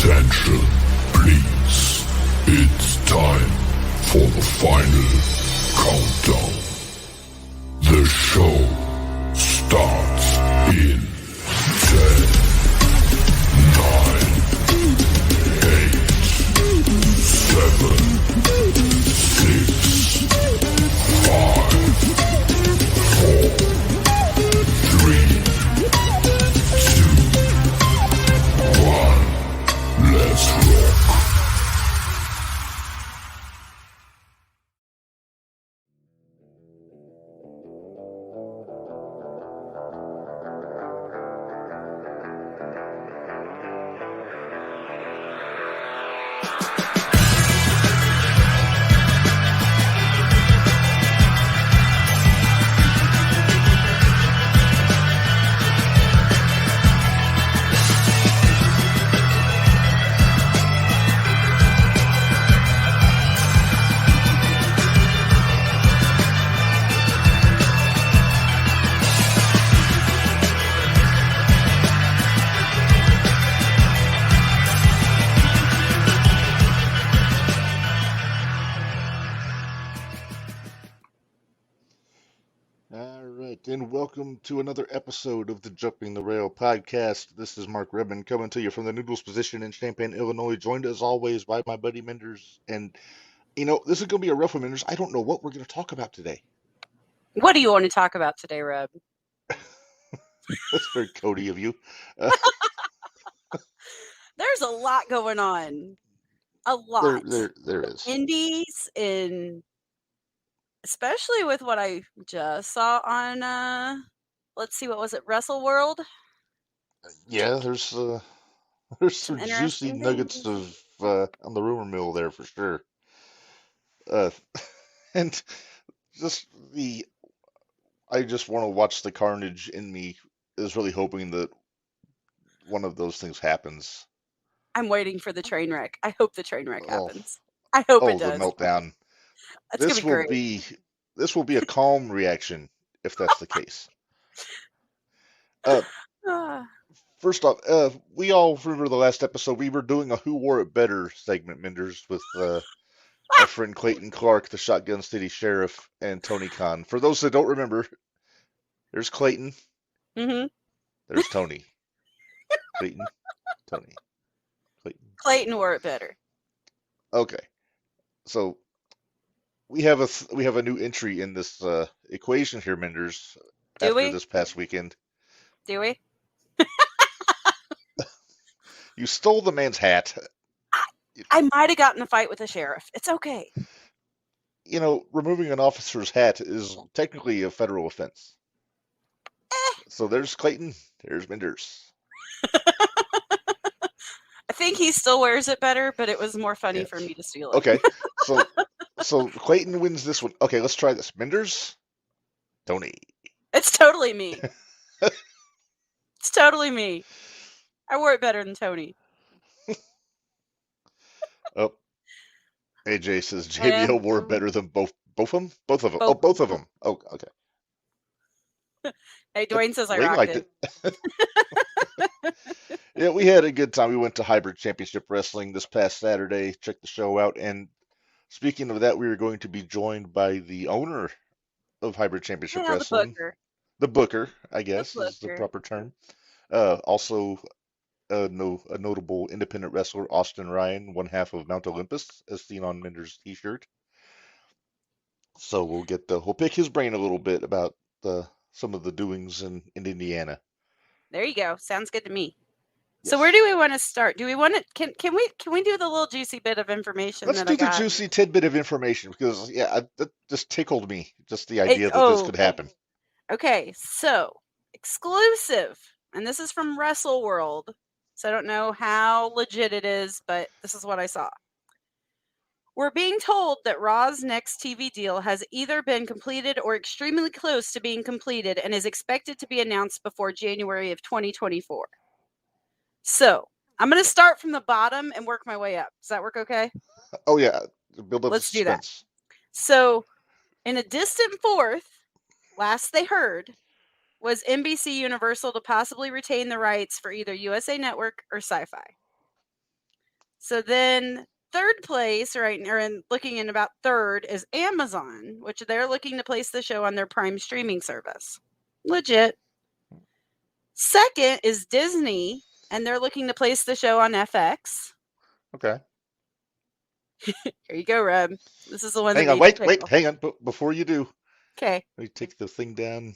Attention, please. It's time for the final countdown. The show starts in 10, 9, 8, 7, 6, 5, 4, 3, 2, 1. Let's rock. All right, and welcome to another episode of the Jumping the Rail podcast. This is Mark Redmond coming to you from the Noodles position in Champaign, Illinois, joined as always by my buddy Minderz. And, this is going to be a rough one, Minderz. I don't know what we're going to talk about today. What do you want to talk about today, Reb? That's very Cody of you. There's a lot going on. A lot. There is. Indies, and especially with what I just saw on, let's see, what was it, Wrestle World? Yeah, there's some juicy interesting nuggets things. of on the rumor mill there for sure. And just I just want to watch the carnage in me is really hoping that one of those things happens. I'm waiting for the train wreck. I hope the train wreck Oh, happens. I hope oh, it the does. meltdown. That's going This to be will great. this will be a calm reaction if that's the case. Ah, First off, we all remember the last episode. We were doing a "Who Wore It Better" segment, Minderz, with our friend Clayton Clark, the Shotgun City Sheriff, and Tony Khan. For those that don't remember, there's Clayton, mhm. there's Tony. Clayton, Tony, Clayton. Clayton wore it better. Okay, so we have a new entry in this equation here, Minderz. Do After we? this past weekend, Do we? you stole the man's hat. I might have gotten in a fight with the sheriff. It's okay. Removing an officer's hat is technically a federal offense. So there's Clayton, there's Minderz. I think he still wears it better, but it was more funny Yeah. for me to steal it. Okay, so Clayton wins this one. Okay, let's try this. Minderz, Tony. It's totally me. It's totally me. I wore it better than Tony. Oh, AJ says JBL wore it better than both of them. Both of them. Oh, both of them. Oh, okay. Hey, Dwayne says I Wayne rocked liked it. Yeah, we had a good time. We went to Hybrid Championship Wrestling this past Saturday. Checked the show out. And speaking of that, we were going to be joined by the owner of Hybrid Championship Yeah, the Wrestling. booker. The booker, I guess, is the booker. proper term. Also, a notable independent wrestler, Austin Ryan, one half of Mount Olympus, as seen on Minder's t-shirt. So we'll pick his brain a little bit about some of the doings in Indiana. There you go. Sounds good to me. Yes. So where do we want to start? Do we want to? Can we do the little juicy bit of information? Let's that do I the got? juicy tidbit of information because that just tickled me. Just the idea that this could happen. Okay, so exclusive, and this is from Wrestle World. So I don't know how legit it is, but this is what I saw. We're being told that Raw's next TV deal has either been completed or extremely close to being completed and is expected to be announced before January of 2024. So I'm going to start from the bottom and work my way up. Does that work okay? Oh, yeah. Build up Let's the do that. suspense. So in a distant fourth, last they heard, was NBC Universal to possibly retain the rights for either USA Network or Sci-Fi. So then third place, right, or looking in about third, is Amazon, which they're looking to place the show on their Prime streaming service. Legit. Second is Disney, and they're looking to place the show on FX. Okay. Here you go, Reb. This is the one Hang that on, made wait, hang on. Before you do, Okay. let me take the thing down.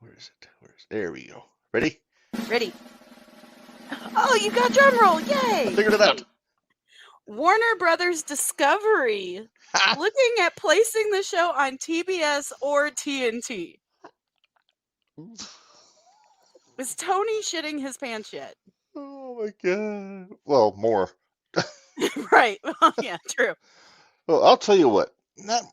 Where is it? There we go. Ready? Ready. Oh, you got drum roll. Yay. I figured it out. Warner Brothers Discovery looking at placing the show on TBS or TNT. Is Tony shitting his pants yet? Oh my god. Well, more. Right. Well, yeah, true. Well, I'll tell you what. That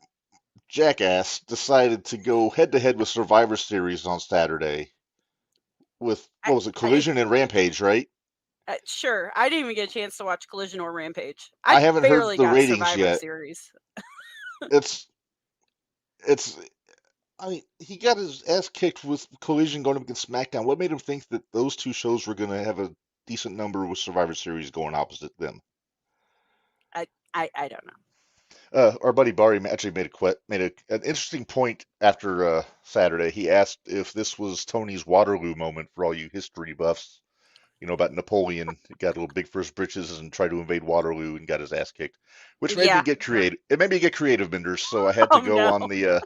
jackass decided to go head to head with Survivor Series on Saturday with, what was it, Collision and Rampage, right? Sure. I didn't even get a chance to watch Collision or Rampage. I haven't heard barely the got ratings Survivor yet. Series. It's, I mean, he got his ass kicked with Collision going up against SmackDown. What made him think that those two shows were going to have a decent number with Survivor Series going opposite them? I don't know. Our buddy Barry actually made an interesting point after Saturday. He asked if this was Tony's Waterloo moment for all you history buffs. You know about Napoleon. He got a little big for his britches and tried to invade Waterloo and got his ass kicked, which made me get creative. It made me get creative, Minderz. So I had to go on the.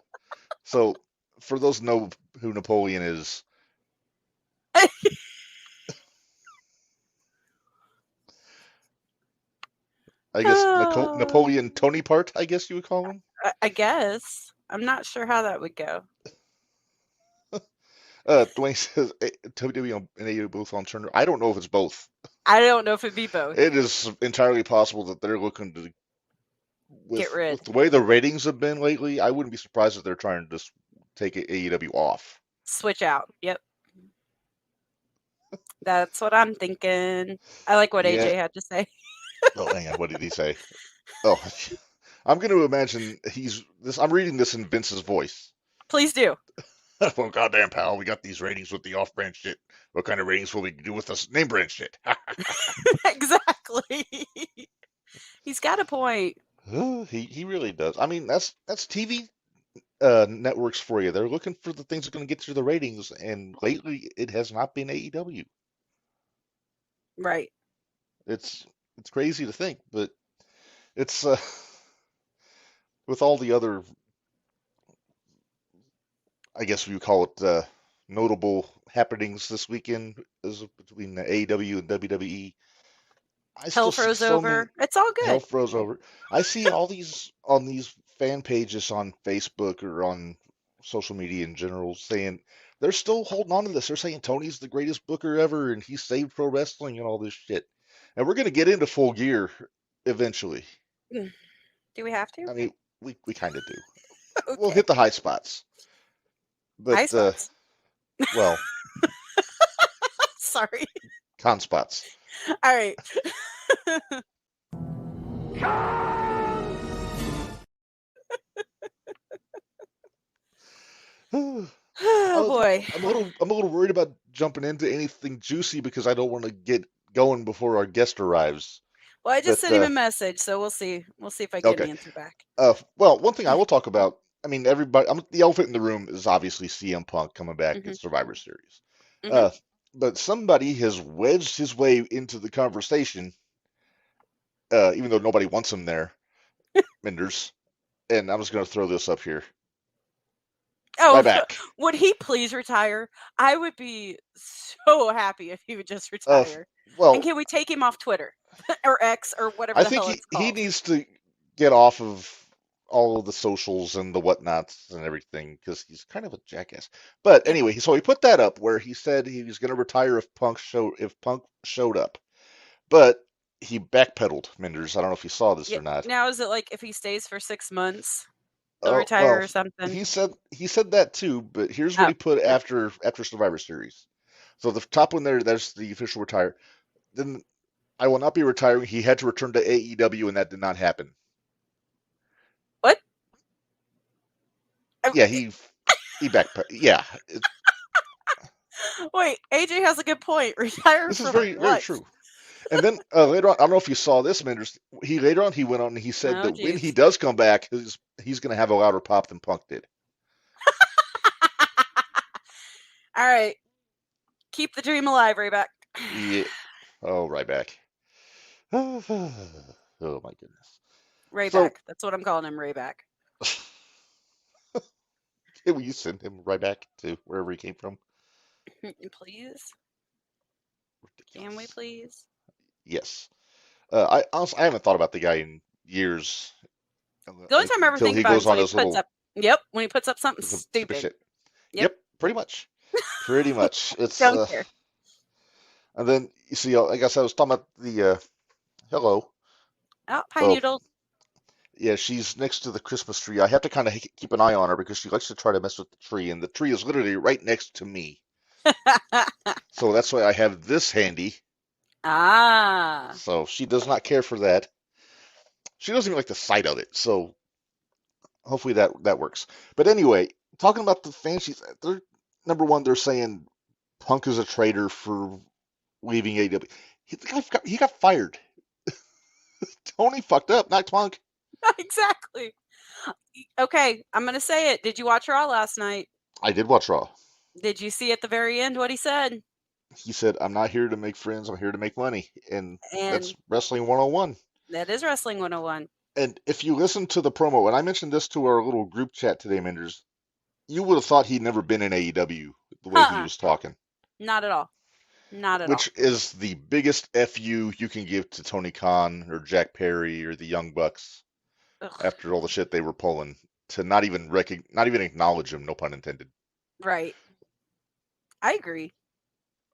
So for those who know who Napoleon is. I guess Napoleon Tony Part, I guess you would call him. I guess. I'm not sure how that would go. Dwayne says WWE and AEW both on Turner. I don't know if it's both. I don't know if it'd be both. It is entirely possible that they're looking to get rid. With the way the ratings have been lately, I wouldn't be surprised if they're trying to just take AEW off. Switch out. Yep. That's what I'm thinking. I like what AJ had to say. Oh, hang on. What did he say? Oh, I'm going to imagine I'm reading this in Vince's voice. Please do. Well, goddamn, pal, we got these ratings with the off-brand shit. What kind of ratings will we do with this name brand shit? Exactly. He's got a point. He really does. I mean, that's TV networks for you. They're looking for the things that are going to get you the ratings, and lately it has not been AEW. Right. It's crazy to think, but it's with all the other, I guess we would call it notable happenings this weekend between the AEW and WWE. Hell froze over. It's all good. Hell froze over. I see all these on these fan pages on Facebook or on social media in general saying they're still holding on to this. They're saying Tony's the greatest booker ever and he saved pro wrestling and all this shit. And we're going to get into Full Gear eventually. Do we have to? I mean, we kind of do. Okay. We'll hit the high spots. But, high spots? Well. Sorry. Con spots. All right. Oh boy. I'm a little worried about jumping into anything juicy because I don't want to get going before our guest arrives. Well, I just sent him a message, so we'll see. We'll see if I get an answer back. Well, one thing I will talk about. I mean, the elephant in the room is obviously CM Punk coming back in Survivor Series. But somebody has wedged his way into the conversation, even though nobody wants him there, Minderz. And I'm just going to throw this up here. Oh, right back. Would he please retire? I would be so happy if he would just retire. And can we take him off Twitter or X or whatever the hell it's called? He needs to get off of all of the socials and the whatnots and everything because he's kind of a jackass. But anyway, so he put that up where he said he was going to retire if Punk showed up. But he backpedaled, Minderz. I don't know if you saw this or not. Now is it like if he stays for 6 months? He'll retire or something. He said that too, but here's what he put after Survivor Series. So the top one there's the official retire. Then I will not be retiring. He had to return to AEW, and that did not happen. What? Yeah, he backpedaled. Yeah. Wait, AJ has a good point. Retire This is from very, very what? true. And then later on, I don't know if you saw this, Minderz. Later on he went on and he said Oh, that when he jeez. does come back, he's going to have a louder pop than Punk did. All right. Keep the dream alive, Rayback. Yeah. Oh, right back. Oh my goodness. Rayback. So, That's what I'm calling him, Rayback. will you send him right back to wherever he came from? Please? Ridiculous. Can we please? Yes. I honestly, I haven't thought about the guy in years. The only time I ever Until think he about him goes is on when he his puts little up. Yep, when he puts up something stupid stupid. shit. Yep. Pretty much. Pretty much. It's Don't care. and then you see, I guess I was talking about the hello. Oh, pie Oh, noodle. yeah, she's next to the Christmas tree. I have to kind of keep an eye on her because she likes to try to mess with the tree, and the tree is literally right next to me. So that's why I have this handy. Ah. So she does not care for that. She doesn't even like the sight of it. So hopefully that works. But anyway, talking about the fans, they're number one. They're saying Punk is a traitor for leaving AEW. He got fired. Tony fucked up, not Punk. Exactly. Okay, I'm going to say it. Did you watch Raw last night? I did watch Raw. Did you see at the very end what he said? He said, "I'm not here to make friends. I'm here to make money," and that's And Wrestling 101. that is Wrestling 101. And if you listen to the promo, and I mentioned this to our little group chat today, Minderz, you would have thought he'd never been in AEW the way he was talking. Not at all. Not at all. Which is the biggest FU you can give to Tony Khan or Jack Perry or the Young Bucks Ugh. after all the shit they were pulling, to not even acknowledge him, no pun intended. Right. I agree.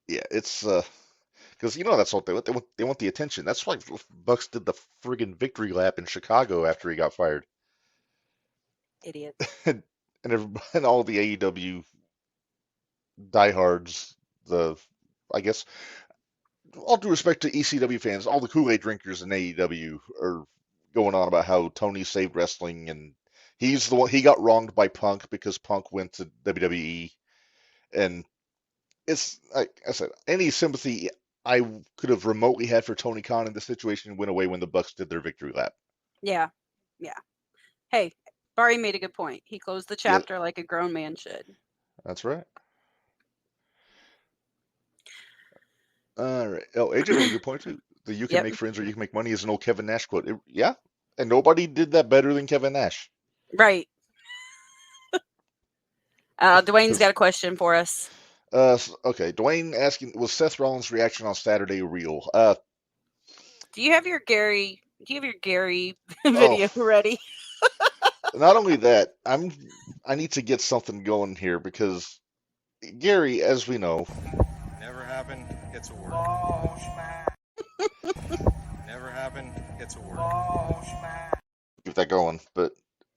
Yeah, it's because that's what they want. They want the attention. That's why Bucks did the friggin' victory lap in Chicago after he got fired. Idiot. and and all the AEW diehards, I guess, all due respect to ECW fans, all the Kool-Aid drinkers in AEW are going on about how Tony saved wrestling and he's the one. He got wronged by Punk because Punk went to WWE, and it's like I said, any sympathy I could have remotely had for Tony Khan in this situation went away when the Bucks did their victory lap. Yeah. Hey, Barry made a good point. He closed the chapter like a grown man should. That's right. All right. Oh, AJ made a good point too. That you can make friends or you can make money is an old Kevin Nash quote. Yeah, and nobody did that better than Kevin Nash. Right. Dwayne's got a question for us. Okay. Dwayne asking, was Seth Rollins' reaction on Saturday real? Do you have your Gary video ready? Not only that, I need to get something going here because Gary, as we know, never happened. It's a word. Never happened. It's a word. Get that going, but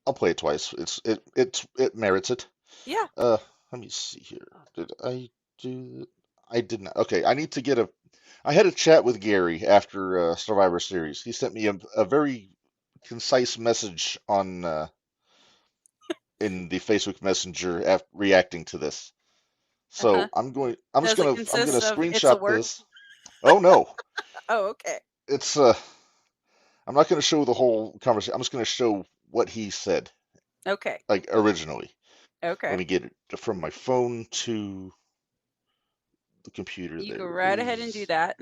I'll play it twice. It merits it. Yeah. Let me see here. Did I do? I did not. Okay, I need to get a. I had a chat with Gary after Survivor Series. He sent me a very concise message on in the Facebook Messenger reacting to this. So I'm just gonna screenshot this. Oh no. Oh, okay. It's I'm not gonna show the whole conversation. I'm just gonna show what he said. Okay. Like originally. Okay. Let me get it from my phone to the computer. You there go right ahead and do that.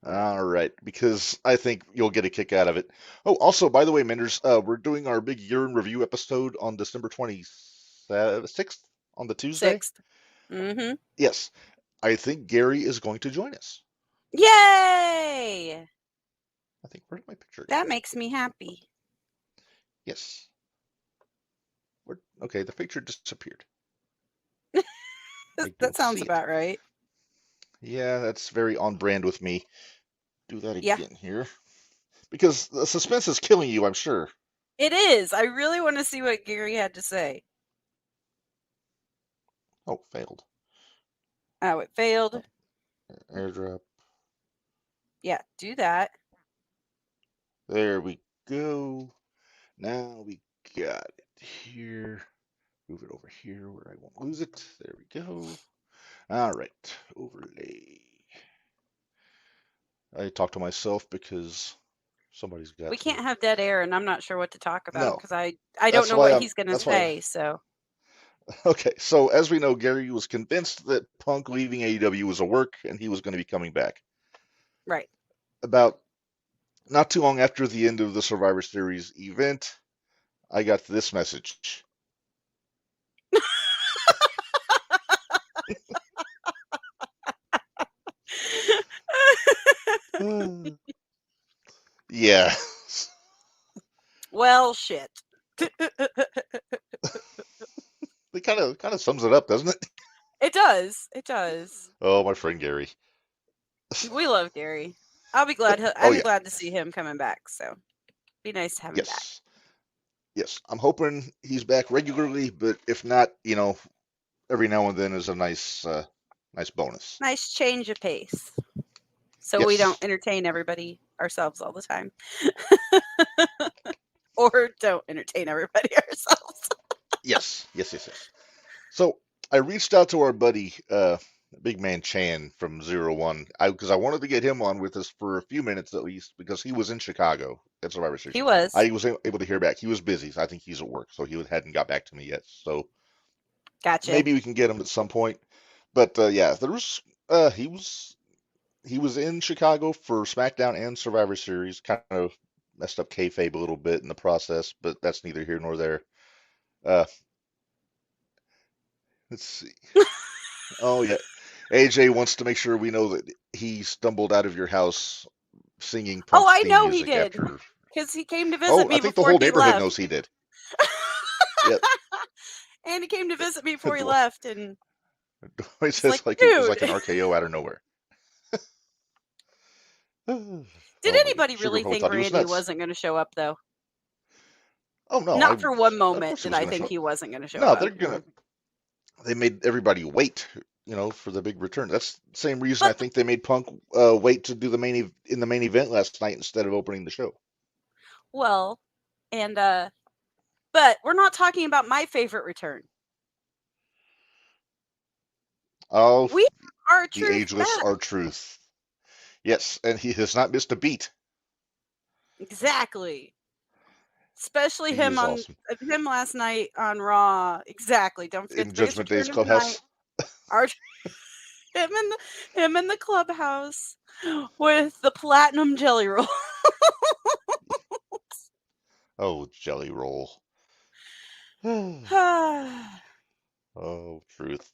All right, because I think you'll get a kick out of it. Oh, also, by the way, Minderz, we're doing our big year in review episode on December 26th, on the Tuesday. 6th. Mm-hmm. Yes, I think Gary is going to join us. Yay! I think, where's my picture? That makes me happy. Yes. Okay, the picture disappeared. That sounds about right. Yeah, that's very on brand with me. Do that again here. Because the suspense is killing you, I'm sure. It is. I really want to see what Gary had to say. Oh, failed. Oh, it failed. Airdrop. Yeah, do that. There we go. Now we got it here. Move it over here where I won't lose it. There we go. All right, overlay. I talk to myself because somebody's got We to. can't have dead air, and I'm not sure what to talk about No, because I don't that's know why what I'm. he's going to That's why. say. So Okay, so as we know, Gary was convinced that Punk leaving AEW was a work, and he was going to be coming back. right. About not too long after the end of the Survivor Series event, I got this message. Yeah, Well, shit. it kind of sums it up, doesn't it? It does. It does. Oh, my friend Gary. We love Gary. I'll be glad. Oh I'm yeah, glad to see him coming back. So be nice to have him back. yes, yes. I'm hoping he's back regularly, but if not, every now and then is a nice bonus. Nice change of pace, so we Yes, don't entertain everybody ourselves all the time, or don't entertain everybody ourselves. yes. So I reached out to our buddy, Big Man Chan from Zero One, because I wanted to get him on with us for a few minutes at least, because he was in Chicago at Survivor Series. He was. I was able to hear back. He was busy. So I think he's at work, so he hadn't got back to me yet. So Gotcha. maybe we can get him at some point. But yeah, there was he was in Chicago for SmackDown and Survivor Series. Kind of messed up kayfabe a little bit in the process, but that's neither here nor there. Uh, let's see. Oh yeah, AJ wants to make sure we know that he stumbled out of your house singing Oh, Punk's I theme know he music did, after. because he came to visit Oh, I me think the before whole he neighborhood left. knows he did. Yep. And he came to visit me before he Dwight left, and says like, it was like dude. an RKO out of nowhere. Did Oh my anybody God. Sugar really Ho think thought he was Randy nuts. wasn't going to show up, though? Oh no, Not for one of moment course he did was I going to think show. he wasn't going to show No, up. they made everybody wait, for the big return. That's the same reason But I think they made Punk wait to do the in the main event last night instead of opening the show. well, and but we're not talking about my favorite return. Oh, We are the truth ageless back. R-Truth. Yes, and he has not missed a beat. Exactly. Especially He him is awesome. him last night on Raw. Exactly. Don't forget In the biggest Judgment Day's return of the night. clubhouse. Him in the clubhouse with the platinum jelly roll. Oh, jelly roll. Mm-hmm. Oh, Truth.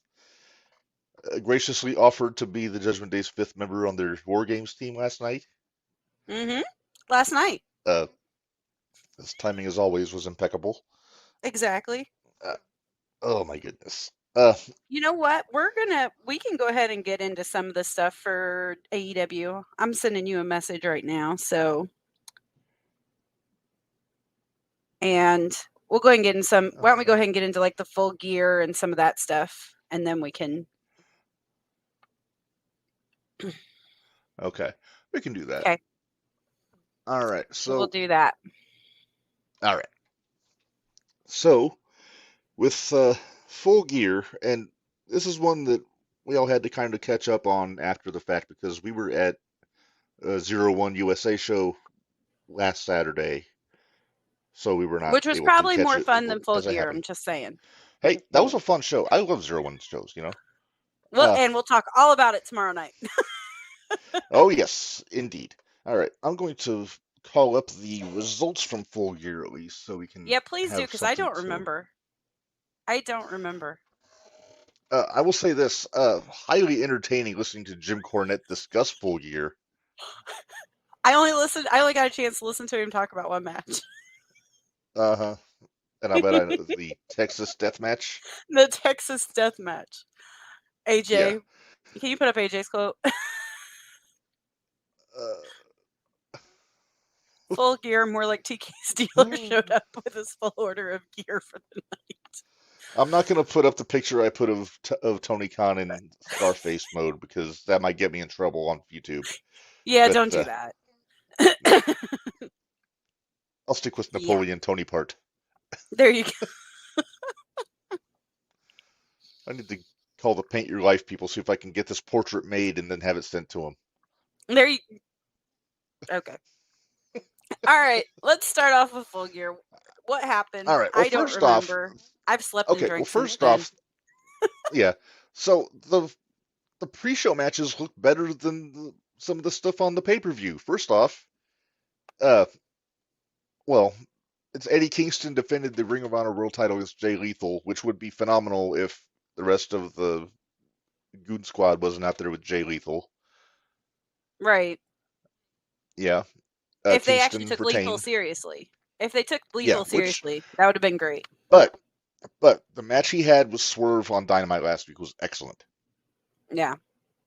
Graciously offered to be the Judgment Day's 5th member on their War Games team last night. Last night. His timing, as always, was impeccable. Exactly. Oh my goodness. You know what? We can go ahead and get into some of the stuff for AEW. I'm sending you a message right now, and we'll go ahead and get in some. Why don't we go ahead and get into like the full gear and some of that stuff, and then we can. Okay, we can do that. Okay. All right. We'll So do that. all right. So with Full Gear, and this is one that we all had to kind of catch up on after the fact because we were at Zero One USA show last Saturday, so we were not Which was able probably to catch more it fun than full as it gear. happened. I'm just saying. Hey, that was a fun show. I love Zero One shows. Well, and we'll talk all about it tomorrow night. Oh yes, indeed. All right, I'm going to call up the results from Full Gear at least, so we can. Yeah, please do, have because I don't something to- remember. I don't remember. I will say this: highly entertaining listening to Jim Cornette discuss Full Gear. I only got a chance to listen to him talk about one match. And I bet I know the Texas Death Match. The Texas Death Match. AJ, Yeah. can you put up AJ's quote? Full gear, more like TK's dealer showed up with his full order of gear for the night. I'm not going to put up the picture I put of Tony Khan in Scarface mode because that might get me in trouble on YouTube. Yeah, But, don't do that. No. I'll stick with Napoleon Tony part. There you go. I need to call the Paint Your Life people, see if I can get this portrait made and then have it sent to them. There you. Okay. All right. Let's start off with Full Gear. What happened? All right. Well, I don't first off, remember. I've slept and okay. Well, drank since first then. off, yeah. So the pre-show matches look better than some of the stuff on the pay-per-view. First off, uh, well, it's Eddie Kingston defended the Ring of Honor World Title against Jay Lethal, which would be phenomenal if the rest of the Goon Squad wasn't out there with Jay Lethal. Right. Yeah. If they actually Kingston took Lethal retained. seriously. If they took Yeah, Lethal which, seriously, that would have been great. but the match he had with Swerve on Dynamite last week was excellent Yeah.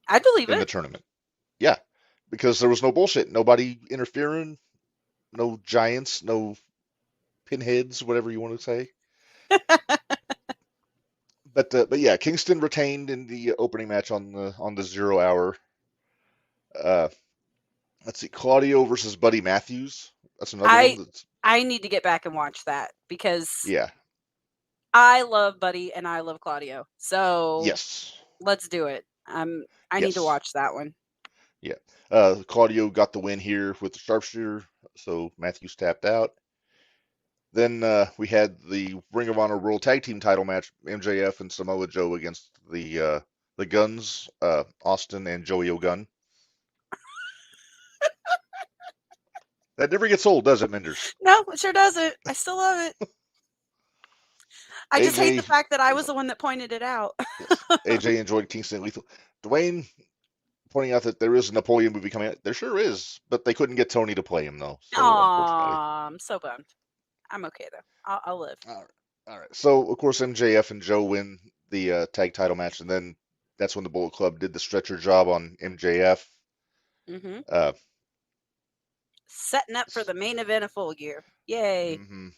I believe in the it. tournament. Yeah, because there was no bullshit, nobody interfering, no giants, no pinheads, whatever you want to say. But yeah, Kingston retained in the opening match on the 0 hour. Let's see, Claudio versus Buddy Matthews. That's another one. I need to get back and watch that because Yeah. I love Buddy and I love Claudio. So Yes. let's do it. I need to watch that one. Yeah. Claudio got the win here with the sharpshooter, so Matthews tapped out. Then we had the Ring of Honor World Tag Team title match, MJF and Samoa Joe against the Guns, Austin and Joey O'Gunn. That never gets old, does it, Minderz? No, it sure doesn't. I still love it. I just hate the AJ fact that I was the one that pointed it out. Yes. AJ enjoyed Kingston Lethal. Dwayne pointing out that there is a Napoleon movie coming out. There sure is, but they couldn't get Tony to play him, though. So, unfortunately. I'm so bummed. I'm okay, though. I'll live. All right. So, of course, MJF and Joe win the tag title match, and then that's when the Bullet Club did the stretcher job on MJF. Mm-hmm. Uh, Setting up for the main event of Full Gear. Yay. Mm-hmm.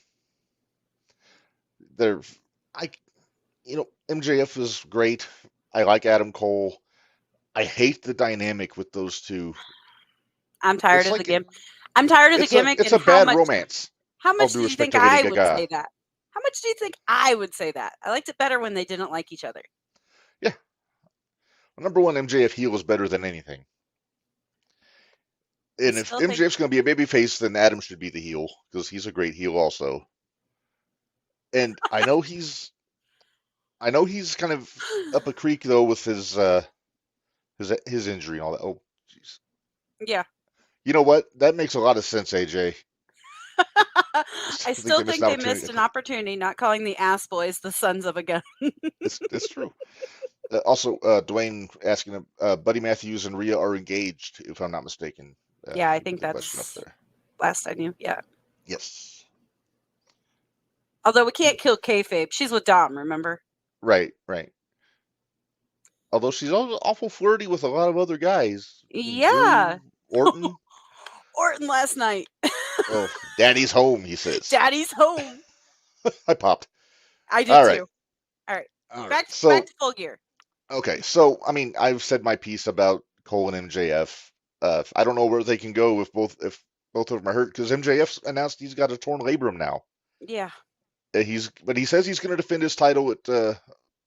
MJF is great. I like Adam Cole. I hate the dynamic with those two. I'm tired It's of like the gimmick. I'm tired of the gimmick. It's a bad romance. How much due do you respect think to Lady I would Gaga. say that? How much do you think I would say that? I liked it better when they didn't like each other. Yeah. Well, number one, MJF heel is better than anything. And if MJF's going to be a babyface, then Adam should be the heel because he's a great heel also. And I know he's kind of up a creek though with his injury and all that. Oh, jeez. Yeah. You know what? That makes a lot of sense, AJ. I still think they missed an opportunity not calling the Ass Boys the sons of a gun. It's true. Also, Dwayne asking Buddy Matthews and Rhea are engaged, if I'm not mistaken. Yeah, I think that's last I knew. Yeah. Yes. Although we can't kill kayfabe. She's with Dom, remember? Right. Although she's awful flirty with a lot of other guys. Yeah. Drew, Orton. Orton last night. Oh, Daddy's home, he says. Daddy's home. I popped. I did too. All right. Back to Full Gear. Okay, so I mean, I've said my piece about Cole and MJF. I don't know where they can go if both of them are hurt because MJF's announced he's got a torn labrum now. Yeah. But he says he's going to defend his title at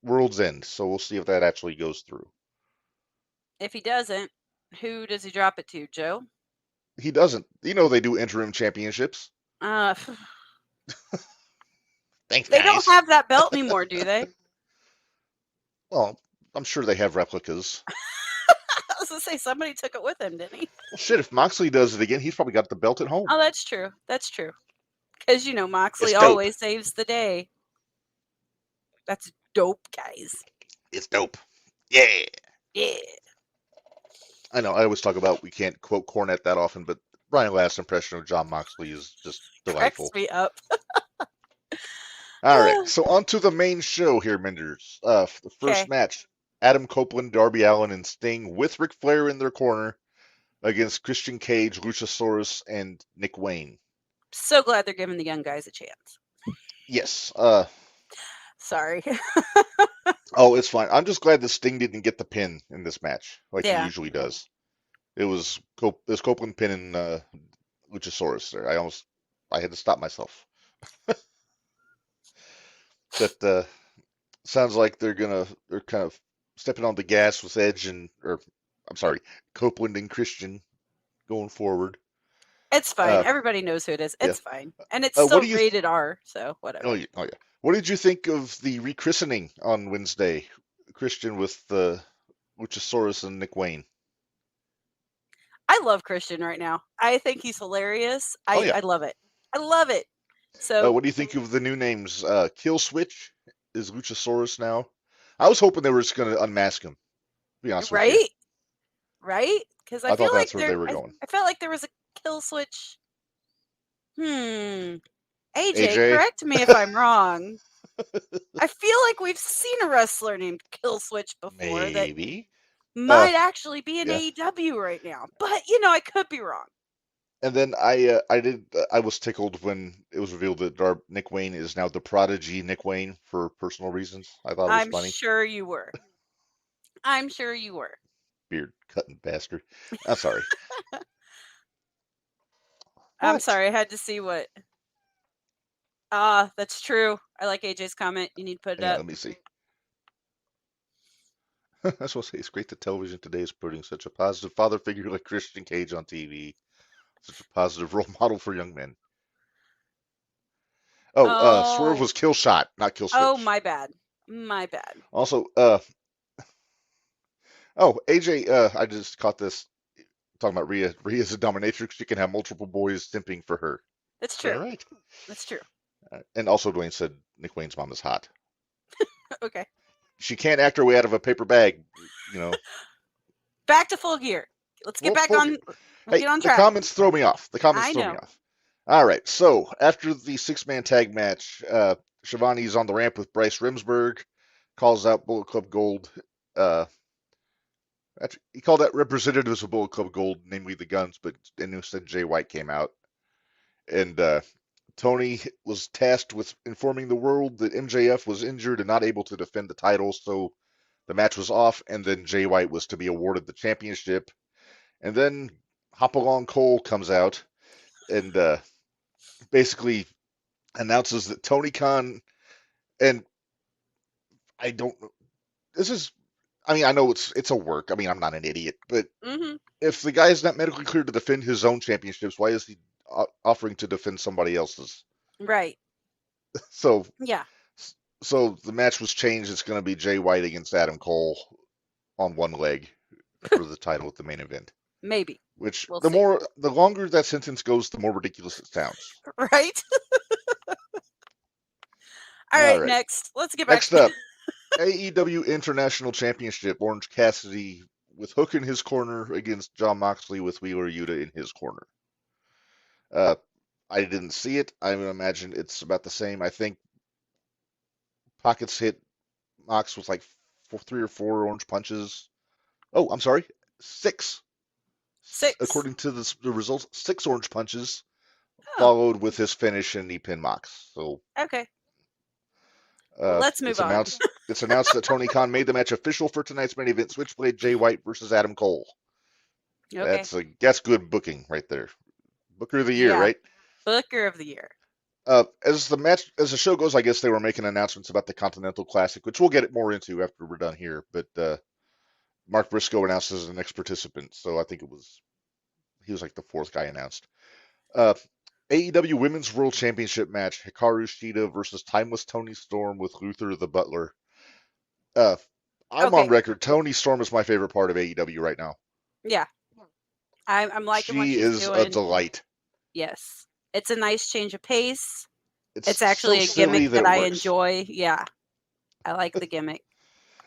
World's End, so we'll see if that actually goes through. If he doesn't, who does he drop it to, Joe? He doesn't. You know they do interim championships. Thanks, They don't have that belt anymore, do they? Well, I'm sure they have replicas. I was going to say, somebody took it with him, didn't he? Well, shit, if Moxley does it again, he's probably got the belt at home. Oh, that's true. Because, Moxley always saves the day. That's dope, guys. It's dope. Yeah. Yeah. I know, I always talk about we can't quote Cornette that often, but Brian Last's impression of John Moxley is just delightful. Cracks me up. All right, so on to the main show here, Minderz. The first match, Adam Copeland, Darby Allin, and Sting with Ric Flair in their corner against Christian Cage, Luchasaurus, and Nick Wayne. So glad they're giving the young guys a chance. Yes. Sorry. Oh, it's fine. I'm just glad that Sting didn't get the pin in this match like he usually does. It was Copeland pinning Luchasaurus there. I had to stop myself. But sounds like they're kind of stepping on the gas with Edge Copeland and Christian going forward. It's fine. Uh, Everybody knows who it is. yeah. It's fine. And it's What still do you rated R, so whatever. Oh yeah. What did you think of the rechristening on Wednesday? Christian with the Luchasaurus and Nick Wayne. I love Christian right now. I think he's hilarious. Oh, yeah. I love it. I love it. So What do you think of the new names? Kill Switch is Luchasaurus now. I was hoping they were just going to unmask him. To be honest with you. Right? Because I thought that's where they were going. I felt like there was a kill switch. AJ, AJ? correct me if I'm wrong. I feel like we've seen a wrestler named Kill Switch before that Maybe. might actually be in yeah. AEW right now, but I could be wrong. And then I was tickled when it was revealed that Nick Wayne is now the prodigy Nick Wayne for personal reasons. I thought it was funny. I'm sure you were. I'm sure you were. Beard cutting bastard. I'm sorry. I'm What? sorry. I had to see what. That's true. I like AJ's comment. You need to put it Yeah, up. let me see. I was supposed to say it's great that television today is putting such a positive father figure like Christian Cage on TV. Such a positive role model for young men. Swerve was Kill Shot, not Kill Switch. Oh, my bad. My bad. Also, AJ, I just caught this talking about Rhea. Rhea's a dominatrix. She can have multiple boys simping for her. That's true. All right. That's true. And also, Dwayne said Nick Wayne's mom is hot. Okay. She can't act her way out of a paper bag, Back to Full Gear. Let's get back on. Get on track. The comments throw me off. I know. All right. So after the 6-man tag match, Shivani's on the ramp with Bryce Remsburg, calls out Bullet Club Gold. He called out representatives of Bullet Club Gold, namely the Guns, but instead Jay White came out. And Tony was tasked with informing the world that MJF was injured and not able to defend the title, so the match was off, and then Jay White was to be awarded the championship. And then Hopalong Cole comes out and basically announces that Tony Khan, and I don't know, I know it's a work. I'm not an idiot, but if the guy is not medically cleared to defend his own championships, why is he offering to defend somebody else's? Right. So yeah. So the match was changed. It's going to be Jay White against Adam Cole on one leg for the title at the main event. Maybe. Which the longer that sentence goes, the more ridiculous it sounds. Right. All right. Next, let's get back. Next up, AEW International Championship. Orange Cassidy with Hook in his corner against Jon Moxley with Wheeler Yuta in his corner. I didn't see it. I would imagine it's about the same. I think Pockets hit Mox with like 3 or 4 orange punches. Oh, I'm sorry, 6. 6. According to the results, 6 orange punches, followed with his finish, and he pinned Mox. So okay. Let's move on. It's announced that Tony Khan made the match official for tonight's main event: Switchblade Jay White versus Adam Cole. Okay. That's good booking right there. Booker of the year, right? Booker of the year. As the show goes, I guess they were making announcements about the Continental Classic, which we'll get more into after we're done here. But Mark Briscoe announced as the next participant, so I think he was like the 4th guy announced. AEW Women's World Championship match: Hikaru Shida versus Timeless Toni Storm with Luther the Butler. I'm on record. Toni Storm is my favorite part of AEW right now. Yeah, I'm liking what she's doing. She is a delight. Yes, it's a nice change of pace. It's actually a gimmick that I enjoy. Yeah, I like the gimmick.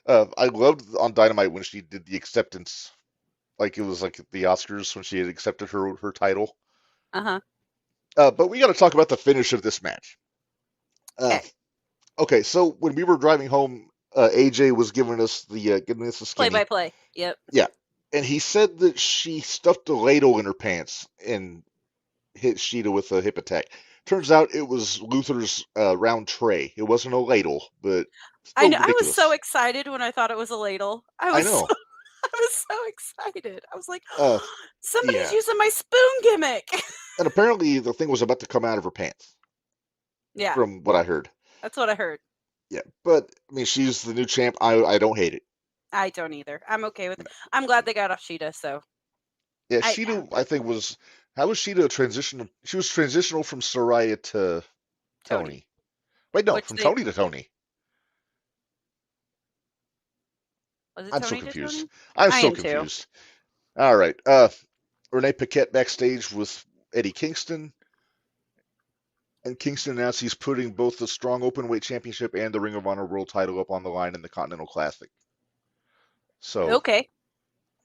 I loved on Dynamite when she did the acceptance, like it was like the Oscars when she had accepted her title. But we got to talk about the finish of this match. Okay, so when we were driving home, AJ was giving us the skinny. Play-by-play. Yep. Yeah, and he said that she stuffed a ladle in her pants and hit Shida with a hip attack. Turns out it was Luther's round tray. It wasn't a ladle, but I know. ridiculous. I was so excited when I thought it was a ladle. I know. I was so excited. I was like, somebody's yeah. using my spoon gimmick. And apparently the thing was about to come out of her pants. Yeah. From what I heard. That's what I heard. Yeah, but I mean, she's the new champ. I don't hate it. I don't either. I'm okay with it. I'm glad they got off Sheeta. So Yeah, I- Sheeta, I think was how was Sheeta a transition? She was transitional from Soraya to Tony. Wait, no, Which from they- Tony to Tony. was it I'm so Tony to confused. Tony? I'm I so am too. confused. All right. Renee Paquette backstage with Eddie Kingston. And Kingston announced he's putting both the Strong Openweight Championship and the Ring of Honor World title up on the line in the Continental Classic. So, Okay.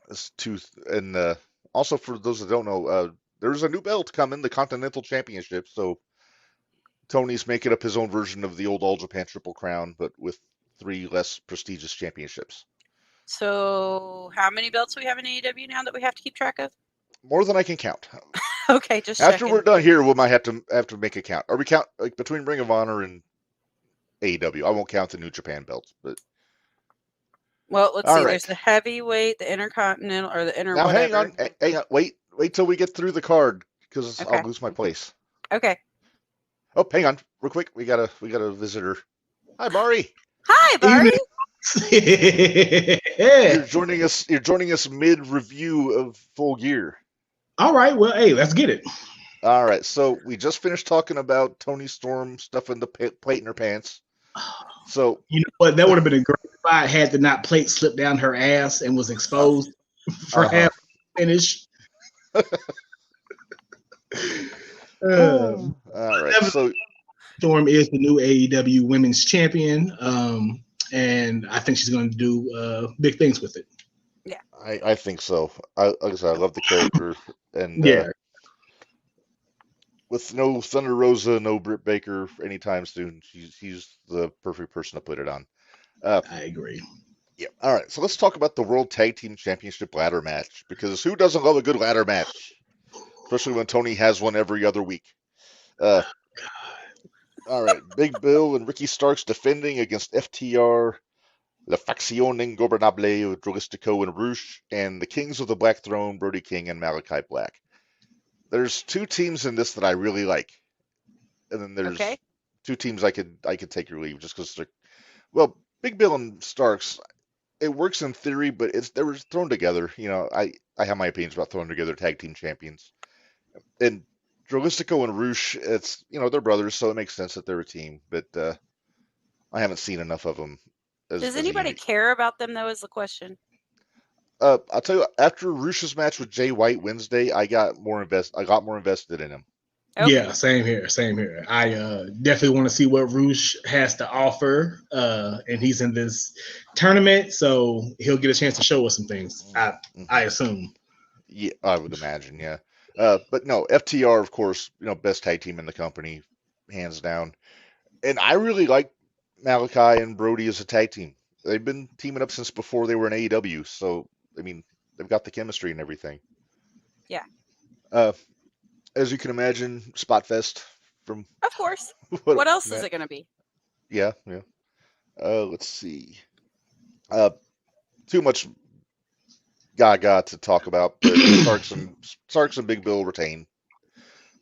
it's two. And also, for those that don't know, there's a new belt coming, the Continental Championship. So, Tony's making up his own version of the old All Japan Triple Crown, but with 3 less prestigious championships. So how many belts we have in AEW now that we have to keep track of? More than I can count. Okay, just After checking. we're done here, we might have to make a count. Or we count like between Ring of Honor and AEW. I won't count the New Japan belts, but Well, let's All see. right. There's the heavyweight, the intercontinental, or the inter now whatever. hang on, wait till we get through the card because Okay. I'll lose my place. Okay. Oh, hang on, real quick. We got a visitor. Hi, Mari. Hi, Barry. You're joining us mid review of Full Gear. All right, well, hey, let's get it. All right, so we just finished talking about Tony Storm stuffing the plate in her pants. So You know what? That would have been a great spot had the not plate slipped down her ass and was exposed for half finish. all right, so Storm is the new AEW Women's Champion, and I think she's going to do big things with it. I think so. Like I said, I love the character, and Yeah. with no Thunder Rosa, no Britt Baker anytime soon, she's the perfect person to put it on. I agree. Yeah. All right. So let's talk about the World Tag Team Championship ladder match because who doesn't love a good ladder match, especially when Tony has one every other week. All right. Big Bill and Ricky Starks defending against FTR, La Facción Ingobernable, Drolistico and Roosh, and the Kings of the Black Throne, Brody King and Malachi Black. There's 2 teams in this that I really like, and then there's Okay. 2 teams I could take or leave just because they're Big Bill and Starks. It works in theory, but they were thrown together. You know, I have my opinions about throwing together tag team champions. And Drolistico and Roosh, it's they're brothers, so it makes sense that they're a team. But I haven't seen enough of them. Does anybody care about them though? Is the question. I'll tell you, after Roosh's match with Jay White Wednesday, I got more invested in him. Okay. Yeah, same here. I definitely want to see what Roosh has to offer, and he's in this tournament, so he'll get a chance to show us some things. I assume. Yeah, I would imagine. Yeah, but no, FTR, of course, best tag team in the company, hands down. And I really like Malachi and Brody as a tag team. They've been teaming up since before they were in AEW, so I mean, they've got the chemistry and everything. Yeah. As you can imagine, Spot Fest from Of course. What else is it going to be? Yeah. Let's see. Too much gaga to talk about, but Starks and Big Bill retain.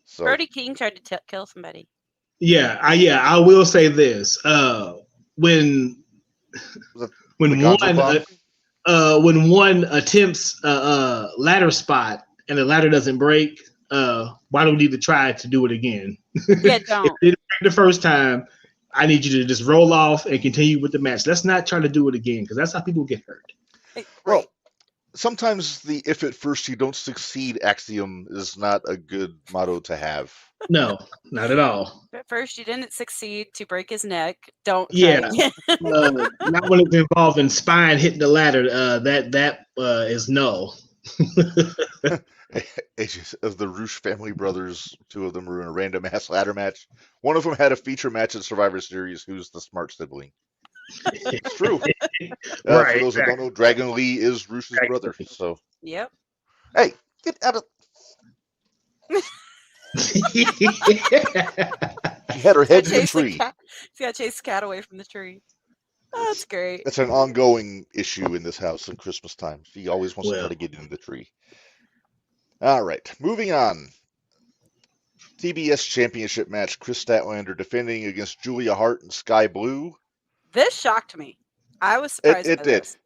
So Brody King tried to kill somebody. Yeah, I will say this. When one attempts a ladder spot and the ladder doesn't break, why do we need to try to do it again? Yeah, don't. If it didn't break the first time, I need you to just roll off and continue with the match. Let's not try to do it again because that's how people get hurt. Well, sometimes the "if at first you don't succeed" axiom is not a good motto to have. No, not at all. At first, you didn't succeed to break his neck. Don't. Yeah. try again. Not when it's involving spine hitting the ladder. That is no. Ages of the Roosh family brothers, 2 of them were in a random ass ladder match. One of them had a feature match at Survivor Series. Who's the smart sibling? It's true. Right, For those who don't know, Dragon Lee is Roosh's brother. So, Yep. hey, get out of. She had her head in the tree. He's got to chase the cat away from the tree. Oh, that's great. That's an ongoing issue in this house at Christmas time. She always wants to try to get into the tree. All right, moving on. TBS Championship match, Chris Statlander defending against Julia Hart and Sky Blue. This shocked me. I was surprised It by did. this.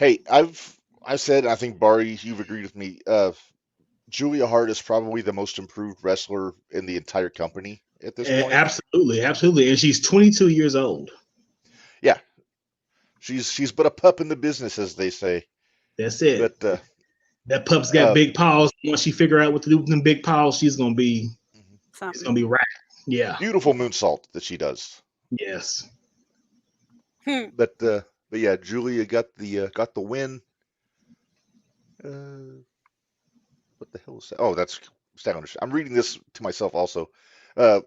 Hey, I've said, and I think Bari, you've agreed with me. Julia Hart is probably the most improved wrestler in the entire company at this point. Absolutely, absolutely. And she's 22 years old. Yeah, she's but a pup in the business, as they say. That's it. But That pup's got big paws. Once she figure out what to do with them big paws, she's gonna be it's Something. gonna be right. Yeah. beautiful moonsault that she does. Yes. But yeah, Julia got the win. What the hell is that? Oh, that's Statlander. I'm reading this to myself also.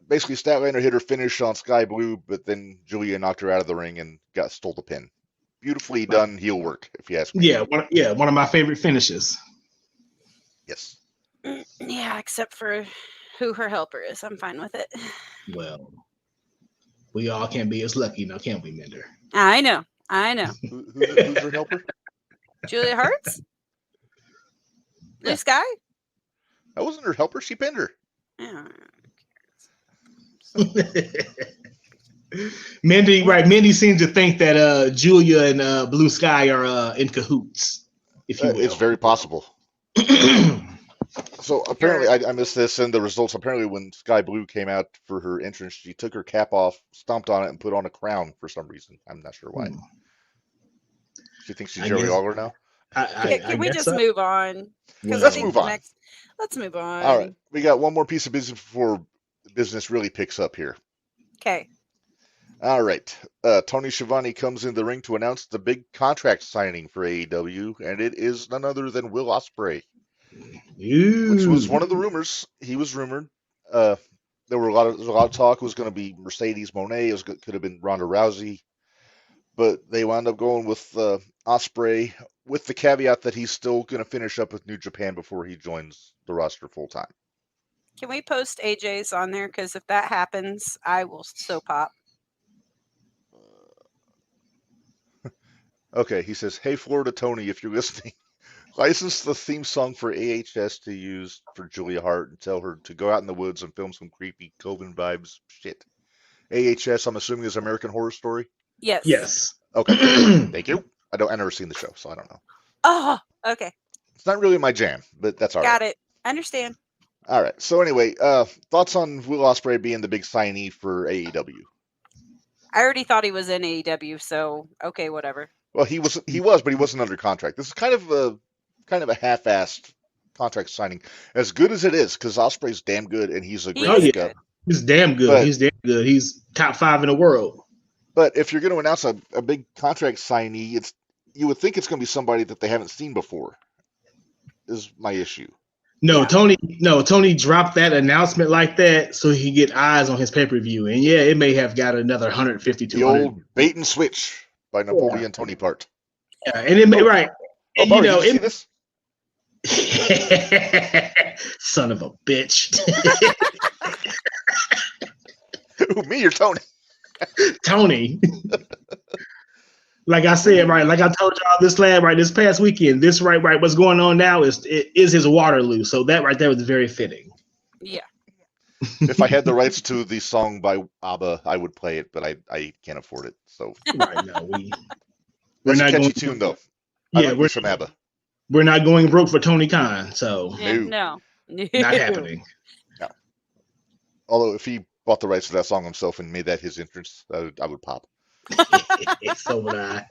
Basically, Statlander hit her finish on Sky Blue, but then Julia knocked her out of the ring and stole the pin. Beautifully done heel work, if you ask me. Yeah, one of my favorite finishes. Yes. Yeah, except for who her helper is. I'm fine with it. Well, we all can't be as lucky now, can't we, Minder? I know. Who's her helper? Julia Hart's? Blue Yeah. Sky? That wasn't her helper. She pinned her. Yeah. Mindy seems to think that Julia and Blue Sky are in cahoots, if you will. It's very possible. So apparently, I missed this in the results. Apparently, when Sky Blue came out for her entrance, she took her cap off, stomped on it, and put on a crown for some reason. I'm not sure why. She thinks she's Jerry Lawler now. Can we just move on? Well, Let's move on. Let's move on. All right, we got one more piece of business before business really picks up here. Okay. All right, Tony Schiavone comes in the ring to announce the big contract signing for AEW, and it is none other than Will Ospreay, which was one of the rumors. He was rumored. There was a lot of talk. It was going to be Mercedes Moné. Could have been Ronda Rousey, but they wound up going with Ospreay, with the caveat that he's still going to finish up with New Japan before he joins the roster full time. Can we post AJ's on there? Because if that happens, I will so pop. Okay, he says, "Hey, Florida Tony, if you're listening, license the theme song for AHS to use for Julia Hart and tell her to go out in the woods and film some creepy Coven vibes shit." AHS, I'm assuming, is American Horror Story? Yes. Yes. Okay, thank you. I've never seen the show, so I don't know. Oh, okay. It's not really my jam, but that's all right. Got it. Understand. All right. So anyway, thoughts on Will Ospreay being the big signee for AEW? I already thought he was in AEW, so okay, whatever. Well, he was, but he wasn't under contract. This is kind of a half-assed contract signing, as good as it is, because Ospreay's damn good and he's a great pickup. He's damn good. He's damn good. He's top 5 in the world. But if you're going to announce a big contract signee, you would think it's going to be somebody that they haven't seen before. Is my issue. No, yeah. Tony dropped that announcement like that so he could get eyes on his pay-per-view. And yeah, it may have got another 150 to the old bait and switch by Napoleon yeah. Tony Part. Yeah, and it may right. And Barry, did you see this? Son of a bitch. Who, me or Tony? Tony. Like I said, right, like I told y'all this past weekend, this what's going on now is his Waterloo. So that right there was very fitting. Yeah. If I had the rights to the song by ABBA, I would play it, but I can't afford it. So right now we're not a catchy tune though. Yeah, we're some ABBA. We're not going broke for Tony Khan, so no. Not happening. No. Although if he bought the rights to that song himself and made that his entrance, I would pop. So would I.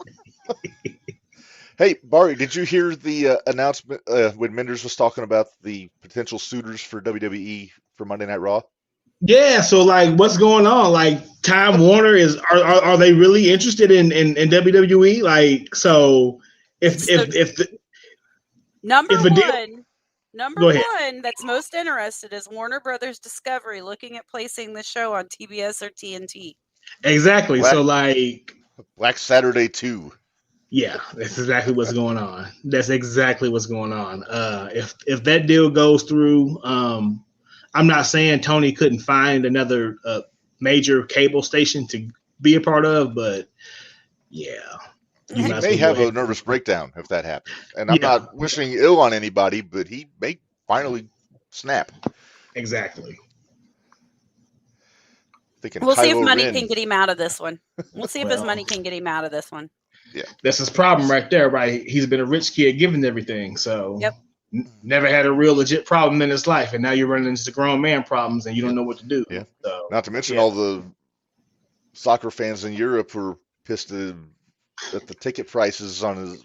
Hey, Barry, did you hear the announcement when Minderz was talking about the potential suitors for WWE for Monday Night Raw? Yeah, so like, what's going on? Like, Time Warner are they really interested in WWE? Like, so if the number one that's most interested is Warner Brothers Discovery looking at placing the show on TBS or TNT. Exactly. So like Black Saturday 2. Yeah, that's exactly what's going on. That's exactly what's going on. If that deal goes through, I'm not saying Tony couldn't find another major cable station to be a part of, but yeah. He may have a nervous breakdown if that happens. And I'm not wishing ill on anybody, but he may finally snap. Exactly. We'll see if money can get him out of this one. We'll see if his money can get him out of this one. That's his problem right there, right? He's been a rich kid given everything, so Yep. Never had a real legit problem in his life, and now you're running into grown man problems, and you don't know what to do. Yeah. So, Not to mention yeah. all the soccer fans in Europe were pissed at the ticket prices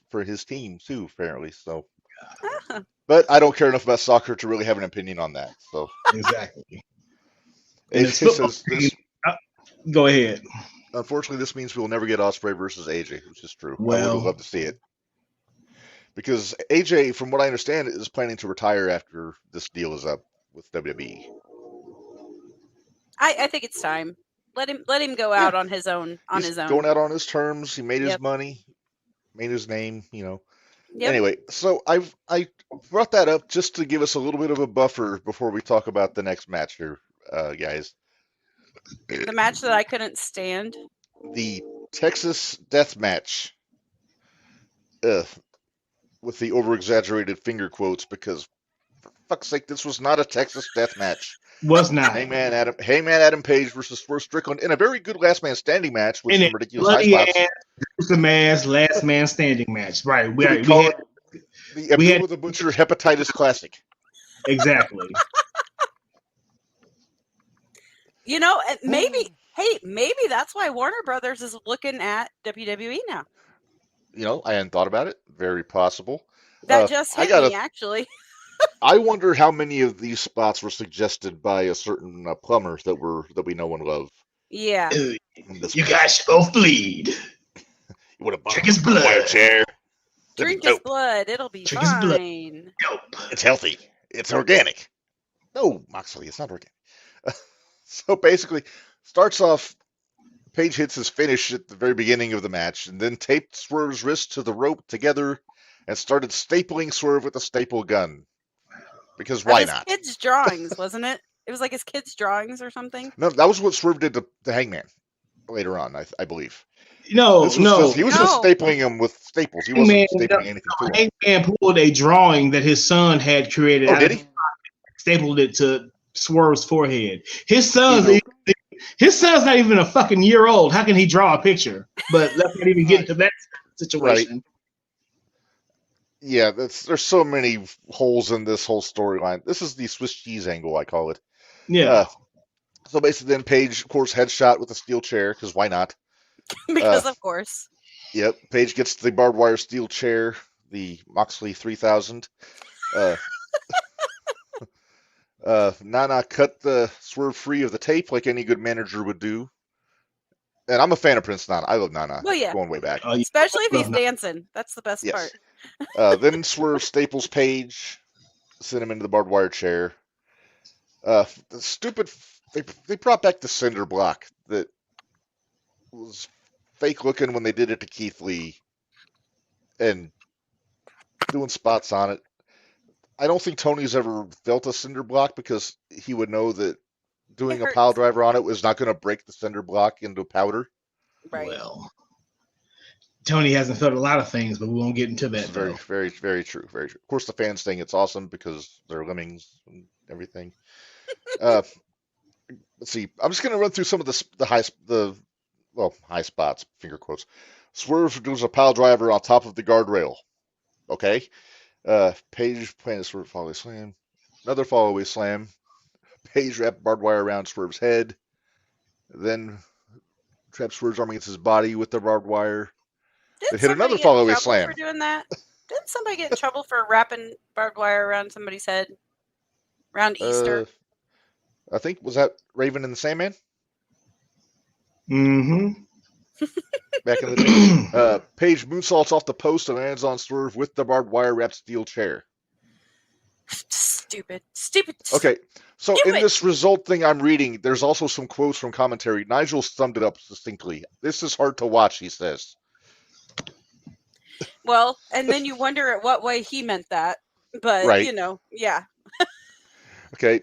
for his team too, apparently. So, but I don't care enough about soccer to really have an opinion on that. So exactly. And it it's football says this. Go ahead. Unfortunately, this means we'll never get Ospreay versus AJ, which is true. I Well- would love to see it. Because AJ, from what I understand, is planning to retire after this deal is up with WWE. I think it's time. Let him go out on his own. He's going out on his terms. He made his Yep. money, made his name. Yep. Anyway, so I brought that up just to give us a little bit of a buffer before we talk about the next match here, guys. The match that I couldn't stand. The Texas Death Match. With the over-exaggerated finger quotes, because for fuck's sake, this was not a Texas Death Match. Was not. Hangman Adam Page versus Swerve Strickland in a very good last man standing match with In some a ridiculous high bloody spots. ass, gruesome ass last man standing match. Right. We call had, it the Abdullah the Butcher Hepatitis Classic. exactly. You know, and maybe that's why Warner Brothers is looking at WWE now. You know, I hadn't thought about it. Very possible. That just hit me, actually. I wonder how many of these spots were suggested by a certain plumber that we know and love. Yeah. You guys should both bleed. You would have Drink his blood. chair. Drink his blood. It'll be Drink his blood. fine. Nope. It's healthy. It's organic. No, Moxley, it's not organic. So basically, starts off, Page hits his finish at the very beginning of the match, and then taped Swerve's wrist to the rope together and started stapling Swerve with a staple gun. Because why not? His kids' drawings, wasn't it? It was like his kids' drawings or something. No, that was what Swerve did to Hangman later on, I believe. No, He was no. just stapling him with staples. He wasn't stapling anything to him. Hangman pulled a drawing that his son had created. Oh, did he? Stapled it to Swerve's forehead. His son's not even a fucking year old. How can he draw a picture? But let's not even get into that situation. Right. Yeah, there's so many holes in this whole storyline. This is the Swiss cheese angle, I call it. Yeah. So basically, then Page, of course, headshot with a steel chair, because why not? Because of course. Yep, Page gets the barbed wire steel chair, the Moxley 3000. Nana cut the Swerve free of the tape like any good manager would do. And I'm a fan of Prince Nana. I love Nana. Well, yeah. Going way back. Especially if he's dancing. That's the best Yes. part. Then Swerve staples Page, sent him into the barbed wire chair. The stupid, they brought back the cinder block that was fake looking when they did it to Keith Lee, and doing spots on it. I don't think Tony's ever felt a cinder block because he would know that doing a pile driver on it was not going to break the cinder block into powder. Right. Well, Tony hasn't felt a lot of things, but we won't get into that. Very, very, very true. Very true. Of course, the fans think it's awesome because they're lemmings and everything. Let's see. I'm just going to run through some of the high spots, finger quotes. Swerve does a pile driver on top of the guardrail. Okay. Page playing a Swerve follow slam. Another follow away slam. Page wrapped barbed wire around Swerve's head. Then trapped Swerve's arm against his body with the barbed wire. They hit another follow away slam. For doing that? Didn't somebody get in trouble for wrapping barbed wire around somebody's head around Easter? I think, was that Raven and the Sandman? Mm-hmm. Back in the day. Page moonsaults off the post and lands on Swerve with the barbed wire wrapped steel chair. Stupid. Okay, so in this result thing I'm reading, there's also some quotes from commentary. Nigel summed it up succinctly. This is hard to watch, he says. Well, and then you wonder at what way he meant that. But, Right. Yeah. Okay,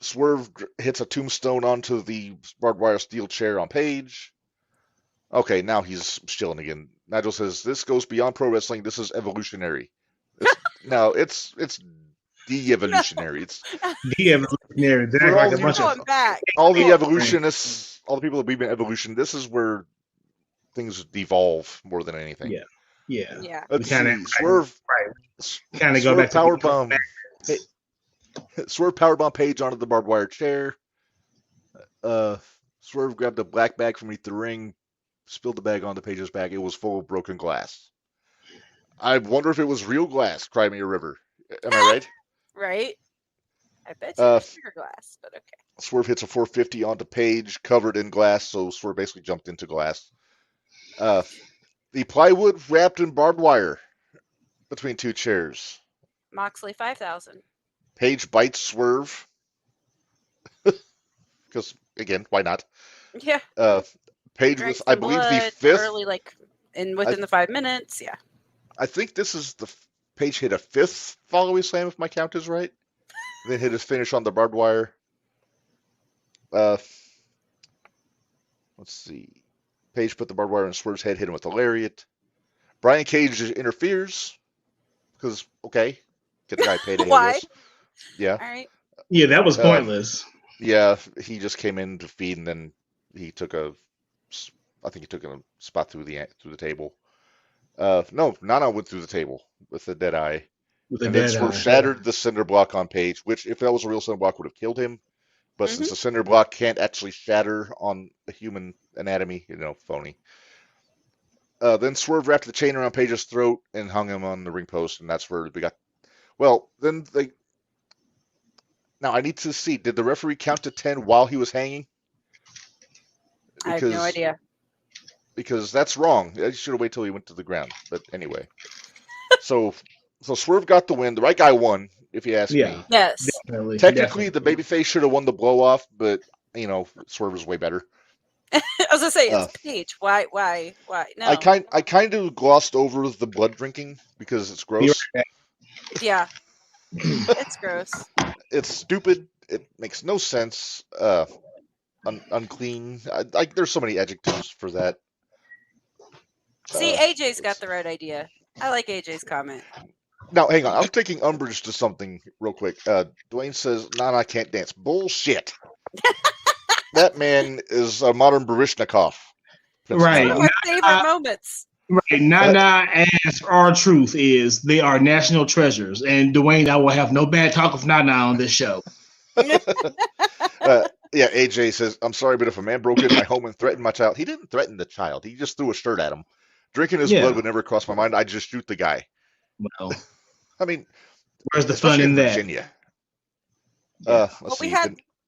Swerve hits a tombstone onto the barbed wire steel chair on Page. Okay, now he's chilling again. Nigel says, this goes beyond pro wrestling. This is evolutionary. It's de-evolutionary. It's De-evolutionary. They're like a bunch of back. all the evolutionists, all the people that believe in evolution. This is where things devolve more than anything. Yeah. Yeah. Yeah. Let's kinda- see. Swerve. Kind of go Swerve back to powerbomb. Swerve powerbomb Page onto the barbed wire chair. Swerve grabbed a black bag from beneath the ring, spilled the bag onto Page's back. It was full of broken glass. I wonder if it was real glass. Cry me a river. Am I right? Right? I bet you it's clear glass, but okay. Swerve hits a 450 onto Page, covered in glass, so Swerve basically jumped into glass. The plywood wrapped in barbed wire between two chairs. Moxley 5000. Page bites Swerve. Because, again, why not? Yeah. Page Drank with, I some believe, the blood fifth. early, like within the 5 minutes. Yeah. I think this is the Page hit a fifth follow slam, if my count is right. Then hit his finish on the barbed wire. Let's see. Page put the barbed wire in Swerve's head, hit him with a lariat. Brian Cage interferes. Because, okay, get the guy paid. Why? Yeah. All right. Yeah, that was pointless. Yeah, he just came in to feed, and then he took I think he took a spot through the table. No, Nana went through the table with the dead eye. And then Swerve shattered the cinder block on Page, which, if that was a real cinder block, would have killed him. But since the cinder block can't actually shatter on the human anatomy, phony. Then Swerve wrapped the chain around Page's throat and hung him on the ring post, and that's where we got. Well, then they. Now I need to see. Did the referee count to 10 while he was hanging? I have no idea. Because that's wrong. I should have waited till he went to the ground. But anyway, so Swerve got the win. The right guy won, if you ask me. Yes. Definitely. Technically, the babyface should have won the blow off, but Swerve was way better. I was gonna say it's Page. Why? No. I kind of glossed over the blood drinking because it's gross. Yeah. It's gross. It's stupid. It makes no sense. Unclean. There's so many adjectives for that. See, AJ's got the right idea. I like AJ's comment. Now, hang on. I'm taking umbrage to something real quick. Dwayne says, Nana can't dance. Bullshit. That man is a modern Barishnikov. Right. One of our favorite moments. Right. Nana and R-Truth they are national treasures. And Dwayne, I will have no bad talk of Nana on this show. Yeah, AJ says, I'm sorry, but if a man broke into my home and threatened my child, he didn't threaten the child. He just threw a shirt at him. Drinking his blood would never cross my mind. I'd just shoot the guy. Well, I mean, where's the fun in that? Virginia. Let's see.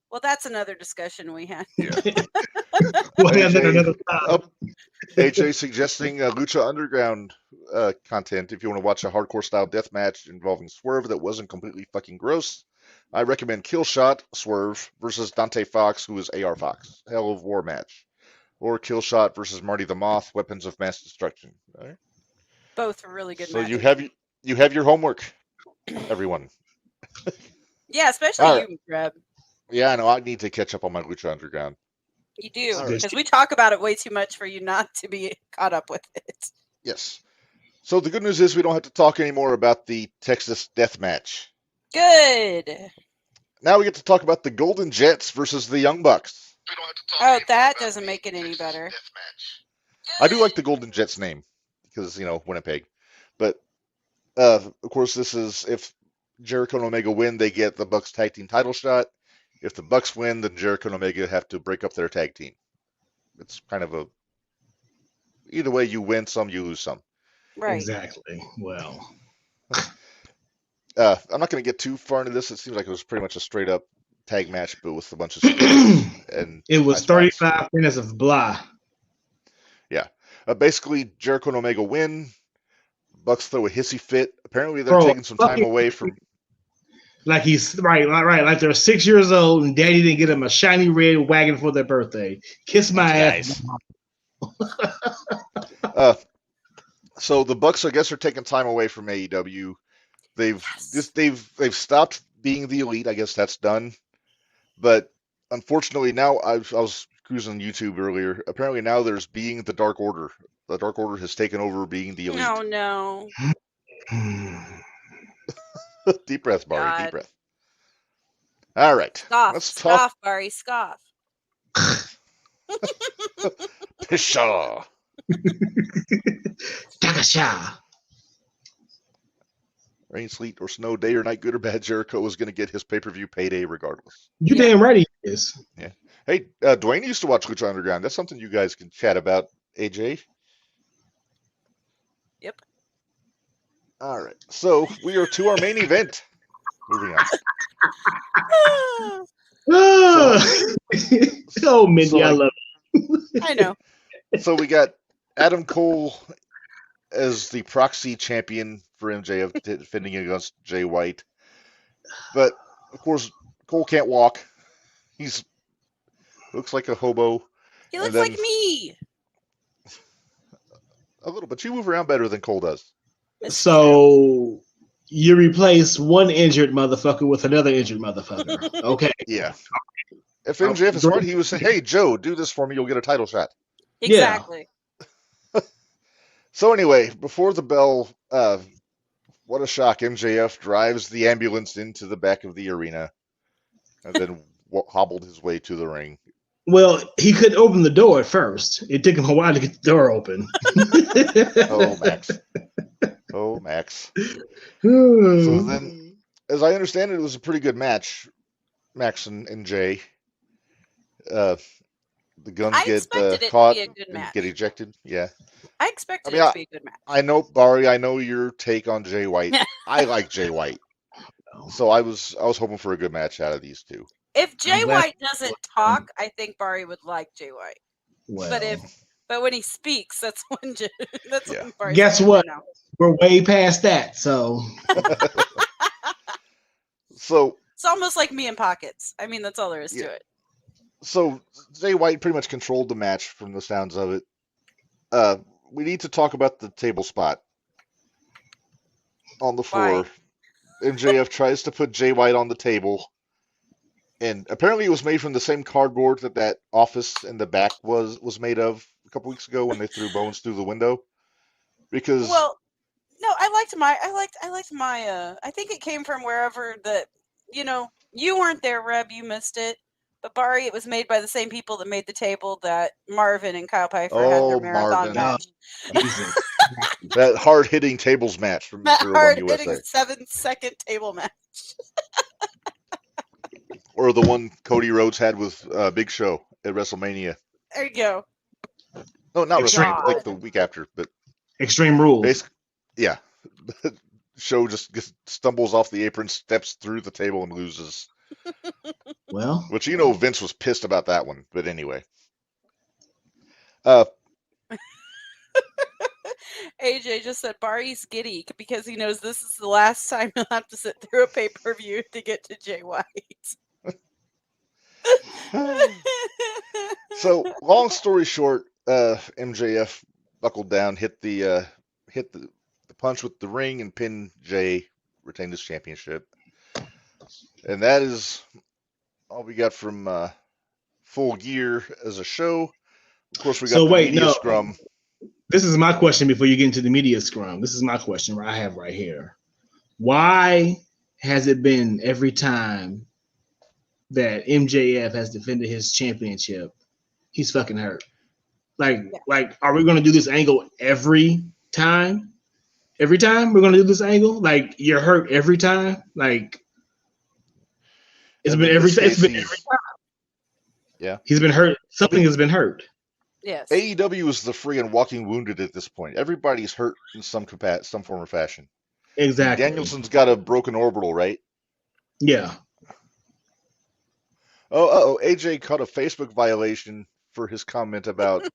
Well, that's another discussion we had. Yeah. AJ, AJ suggesting Lucha Underground content if you want to watch a hardcore style death match involving Swerve that wasn't completely fucking gross. I recommend Killshot Swerve versus Dante Fox, who is AR Fox. Hell of War match. Or Killshot versus Marty the Moth, Weapons of Mass Destruction. All right. Both really good So matches. you have your homework, everyone. Yeah, especially you, Reb. Yeah, I know. I need to catch up on my Lucha Underground. You do, because we talk about it way too much for you not to be caught up with it. Yes. So the good news is we don't have to talk anymore about the Texas Death Match. Good. Now we get to talk about the Golden Jets versus the Young Bucks. Oh, that doesn't make it any better. I do like the Golden Jets name because, Winnipeg. But, of course, this is if Jericho and Omega win, they get the Bucks tag team title shot. If the Bucks win, then Jericho and Omega have to break up their tag team. It's kind of either way, you win some, you lose some. Right. Exactly. Well, I'm not going to get too far into this. It seems like it was pretty much a straight up tag match, but with a bunch of and it was 35 minutes of blah. Yeah. Basically, Jericho and Omega win. Bucks throw a hissy fit. Apparently, they're taking some time away from. Like he's right. Like they're 6 years old and Daddy didn't get them a shiny red wagon for their birthday. Kiss my ass. So the Bucks, I guess, are taking time away from AEW. They've stopped being the Elite. I guess that's done. But unfortunately, now I was cruising YouTube earlier. Apparently, now there's being the Dark Order. The Dark Order has taken over being the Elite. Oh no. Deep breath, Barry. God. Deep breath. All right. Scoff, Barry. Scoff. Pshaw. Takasha. Rain, sleet, or snow, day or night, good or bad, Jericho was going to get his pay-per-view payday regardless. You Yeah. damn right he is. Hey, Dwayne used to watch Lucha Underground. That's something you guys can chat about, AJ. Yep. All right. So we are to our main event. Moving on. Oh, Mindy, so I love I know. So we got Adam Cole as the proxy champion for MJF defending against Jay White. But of course, Cole can't walk. He's looks like a hobo. He And looks then like me. a little, but you move around better than Cole does. It's So you replace one injured motherfucker with another injured motherfucker. Okay. Yeah. If MJF is smart, he would say, "Hey, Joe, do this for me. You'll get a title shot." Exactly. So anyway, before the bell, what a shock! MJF drives the ambulance into the back of the arena, and then hobbled his way to the ring. Well, he couldn't open the door at first. It took him a while to get the door open. Oh, Max. Oh, Max. So then, as I understand it, it was a pretty good match, Max and Jay. The guns I get expected it to caught be a good and match. get ejected. Yeah. I expected I mean, it to be a good match. I know, Barry, I know your take on Jay White. I like Jay White. So I was hoping for a good match out of these two. If Jay glad- White doesn't talk, I think Barry would like Jay White. Well, But when he speaks, that's when Yeah. when Barry's Guess like, what? "No." we're way past that. So So It's almost like me in pockets. I mean, that's all there is Yeah. to it. so Jay White pretty much controlled the match from the sounds of it. We need to talk about the table spot on the floor. Why? MJF tries to put Jay White on the table, and apparently it was made from the same cardboard that office in the back was made of a couple weeks ago when they threw Bones through the window. Because Well, no, I liked my I think it came from wherever you weren't there, Reb, you missed it. But Barry, it was made by the same people that made the table that Marvin and Kyle Pfeiffer had Oh, their marathon Marvin. match. Jesus. that hard-hitting tables match from That 01 hard-hitting USA. 7-second table match. Or the one Cody Rhodes had with Big Show at WrestleMania. There you go. No, not Extreme WrestleMania, like the week after. But Extreme Rules. basically, yeah. Show just stumbles off the apron, steps through the table, and loses. Well, Which, Vince was pissed about that one. But anyway. AJ just said Barry's giddy because he knows this is the last time he'll have to sit through a pay-per-view to get to Jay White. So, long story short, MJF buckled down, hit the punch with the ring, and pinned Jay, retained his championship. And that is all we got from Full Gear as a show. Of course, we got So the wait, media no. scrum. This is my question before you get into the media scrum. This is my question I have right here. Why has it been every time that MJF has defended his championship, he's fucking hurt? Like, are we going to do this angle every time? Every time we're going to do this angle? Like, you're hurt every time? Like, it's And been in every this time. It's case, been every time. Yeah. He's been hurt. Something has been hurt. Yes. AEW is the friggin' walking wounded at this point. Everybody's hurt in some form or fashion. Exactly. Danielson's got a broken orbital, right? Yeah. AJ caught a Facebook violation for his comment about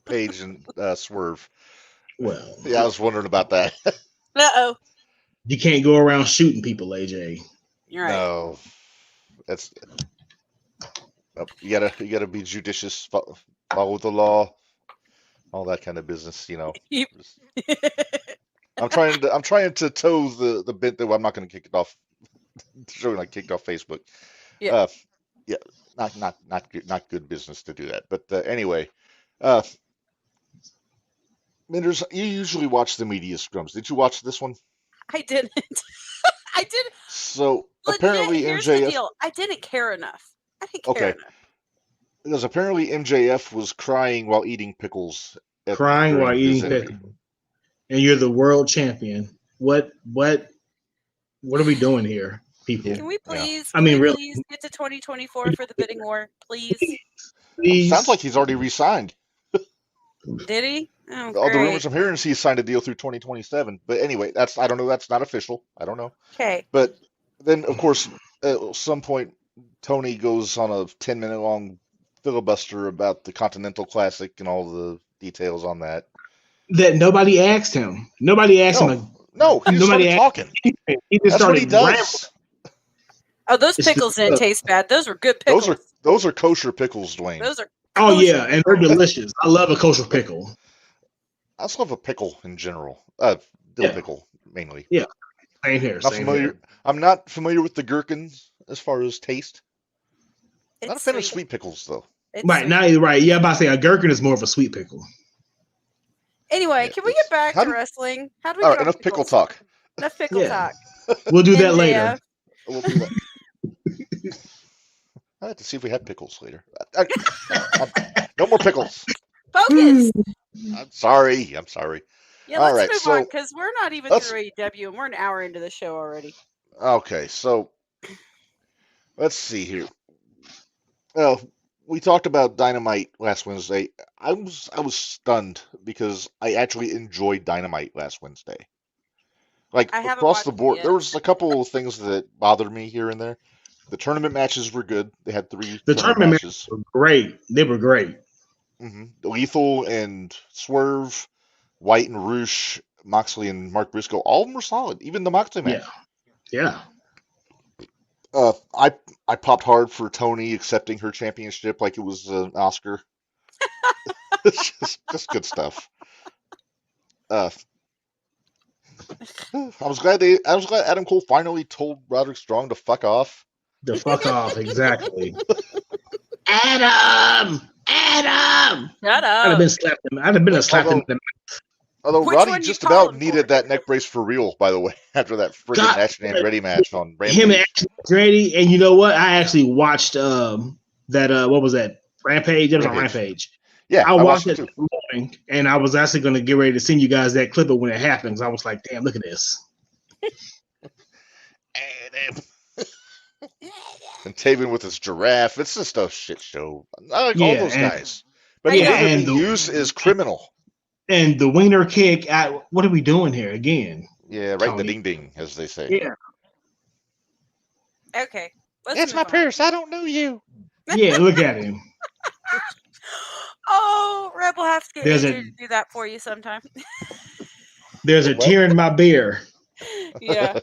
Paige and Swerve. Well, Yeah, I was wondering about that. Uh-oh. you can't go around shooting people, AJ. You're right. No, that's you gotta be judicious, follow the law, all that kind of business. Yep. I'm trying to toe the bit that I'm not going to kick it off. Showing like kicked off Facebook. Yeah. Yeah, not good business to do that. But anyway, Minderz, you usually watch the media scrums. Did you watch this one? I didn't. I didn't. So Legit, apparently here's the MJF. deal. I didn't care enough. I didn't care Okay. enough. Because apparently MJF was crying while eating pickles Crying while during eating his injury. pickle, and you're the world champion. What are we doing here, people? Can we please? I Can mean, we really, please get to 2024 for the bidding war, please? please. Sounds like he's already re-signed. Did he? Oh, All the rumors great. I'm hearing is he signed a deal through 2027. But anyway, I don't know. That's not official. I don't know. Okay. But then, of course, at some point, Tony goes on a 10-minute long filibuster about the Continental Classic and all the details on that. That nobody asked him. Nobody asked him. No, he just Nobody started talking. He just That's what he started rambling. does. Oh, those It's pickles didn't taste bad. Those were good pickles. Those are kosher pickles, Dwayne. Those are. Oh kosher yeah, and they're pickles. delicious. I love a kosher pickle. I just love a pickle in general. Dill Yeah. pickle mainly. Yeah. Same here. Not Same familiar. here. I'm not familiar with the gherkins as far as taste. Not a It's fan of sweet pickles though. It's Right sweet. now, you're right. Yeah, I'm about to say a gherkin is more of a sweet pickle. Anyway, Yeah, can we get back how to do- wrestling? How do we All get right, off enough pickle pickles? talk. Enough pickle Yeah. talk. We'll do that MJF. later. We'll do that. I have to see if we have pickles later. No more pickles. Focus. I'm sorry. Yeah, All let's right, move so on because we're not even let's- through AEW and we're an hour into the show already. Okay, so let's see here. Well, we talked about Dynamite last Wednesday. I was stunned because I actually enjoyed Dynamite last Wednesday. Like I haven't across the watched it board, yet. there was a couple of things that bothered me here and there. The tournament matches were good. They had 3 The tournament tournament matches. were great. They were great. Lethal and Swerve, White and Roosh, Moxley and Mark Briscoe, all of them were solid. Even the Moxley match. Yeah. I popped hard for Tony accepting her championship like it was an Oscar. It's just good stuff. I was glad Adam Cole finally told Roderick Strong to fuck off. The fuck off, exactly. Adam! Shut I'd have up. been slapped him. I'd have been a slap in the Although Which Roddy one you just calling about needed for? that neck brace for real, by the way, after that friggin' God, Action and Ready match on Rampage. him and Action Ready, and you know what? I actually watched that what was that? Rampage? It was on Rampage. Rampage. Yeah, I watched it too. this morning, and I was actually going to get ready to send you guys that clip of when it happens. I was like, damn, look at this. And Taven with his giraffe. It's just a shit show. I like all Yeah, those and- guys. But Yeah, the way and they the- use is criminal. And the wiener kick, what are we doing here again? Yeah, right in the Tony. ding ding, as they say. Yeah. Okay. Let's It's move my on. purse. I don't know you. Yeah, look at him. Oh, Red will have to get There's AJ a- to do that for you sometime. There's a What? tear in my beer. Yeah.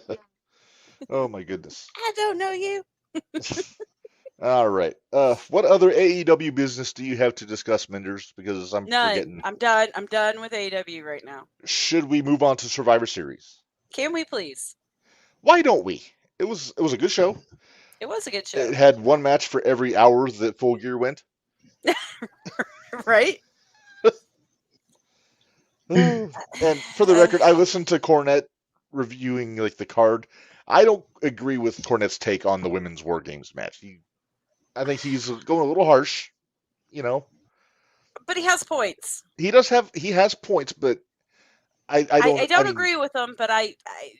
Oh my goodness. I don't know you. All right. What other AEW business do you have to discuss, Minderz? Because I'm None. forgetting. I'm done. I'm done with AEW right now. Should we move on to Survivor Series? Can we please? Why don't we? It was a good show. It was a good show, It had one match for every hour that Full Gear went. right? And for the record, I listened to Cornette reviewing like the card. I don't agree with Cornette's take on the women's War Games match. I think he's going a little harsh. You know, But he has points. he has points, but I don't. I don't mean, agree with him, but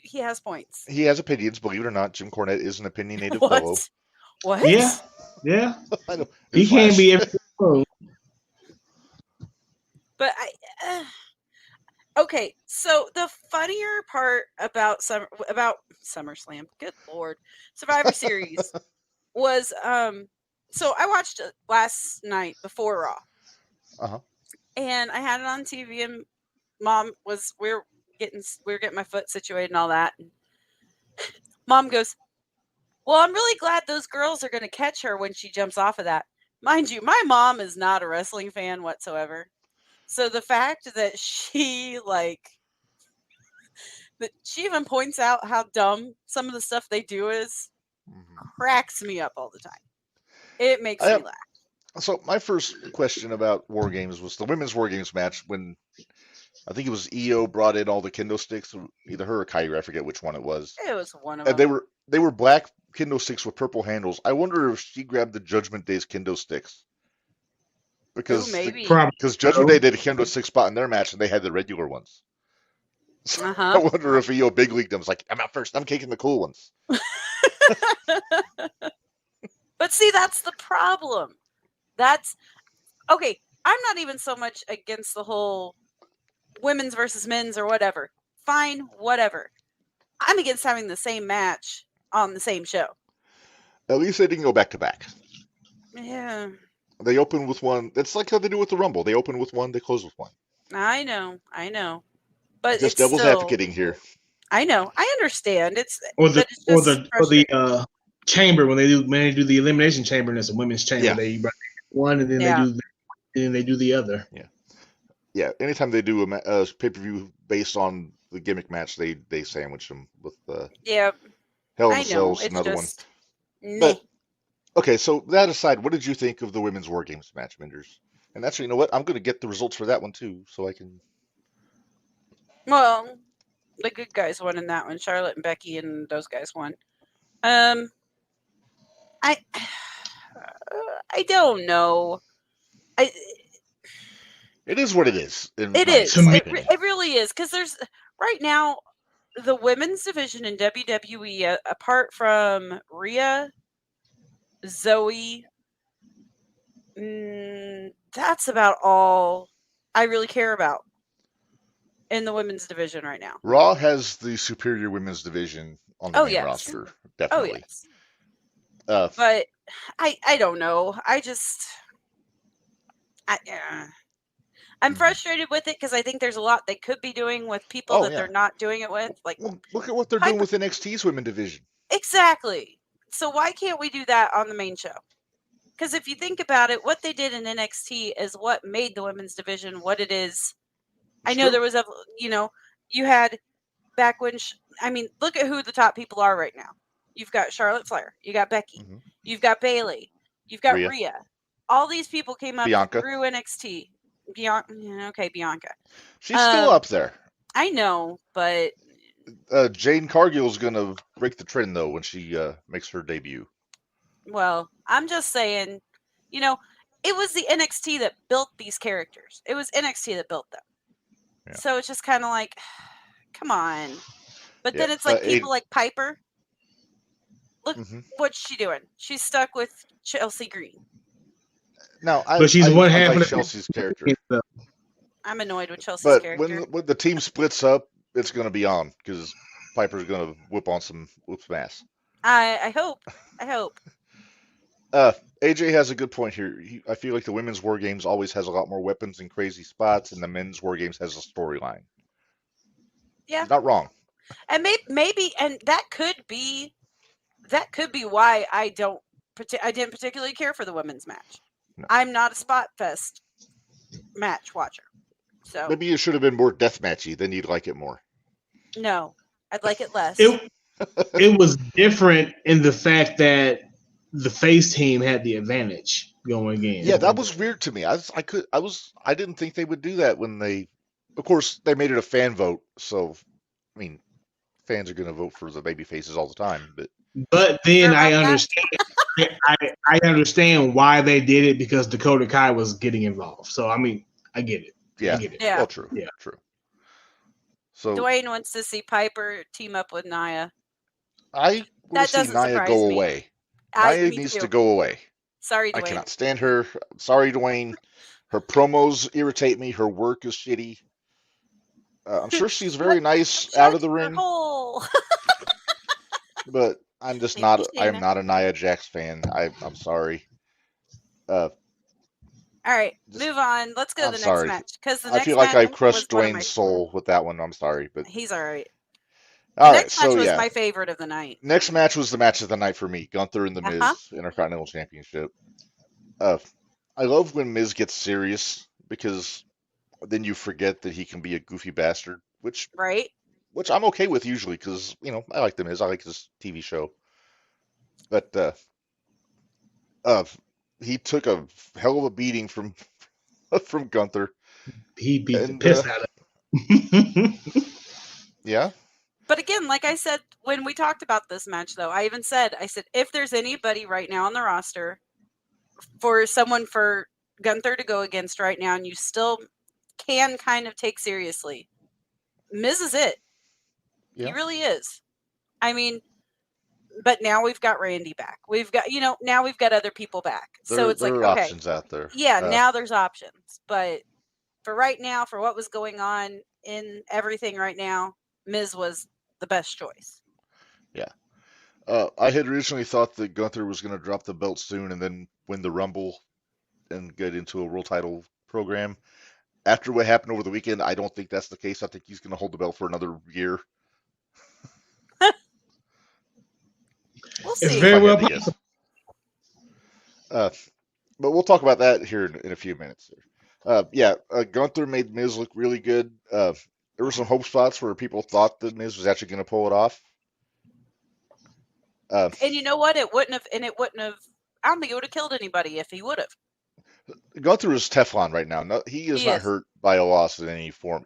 he has points. He has opinions. Believe it or not, Jim Cornette is an opinionated fellow. What? Yeah. I know. He can't Newsflash. be everything. But okay. So the funnier part about SummerSlam, good lord, Survivor Series was So I watched it last night before Raw, Uh-huh. and I had it on TV, and Mom was we were getting my foot situated and all that. And Mom goes, "Well, I'm really glad those girls are going to catch her when she jumps off of that." Mind you, my mom is not a wrestling fan whatsoever. So the fact that she that she even points out how dumb some of the stuff they do is cracks me up all the time. It makes me laugh. So my first question about War Games was the women's War Games match when I think it was Io brought in all the kendo sticks, either her or Kairi, I forget which one it was. It was one of And them. they were black kendo sticks with purple handles. I wonder if she grabbed the Judgment Day's kendo sticks. because maybe. Probably. because Judgment Day did came to a 6 spot in their match, and they had the regular ones. So I Uh-huh. wonder if EO Big League them was like, I'm out first. I'm kicking the cool ones. But see, that's the problem. That's okay. I'm not even so much against the whole women's versus men's or whatever. Fine, whatever. I'm against having the same match on the same show. At least they didn't go back to back. Yeah, They open with one. It's like how they do with the Rumble. They open with one, they close with one. I know. But Just it's devil's still, advocating here. I know. I understand. Or but the it's or just the or the chamber when they do the elimination chamber and it's a women's chamber. Yeah. They run one and then they do the other. Yeah, anytime they do a pay-per-view based on the gimmick match, they sandwich them with yeah, Hell in I a know. Cell's It's another one. just meh. But okay, so that aside, what did you think of the women's War Games match, Minderz? And actually, you know what? I'm going to get the results for that one too, so I can. Well, the good guys won in that one. Charlotte and Becky and those guys won. I don't know. It is what it is. It my is. To me- opinion. It really is because there's right now the women's division in WWE, apart from Rhea, Zoe, that's about all I really care about in the women's division right now. Raw has the superior women's division on the Oh, main yes. roster, Oh definitely. yes, Uh, but I don't know. I'm Mhm. frustrated with it because I think there's a lot they could be doing with people Oh, that yeah. they're not doing it with. Like well, look at what they're doing Piper- with NXT's women division. exactly. So why can't we do that on the main show? Because if you think about it, what they did in NXT is what made the women's division what it is. I It's know true. there was you had back when, look at who the top people are right now. You've got Charlotte Flair, you got Becky, Mhm. you've got Bayley, you've got Rhea. Rhea. All these people came up Bianca. through NXT. Bianca. She's still up there. I know, but Jane Cargill's going to break the trend, though, when she makes her debut. well, I'm just saying, it was the NXT that built these characters. It was NXT that built them. Yeah. So it's just kind of like, come on. But then Yeah, it's like people like Piper. Look Mhm. what's she doing. She's stuck with Chelsea Green. Now, But she's one half like of the Chelsea's character. I'm annoyed with Chelsea's But character. when the team splits up, it's going to be on because Piper's going to whip some ass. I hope. AJ has a good point here. I feel like the women's War Games always has a lot more weapons and crazy spots, and the men's War Games has a storyline. Yeah. He's not wrong. And maybe and that could be why I didn't particularly care for the women's match. No. I'm not a spot fest match watcher. So Maybe it should have been more deathmatchy, then you'd like it more. no, I'd like it less. It was different in the fact that the face team had the advantage going in. Yeah, that was weird to me. I didn't think they would do that when of course, they made it a fan vote. So, I mean, fans are going to vote for the baby faces all the time. But then Sure I about that? understand. I understand why they did it because Dakota Kai was getting involved. So I get it. Yeah, I get it. Yeah. well, true. Yeah. True. So Dwayne wants to see Piper team up with Nia. I want That to see doesn't Nia surprise go me. away. Nia Me needs too. to go away. Sorry, I Dwayne. cannot stand her. Sorry, Dwayne. Her promos irritate me. Her work is shitty. I'm sure she's very nice out of the Shut your ring, hole. but I'm just Maybe not. Shayna. I'm not a Nia Jax fan. I'm sorry. All right, Just- move on. Let's go to I'm the next sorry. match because the I next feel like match I crushed was one of my- Dwayne's soul with that one. I'm sorry, but He's all right. all The right. next match So was yeah, my favorite of the night. next match was the match of the night for me. Gunther and the Miz Uh-huh. Intercontinental Championship. I love when Miz gets serious because then you forget that he can be a goofy bastard, which Right? I'm okay with usually because I like the Miz. I like his TV show, but he took a hell of a beating from Gunther. He beat the And, piss out of him. Yeah, But again, like I said when we talked about this match, though, I said if there's anybody right now on the roster for someone for Gunther to go against right now, and you still can kind of take seriously. Miz is it. Yeah. He really is. I mean, but now we've got Randy back. We've got, now we've got other people back. So it's there like, are okay, options out there. yeah, now there's options. But for right now, for what was going on in everything right now, Miz was the best choice. I had originally thought that Gunther was going to drop the belt soon and then win the Rumble and get into a world title program. After what happened over the weekend, I don't think that's the case. I think he's going to hold the belt for another year. We'll It's see. very If I well had to possible. guess. But we'll talk about that here in a few minutes. Gunther made Miz look really good. There were some hope spots where people thought that Miz was actually going to pull it off. And you know what? It wouldn't have. I don't think it would have killed anybody if he would have. Gunther is Teflon right now. No, he is He not is. hurt by a loss in any form,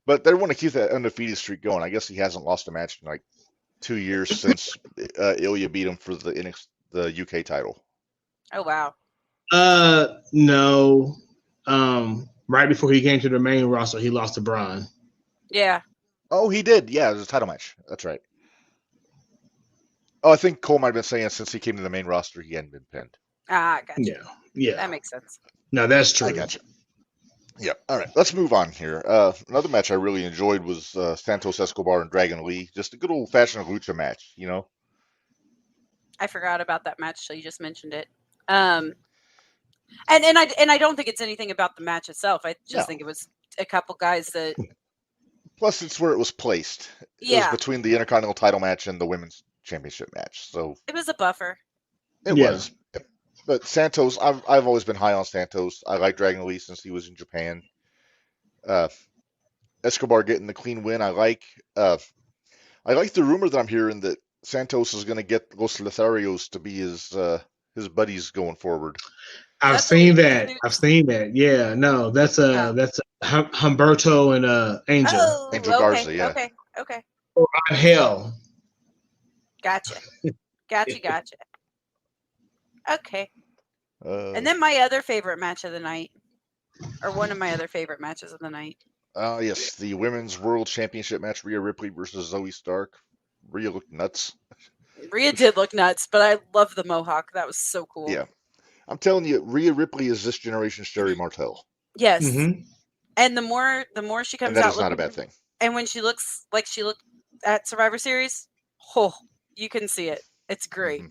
but they want to keep that undefeated streak going. I guess he hasn't lost a match in like 2 years since Ilya beat him for the UK title. Oh wow. No. Right before he came to the main roster, he lost to Braun. Yeah. Oh, he did. Yeah, it was a title match. That's right. Oh, I think Cole might have been saying since he came to the main roster, he hadn't been pinned. I gotcha. Yeah. That makes sense. No, that's true. I gotcha. Yeah. All right. Let's move on here. Another match I really enjoyed was Santos Escobar and Dragon Lee. Just a good old fashioned lucha match, I forgot about that match, so you just mentioned it. And I don't think it's anything about the match itself. I just think it was a couple guys that. Plus, it's where it was placed. It Yeah. was between the Intercontinental title match and the Women's Championship match. So It was a buffer. it was. But Santos, I've always been high on Santos. I like Dragon Lee since he was in Japan. Escobar getting the clean win. I like the rumor that I'm hearing that Santos is going to get Los Lotharios to be his buddies going forward. I've seen that. Yeah, no, that's Humberto and Angel. Oh, Angel okay, Garza, yeah. Okay. Hell. Gotcha. Okay. And And then my other favorite match of the night, or one of my other favorite matches of the night. yes, the Women's World Championship match: Rhea Ripley versus Zoe Stark. Rhea looked nuts. Rhea did look nuts, but I love the mohawk. That was so cool. Yeah, I'm telling you, Rhea Ripley is this generation's Sherry Martel, Yes. Mm-hmm. And the more she comes and that out is not a looking- bad thing. And when she looks like she looked at Survivor Series, you can see it. It's great.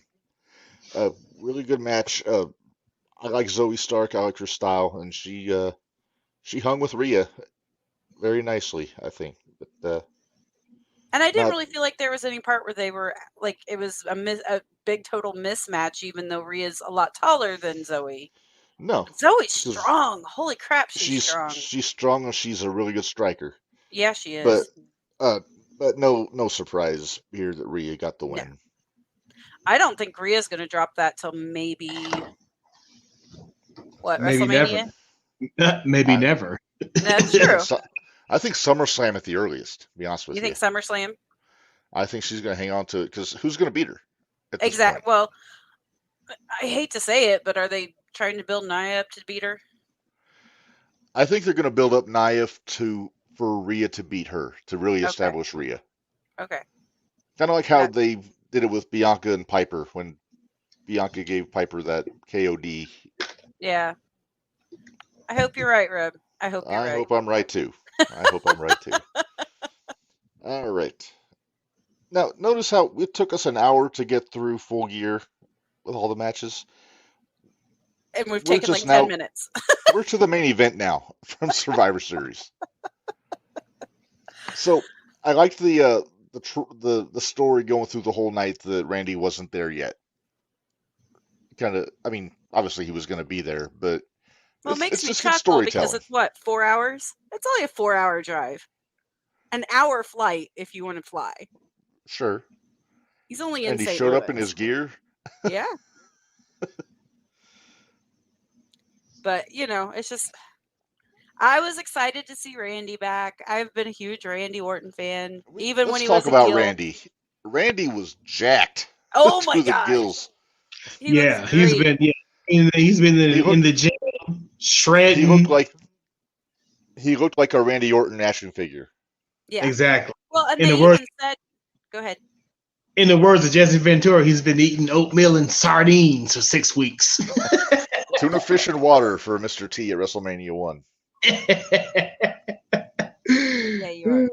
Really good match. I like Zoe Stark. I like her style, and she hung with Rhea very nicely, I think. But And I didn't Not- really feel like there was any part where they were like it was a big total mismatch, even though Rhea's a lot taller than Zoe. no, Zoe's She's- strong. Holy crap, she's strong. she's strong and she's a really good striker. Yeah, she is. But no surprise here that Rhea got the win. I don't think Rhea's going to drop that till maybe Maybe WrestleMania. Maybe I- never. That's true. I think SummerSlam at the earliest. To be honest with You you, think SummerSlam? I think she's going to hang on to it because who's going to beat her? At this Exactly. point? Well, I hate to say it, but are they trying to build Nia up to beat her? I think they're going to build up Nia for Rhea to beat her to really Okay. establish Rhea. Okay. Kind of like how Yeah. they did it with Bianca and Piper when Bianca gave Piper that KOD. Yeah. I hope you're right, Reb. I hope you're I right. hope I'm right too. All right. Now, notice how it took us an hour to get through Full Gear with all the matches. And we've We're taken like just 10 now- minutes. We're to the main event now from Survivor Series. So I liked the story going through the whole night that Randy wasn't there yet. I mean, obviously he was going to be there, but Well, it makes it's me just good chuckle because storytelling. it's what, 4 hours? It's only a 4-hour drive. An hour flight if you want to fly. Sure. He's only in And he St. showed up in Louis. his gear. Yeah. But, it's just I was excited to see Randy back. I've been a huge Randy Orton fan, even when he Let's was talk about a heel. Randy. Randy was jacked. Oh to my the god. gills. He looks He's great. been in the gym He in the gym shredding. He looked like a Randy Orton action figure. Yeah. Exactly. Well, and In they the words- even said, go ahead. In the words of Jesse Ventura, he's been eating oatmeal and sardines for 6 weeks. Tuna fish and water for Mr. T at WrestleMania 1. Yeah, you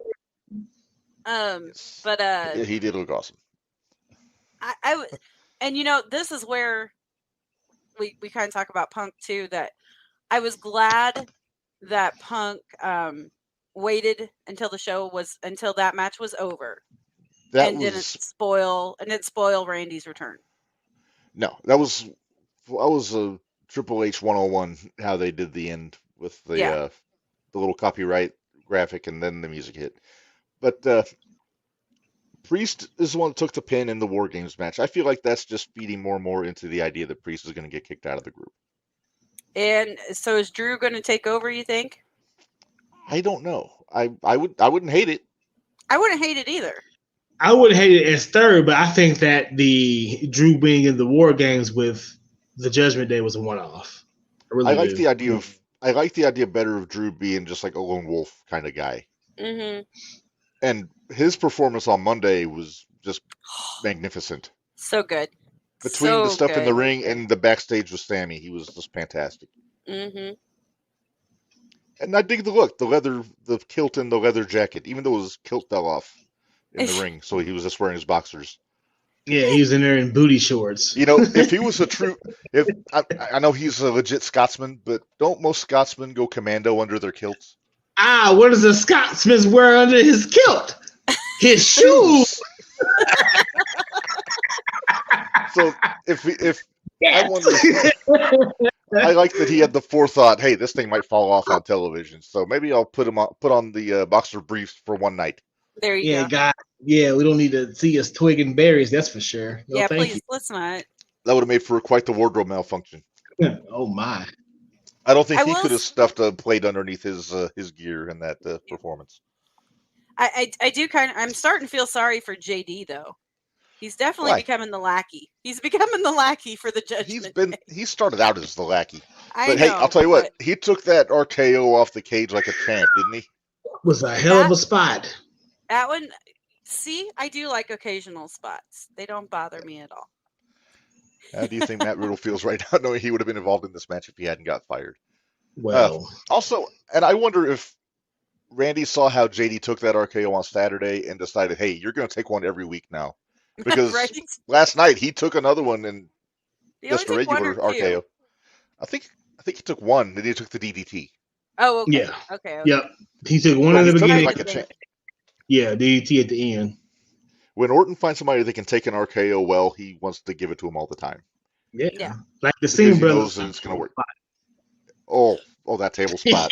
are. But Yeah, he did look awesome. and this is where we kind of talk about Punk too. That I was glad that Punk waited until that match was over didn't spoil Randy's return. No, that was a Triple H 101 how they did the end with the little copyright graphic and then the music hit. But Priest is the one that took the pin in the War Games match. I feel like that's just feeding more and more into the idea that Priest is going to get kicked out of the group. And so is Drew going to take over, you think? I don't know. I wouldn't hate it. I wouldn't hate it either. I wouldn't hate it as third, but I think that the Drew being in the War Games with the Judgment Day was a one-off. I like the idea better of Drew being just like a lone wolf kind of guy. Mm-hmm. And his performance on Monday was just magnificent. So good. Between the stuff in the ring and the backstage with Sammy, he was just fantastic. Mm-hmm. And I dig the look, the kilt and the leather jacket, even though his kilt fell off in the ring, so he was just wearing his boxers. Yeah, he was in there in booty shorts. If he was I know he's a legit Scotsman, but don't most Scotsmen go commando under their kilts? What does a Scotsman wear under his kilt? His shoes. So I wonder, I like that he had the forethought. Hey, this thing might fall off on television, so maybe I'll put on the boxer briefs for one night. There you go. God. Yeah, we don't need to see us twigging berries. That's for sure. No, please, let's not. That would have made for quite the wardrobe malfunction. Oh my! I don't think he could have stuffed a plate underneath his gear in that performance. I do I'm starting to feel sorry for JD though. He's definitely becoming the lackey. He's becoming the lackey for the Judgment. He started out as the lackey. Hey, I'll tell you what. He took that RKO off the cage like a champ, didn't he? It was a hell of a spot. That one. See, I do like occasional spots. They don't bother me at all. How do you think Matt Riddle feels right now, knowing he would have been involved in this match if he hadn't got fired? Well, also, and I wonder if Randy saw how JD took that RKO on Saturday and decided, hey, you're going to take one every week now. Because right? Last night he took another one and just a regular RKO. Two? I think he took one, then he took the DDT. Oh, okay. Yeah. Okay. Yep. He took one at the beginning. Like a champ. Yeah, DDT at the end. When Orton finds somebody that can take an RKO well, he wants to give it to him all the time. Yeah. Like the Steam Brothers. It's going to work. Oh, that table spot.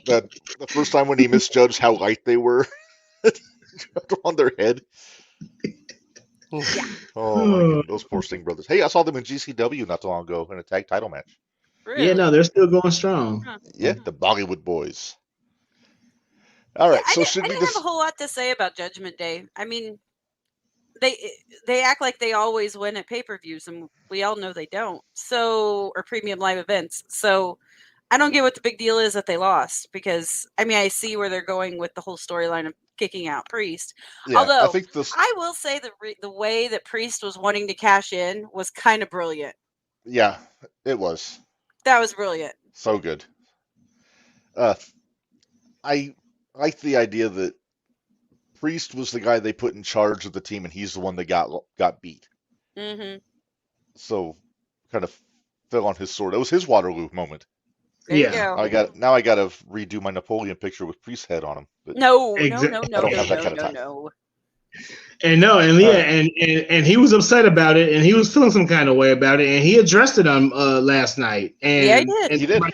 the first time when he misjudged how light they were on their head. Yeah. Oh, my God, those poor Sting brothers. Hey, I saw them in GCW not too long ago in a tag title match. Really? Yeah, no, they're still going strong. Huh. Yeah, the Bollywood boys. All right, so I didn't have a whole lot to say about Judgment Day. I mean, they act like they always win at pay-per-views, and we all know they don't. So, or premium live events. So, I don't get what the big deal is that they lost, because I see where they're going with the whole storyline of kicking out Priest. Yeah, although I will say the way that Priest was wanting to cash in was kind of brilliant. Yeah, it was. That was brilliant. So good. I like the idea that Priest was the guy they put in charge of the team, and he's the one that got beat. Mm-hmm. So, kind of fell on his sword. It was his Waterloo moment. There you go. I got to redo my Napoleon picture with Priest's head on him. But No. I don't have that kind of time. No. And he was upset about it, and he was feeling some kind of way about it, and he addressed it on last night. And, yeah, he did. And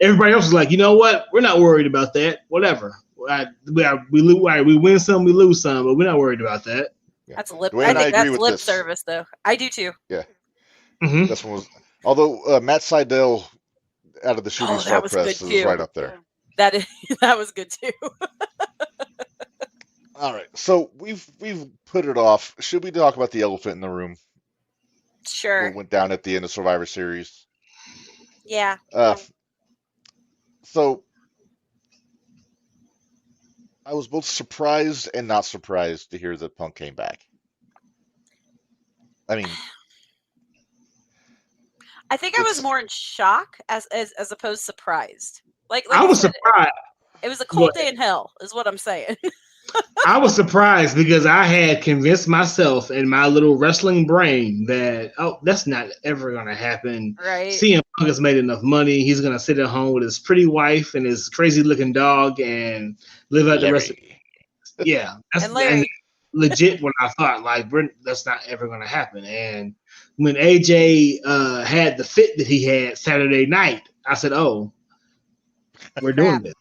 everybody else was like, you know what? We're not worried about that. Whatever. We win some, we lose some, but we're not worried about that. Yeah. That's lip. I think that's lip service, though. I do too. Yeah. Mm-hmm. This one was. Although Matt Sydal out of the shooting star press is right up there. That was good too. All right, so we've put it off. Should we talk about the elephant in the room? Sure. What went down at the end of Survivor Series? Yeah. Uh, so I was both surprised and not surprised to hear that Punk came back. I mean, I think I was it's more in shock as opposed surprised. Like I you was said, surprised. it was a Go cold ahead. day in hell, is what I'm saying. I was surprised because I had convinced myself in my little wrestling brain that, oh, that's not ever going to happen. Right. CM Punk has made enough money. He's going to sit at home with his pretty wife and his crazy looking dog and live out the rest of Larry. Yeah. And Larry, Legit what I thought. Like, that's not ever going to happen. And when AJ had the fit that he had Saturday night, I said, oh, we're doing crap. this.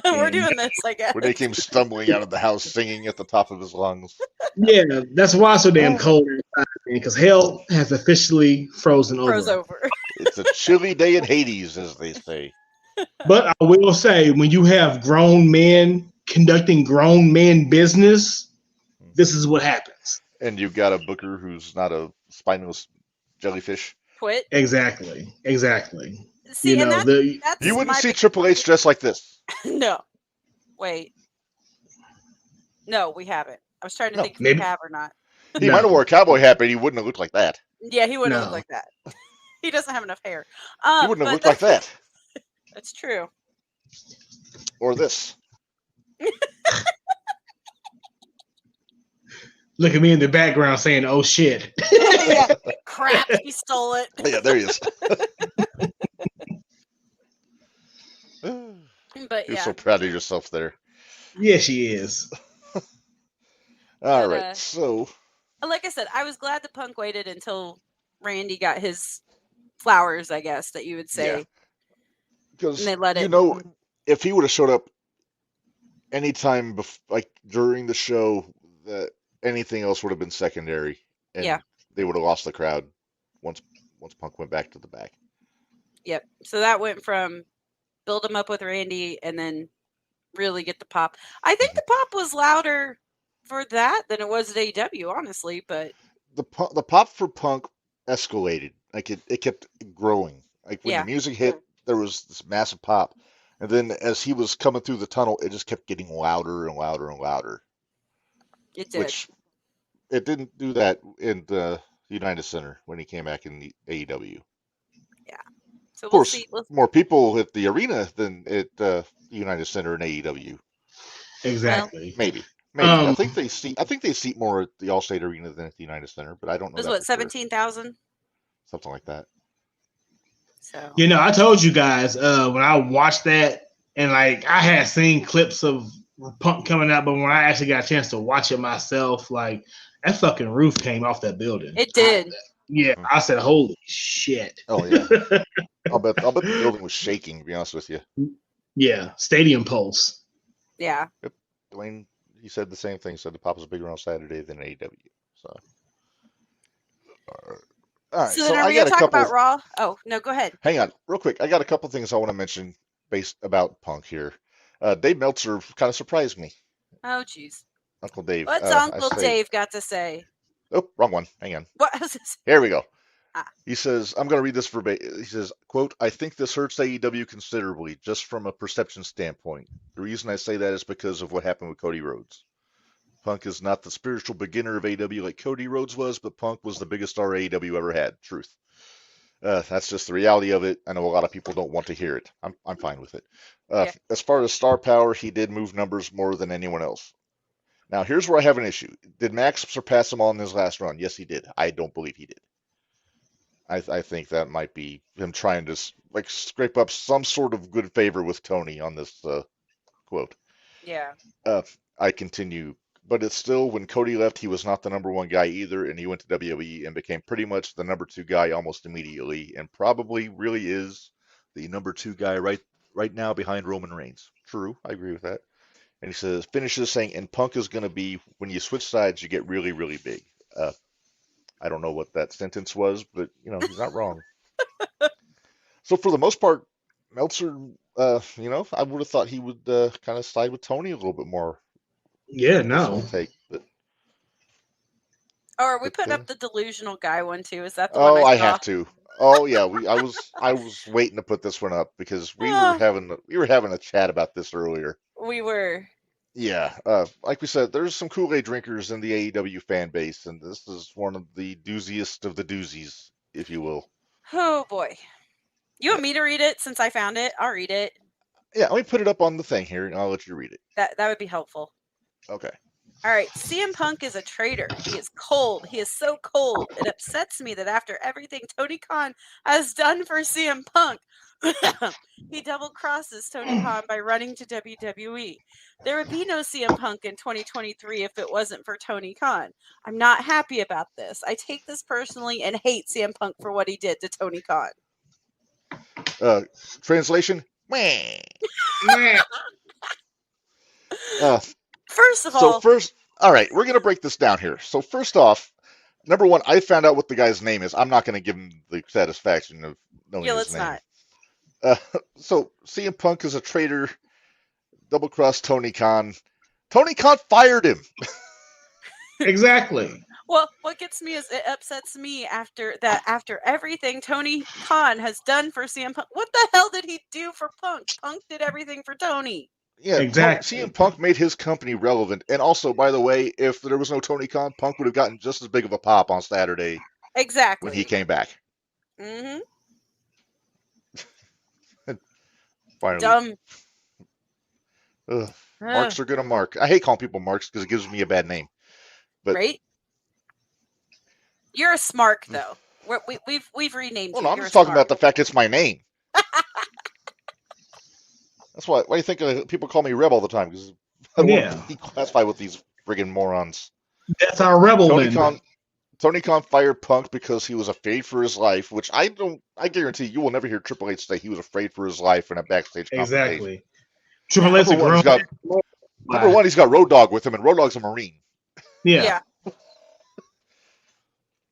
We're And doing this, I guess. When he came stumbling out of the house singing at the top of his lungs. yeah, that's why it's so damn cold outside, because hell has officially frozen Froze over. over. It's a chilly day in Hades, as they say. But I will say, when you have grown men conducting grown men business, this is what happens. And you've got a booker who's not a spineless jellyfish. Quit. Exactly. See, You and know, that's You wouldn't my see big- Triple H dressed like this. No. Wait. No, we haven't. I was trying to No, think if maybe- we have or not. He No. might have wore a cowboy hat, but he wouldn't have looked like that. Yeah, he wouldn't No. look like that. He doesn't have enough hair. He wouldn't have but looked like that. That's true. Or this. look at me in the background saying, oh shit. Yeah. Crap, he stole it. Yeah, there he is. But You're yeah. so proud of yourself there. Yeah, she is. All But, right, so like I said, I was glad the Punk waited until Randy got his flowers, I guess, that you would say. Yeah. because And they let you it. know, if he would have showed up anytime like during the show, that anything else would have been secondary, and Yeah. they would have lost the crowd once Punk went back to the back. Yep. So that went from build him up with Randy and then really get the pop. I think the pop was louder for that than it was at AEW, honestly. But The pop for Punk escalated. Like it kept growing. Like when Yeah. the music hit, there was this massive pop, and then as he was coming through the tunnel, it just kept getting louder and louder and louder. it did. Which it didn't do that in the United Center when he came back in the AEW. So Of we'll course, see. more people at the arena than at United Center in AEW. Exactly. Maybe. I Um, think they seat more at the Allstate Arena than at the United Center, but I don't know. It was that what, for sure. 17,000? Something like that. So You know, I told you guys when I watched that, and like I had seen clips of Punk coming out, but when I actually got a chance to watch it myself, like that fucking roof came off that building. it did. I said, "Holy shit!" Oh yeah. I'll bet the building was shaking. To be honest with you, Yeah, stadium pulse. Yeah. Dwayne, he said the same thing. Said the pop was bigger on Saturday than AEW. So, all right. So then are I we got going a to talk couple. about Raw? Oh, no, go ahead. Hang on, real quick. I got a couple things I want to mention based about Punk here. Dave Meltzer kind of surprised me. Oh, jeez. Uncle Dave. What's I Uncle say- Dave got to say? Oh, wrong one. Hang on. What was this? Here we go. Ah. He says, I'm going to read this verbatim. He says, quote, I think this hurts AEW considerably, just from a perception standpoint. The reason I say that is because of what happened with Cody Rhodes. Punk is not the spiritual beginner of AEW like Cody Rhodes was, but Punk was the biggest star AEW ever had. Truth. That's just the reality of it. I know a lot of people don't want to hear it. I'm fine with it. Yeah. As far as star power, he did move numbers more than anyone else. Now, here's where I have an issue. Did Max surpass him all in his last run? Yes, he did. I don't believe he did. I think that might be him trying to like scrape up some sort of good favor with Tony on this quote. Yeah. I continue, but it's still, when Cody left, he was not the number one guy either, and he went to WWE and became pretty much the number two guy almost immediately, and probably really is the number two guy right now behind Roman Reigns. True, I agree with that. And he says, finishes saying, and Punk is going to be, when you switch sides, you get really, really big. I don't know what that sentence was, but, he's not wrong. So for the most part, Meltzer, I would have thought he would kind of side with Tony a little bit more. Yeah, This no. whole take, but, Oh, are we But, putting up the delusional guy one too? Is that the one oh, I I saw? have to. Oh yeah, I was waiting to put this one up because Ah, we were having a chat about this earlier. we were. Yeah, like we said, there's some Kool-Aid drinkers in the AEW fan base, and this is one of the dooziest of the doozies, if you will. Oh boy. You want me to read it since I found it? I'll read it. Yeah, let me put it up on the thing here, and I'll let you read it. That would be helpful. Okay. All right, CM Punk is a traitor. He is cold. He is so cold. It upsets me that after everything Tony Khan has done for CM Punk, he double crosses Tony Khan by running to WWE. There would be no CM Punk in 2023 if it wasn't for Tony Khan. I'm not happy about this. I take this personally and hate CM Punk for what he did to Tony Khan. Translation? Meh. Uh, First of so all, first, all right, we're gonna break this down here. So first off, number one, I found out what the guy's name is. I'm not gonna give him the satisfaction of knowing yeah, his let's name. not. So CM Punk is a traitor, double crossed Tony Khan. Tony Khan fired him. Exactly. Well, what gets me is it upsets me after everything Tony Khan has done for CM Punk. What the hell did he do for Punk? Punk did everything for Tony. Yeah, Exactly. CM Punk made his company relevant. And also, by the way, if there was no Tony Khan, Punk would have gotten just as big of a pop on Saturday Exactly. when he came back. Mm-hmm. Finally. Dumb. Ugh. Marks are gonna mark. I hate calling people marks because it gives me a bad name. But Right? You're a smark though. We've renamed well, you. no, I'm You're just a talking smark. about the fact it's my name. That's why do you think people call me Reb all the time? Because I don't want to be classified with these friggin' morons. That's our rebelman. Tony Khan fired Punk because he was afraid for his life, which I guarantee you will never hear Triple H say he was afraid for his life in a backstage confrontation. Exactly. Triple H Number one, he's got Road Dogg with him, and Road Dogg's a Marine. Yeah.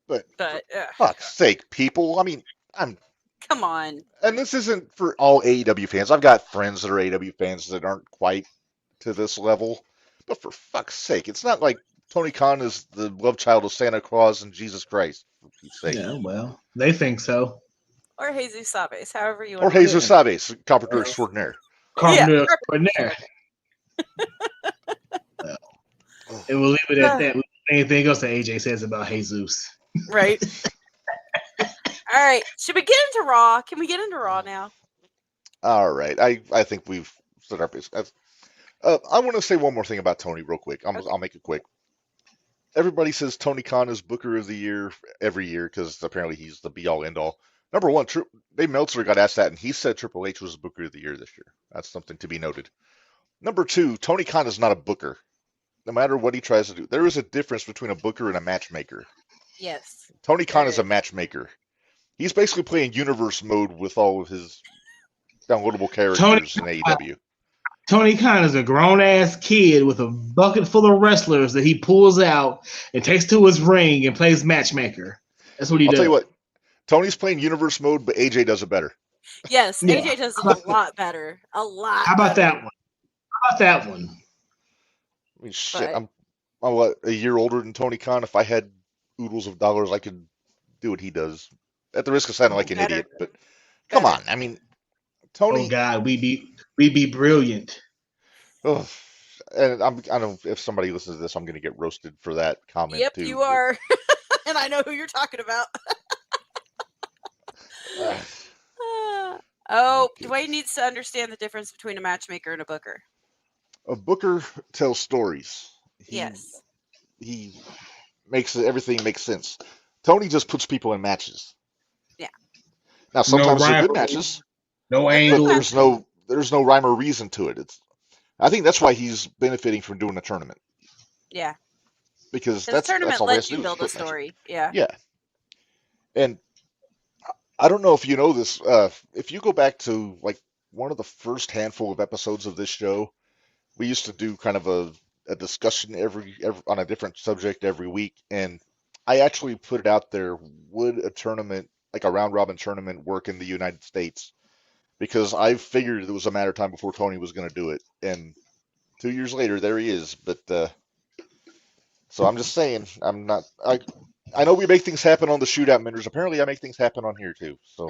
But for fuck's sake, people. I mean, come on. And this isn't for all AEW fans. I've got friends that are AEW fans that aren't quite to this level. But for fuck's sake, it's not like Tony Khan is the love child of Santa Claus and Jesus Christ, for Pete's sake. Yeah, well, they think so. Or Jesus Sabes, however you Or want to Jesus Sabes, Carpenter Extraordinaire. Carpenter Extraordinaire. And we'll leave it at that. Anything else that AJ says about Jesus? Right. All right. Should we get into Raw? Can we get into Raw now? All right. I think we've set our base. I want to say one more thing about Tony real quick. I'll make it quick. Everybody says Tony Khan is Booker of the Year every year because apparently he's the be-all, end-all. Number one, Dave Meltzer got asked that, and he said Triple H was Booker of the Year this year. That's something to be noted. Number two, Tony Khan is not a booker. No matter what he tries to do, there is a difference between a booker and a matchmaker. Yes. Tony Khan is a matchmaker. He's basically playing universe mode with all of his downloadable characters in AEW. Tony Khan is a grown-ass kid with a bucket full of wrestlers that he pulls out and takes to his ring and plays matchmaker. That's what he does. I'll tell you what, Tony's playing universe mode, but AJ does it better. Yes, Yeah. AJ does it a lot better. A lot. How about better. that one? How about that one? I mean, shit, I'm what, a year older than Tony Khan. If I had oodles of dollars, I could do what he does. At the risk of sounding like an idiot, but come on. I mean, Tony. Oh God, we be brilliant. Oh, and I don't know if somebody listens to this, I'm going to get roasted for that comment Yep, too. you are. And I know who you're talking about. Dwayne needs to understand the difference between a matchmaker and a booker. A booker tells stories. Yes. He makes everything make sense. Tony just puts people in matches. Yeah. Now sometimes they're good matches. No But angle. there's no rhyme or reason to it. I think that's why he's benefiting from doing a tournament. Yeah. Because The that's tournament all he has lets to you do is build a put matches. story. Yeah. Yeah. And I don't know if you know this. If you go back to like one of the first handful of episodes of this show, we used to do kind of a discussion every on a different subject every week, and I actually put it out there: would a tournament, like a round robin tournament, work in the United States? Because I figured it was a matter of time before Tony was going to do it, and 2 years later, there he is. But so I'm just saying, I know we make things happen on the shootout, Minderz. Apparently, I make things happen on here too. So,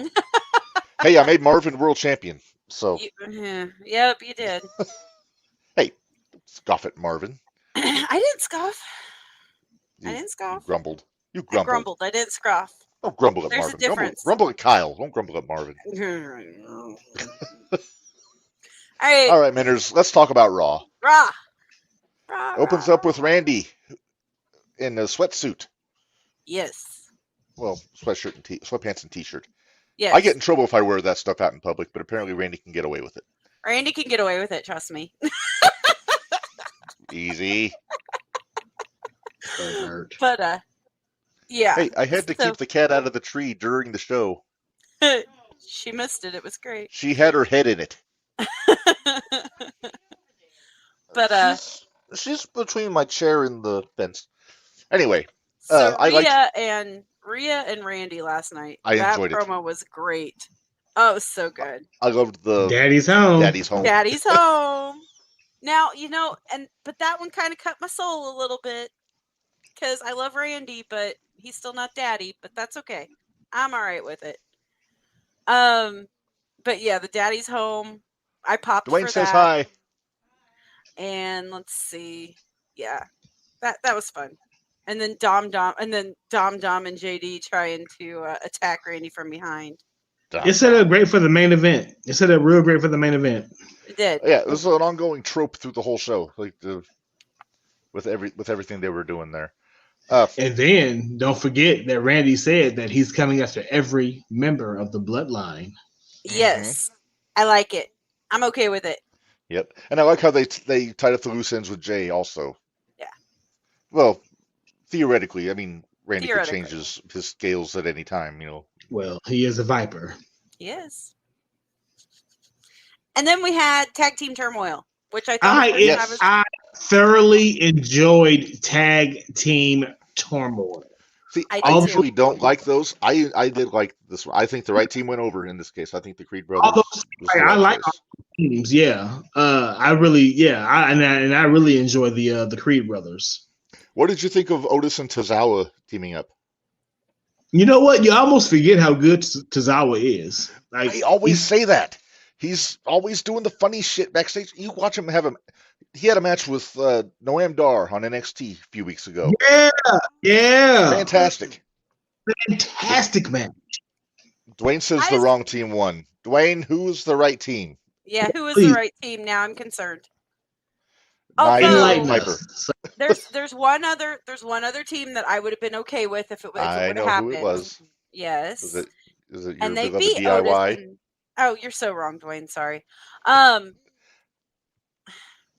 hey, I made Marvin world champion. So, Yep, you did. hey, scoff at Marvin. I didn't scoff. I You didn't scoff. grumbled. You I grumbled. grumbled. I didn't scoff. Don't grumble at There's a Marvin. Grumble, difference. grumble at Kyle. Don't grumble at Marvin. All right. All right, Minderz. Let's talk about Raw. Raw. Opens up with Randy in a sweatsuit. Yes. Well, sweatshirt and sweatpants and t-shirt. Yes. I get in trouble if I wear that stuff out in public, but apparently Randy can get away with it. Randy can get away with it. Trust me. Easy. But yeah. Hey, I had to keep the cat out of the tree during the show. She missed it. It was great. She had her head in it. But she's between my chair and the fence. Anyway, so I Rhea and Randy last night. I that enjoyed it. promo was great. Oh, it was so good. I loved the Daddy's home. Daddy's home. Daddy's home. Now, but that one kind of cut my soul a little bit because I love Randy, but he's still not Daddy, but that's okay. I'm all right with it. But yeah, the Daddy's home. I popped Dwayne for says that. hi. And let's see. Yeah. That was fun. And then Dom and JD trying to attack Randy from behind. It set up great for the main event. It set up real great for the main event. It did. Yeah, this is an ongoing trope through the whole show, like with everything they were doing there. And then don't forget that Randy said that he's coming after every member of the bloodline. Yes. I like it. I'm okay with it. Yep, and I like how they tied up the loose ends with Jay also. Yeah. Well, theoretically, I mean, Randy could change his scales at any time, Well, he is a Viper. Yes. And then we had Tag Team Turmoil, which I thought I thoroughly enjoyed Tag Team Turmoil. See, I usually don't like those. I did like this one. I think the right team went over in this case. I think the Creed brothers. I like all teams. Yeah, I really enjoy the Creed brothers. What did you think of Otis and Tozawa teaming up? You know what? You almost forget how good Tozawa is. I always say that. He's always doing the funny shit backstage. You watch him he had a match with Noam Dar on NXT a few weeks ago. Yeah. Fantastic match. Dwayne says the wrong team won. Dwayne, who's the right team? Yeah, who is the right team now? I'm concerned. Piper. There's one other team that I would have been okay with if it would have happened. Who it was. Yes. Is it your and they beloved beat DIY? Oh, you're so wrong, Dwayne. Sorry.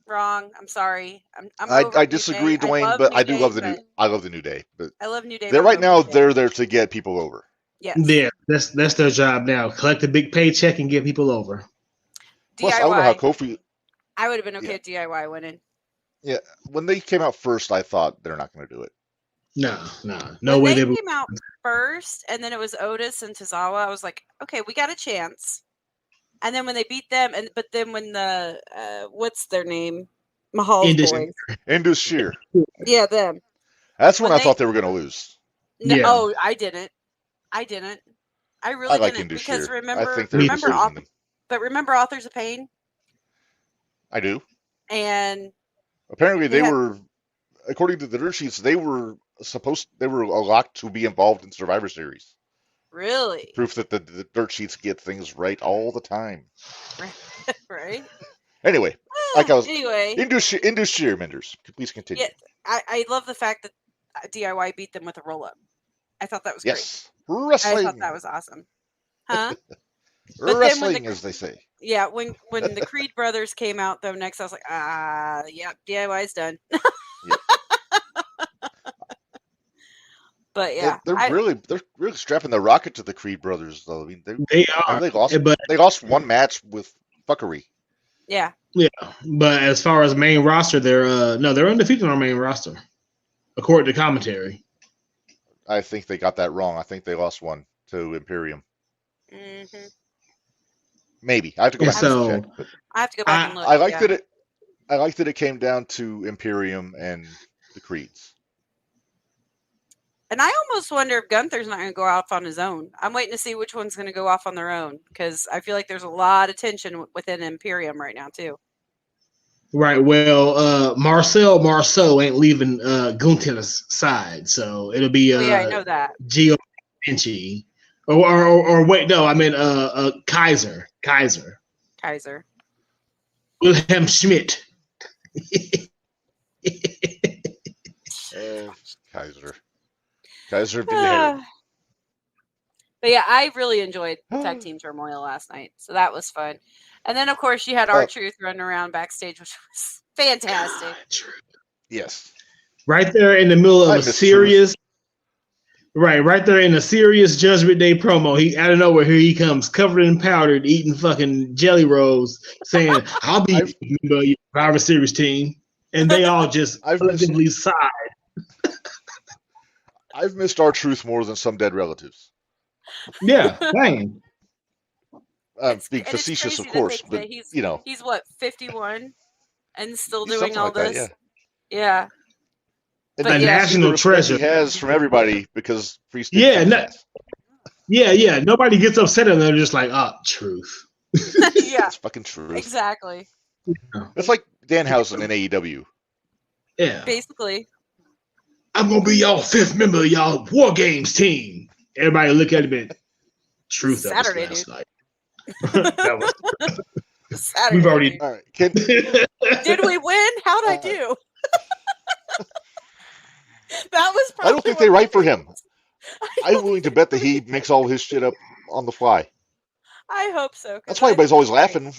Wrong. I'm sorry. I disagree, Dwayne, but I do love I love the New Day. But I love New Day. They're there to get people over. Yes. Yeah, that's their job now. Collect a big paycheck and get people over. Plus, I don't know how Kofi. I would have been okay with DIY winning. Yeah, when they came out first, I thought they're not going to do it. No way. They came out first, and then it was Otis and Tozawa. I was like, okay, we got a chance. And then when they beat them, but then when the what's their name, Mahal's boys, Indus Shear. Yeah, them. That's when I thought they were going to lose. No, yeah. Oh, I didn't. I really like didn't Indus because Shear. remember Authors of Pain. I do. And apparently they were, according to the dirt sheets, they were locked to be involved in Survivor Series. Really? Proof that the dirt sheets get things right all the time. Right. Anyway, Indus Shear, Minderz. Please continue. Yeah, I love the fact that DIY beat them with a roll up. I thought that was great. Wrestling. I thought that was awesome. Huh? Wrestling, as they say. Yeah, when the Creed brothers came out though next, I was like, DIY's done. Yep. But yeah, they're really strapping the rocket to the Creed brothers though. I mean, they are. They lost one match with fuckery. Yeah. Yeah, but as far as main roster, they're undefeated on our main roster, according to commentary. I think they got that wrong. I think they lost one to Imperium. Mm-hmm. Maybe I have to go back and check. But I have to go back and look. I like that it came down to Imperium and the Creeds. And I almost wonder if Gunther's not going to go off on his own. I'm waiting to see which one's going to go off on their own because I feel like there's a lot of tension within Imperium right now too. Right. Well, Marceau ain't leaving Gunther's side, so it'll be Oh yeah, I know that. Gio Vinci. Or wait, no, I meant Kaiser. Wilhelm Schmidt. Kaiser been there. But yeah, I really enjoyed Tag Team Turmoil last night, so that was fun. And then of course you had R-Truth running around backstage, which was fantastic. Yes. Right there in the middle of a serious. Right there in a serious Judgment Day promo. He out of nowhere, here he comes, covered in powder, eating fucking jelly rolls, saying, "I'll be a member of your Survivor Series team," and they all just collectively sighed. I've missed R-Truth more than some dead relatives. Yeah, dang. Being facetious, of course, but he's what, 51, and still doing all this. That, yeah. And a national treasure he has from everybody because Priest. Yeah, nobody gets upset and they're just like, truth. Yeah, it's fucking truth. Exactly. Yeah. It's like Danhausen in AEW. Yeah, basically. I'm gonna be y'all 5th member of y'all War Games team. Everybody look at him and truth. Saturday, that was last dude. night. That was Saturday. We've already. All right. Did we win? How'd I do? That was probably I don't think they write for him. I'm willing to bet that he makes all his shit up on the fly. I hope so. That's why everybody's always laughing.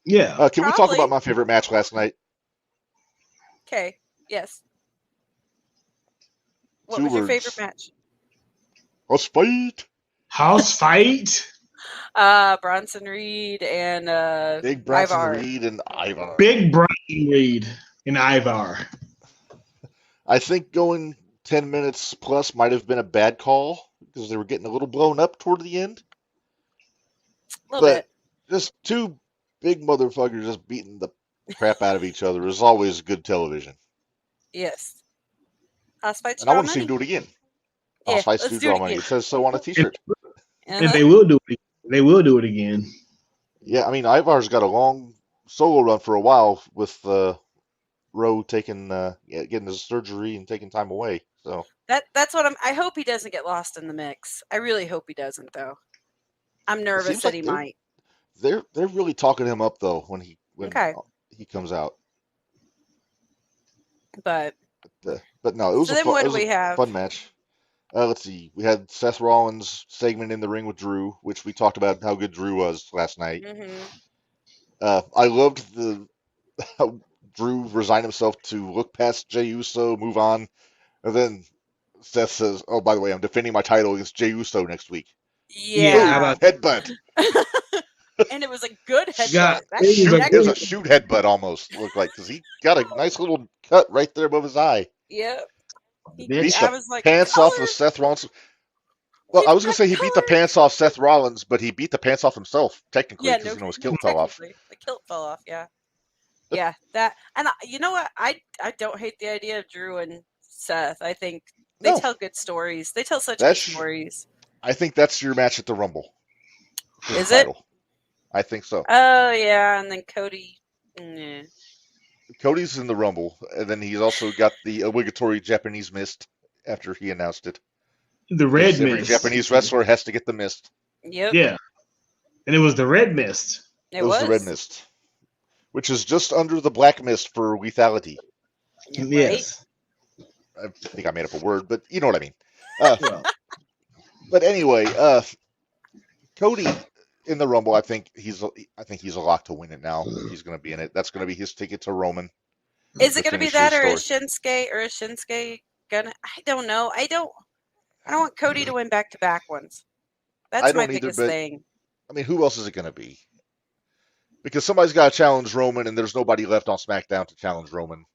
Yeah. Can we talk about my favorite match last night? Okay. Yes. What 2 was your words. favorite match? House fight. House fight. Bronson Reed and Big Bronson Ivar. Reed and Ivar. Big Bronson Reed and Ivar. I think going 10 minutes plus might have been a bad call because they were getting a little blown up toward the end. A little bit. Just 2 big motherfuckers just beating the crap out of each other is always good television. Yes. House fights. And I want to see him do it again. Yeah, House fights let's do do it draw money. again. It says so on a T-shirt. And they will do it. They will do it again. Yeah, I mean, Ivar's got a long solo run for a while with Rowe taking getting his surgery and taking time away. So that's what I hope he doesn't get lost in the mix. I really hope he doesn't, though. I'm nervous that he might. They're really talking him up though when he comes out. But no, it was a fun match. Let's see. We had Seth Rollins' segment in the ring with Drew, which we talked about how good Drew was last night. Mm-hmm. I loved how Drew resigned himself to look past Jey Uso, move on, and then Seth says, "Oh, by the way, I'm defending my title against Jey Uso next week." Yeah. Headbutt. And it was a good headbutt. Yeah, It was a shoot headbutt almost, looked like, because he got a nice little cut right there above his eye. Yep. He beat the pants off of Seth Rollins. Well, I was going to say he beat the pants off Seth Rollins, but he beat the pants off himself, technically, because his kilt fell off. The kilt fell off, yeah. Yeah, that. And you know what? I don't hate the idea of Drew and Seth. I think they tell good stories. They tell such good stories. I think that's your match at the Rumble. Is it? I think so. Oh, yeah, and then Cody. Nah. Cody's in the Rumble, and then he's also got the obligatory Japanese mist after he announced it. The red mist. Every Japanese wrestler has to get the mist. Yep. Yeah. And it was the red mist. It was the red mist, which is just under the black mist for lethality. Yes. I think I made up a word, but you know what I mean. But anyway, Cody in the Rumble, I think he's a lock to win it now. He's going to be in it. That's going to be his ticket to Roman. Is it going to be that, or is Shinsuke gonna? I don't know. I don't want Cody to win back-to-back ones. That's my biggest thing. I mean, who else is it going to be? Because somebody's got to challenge Roman, and there's nobody left on SmackDown to challenge Roman.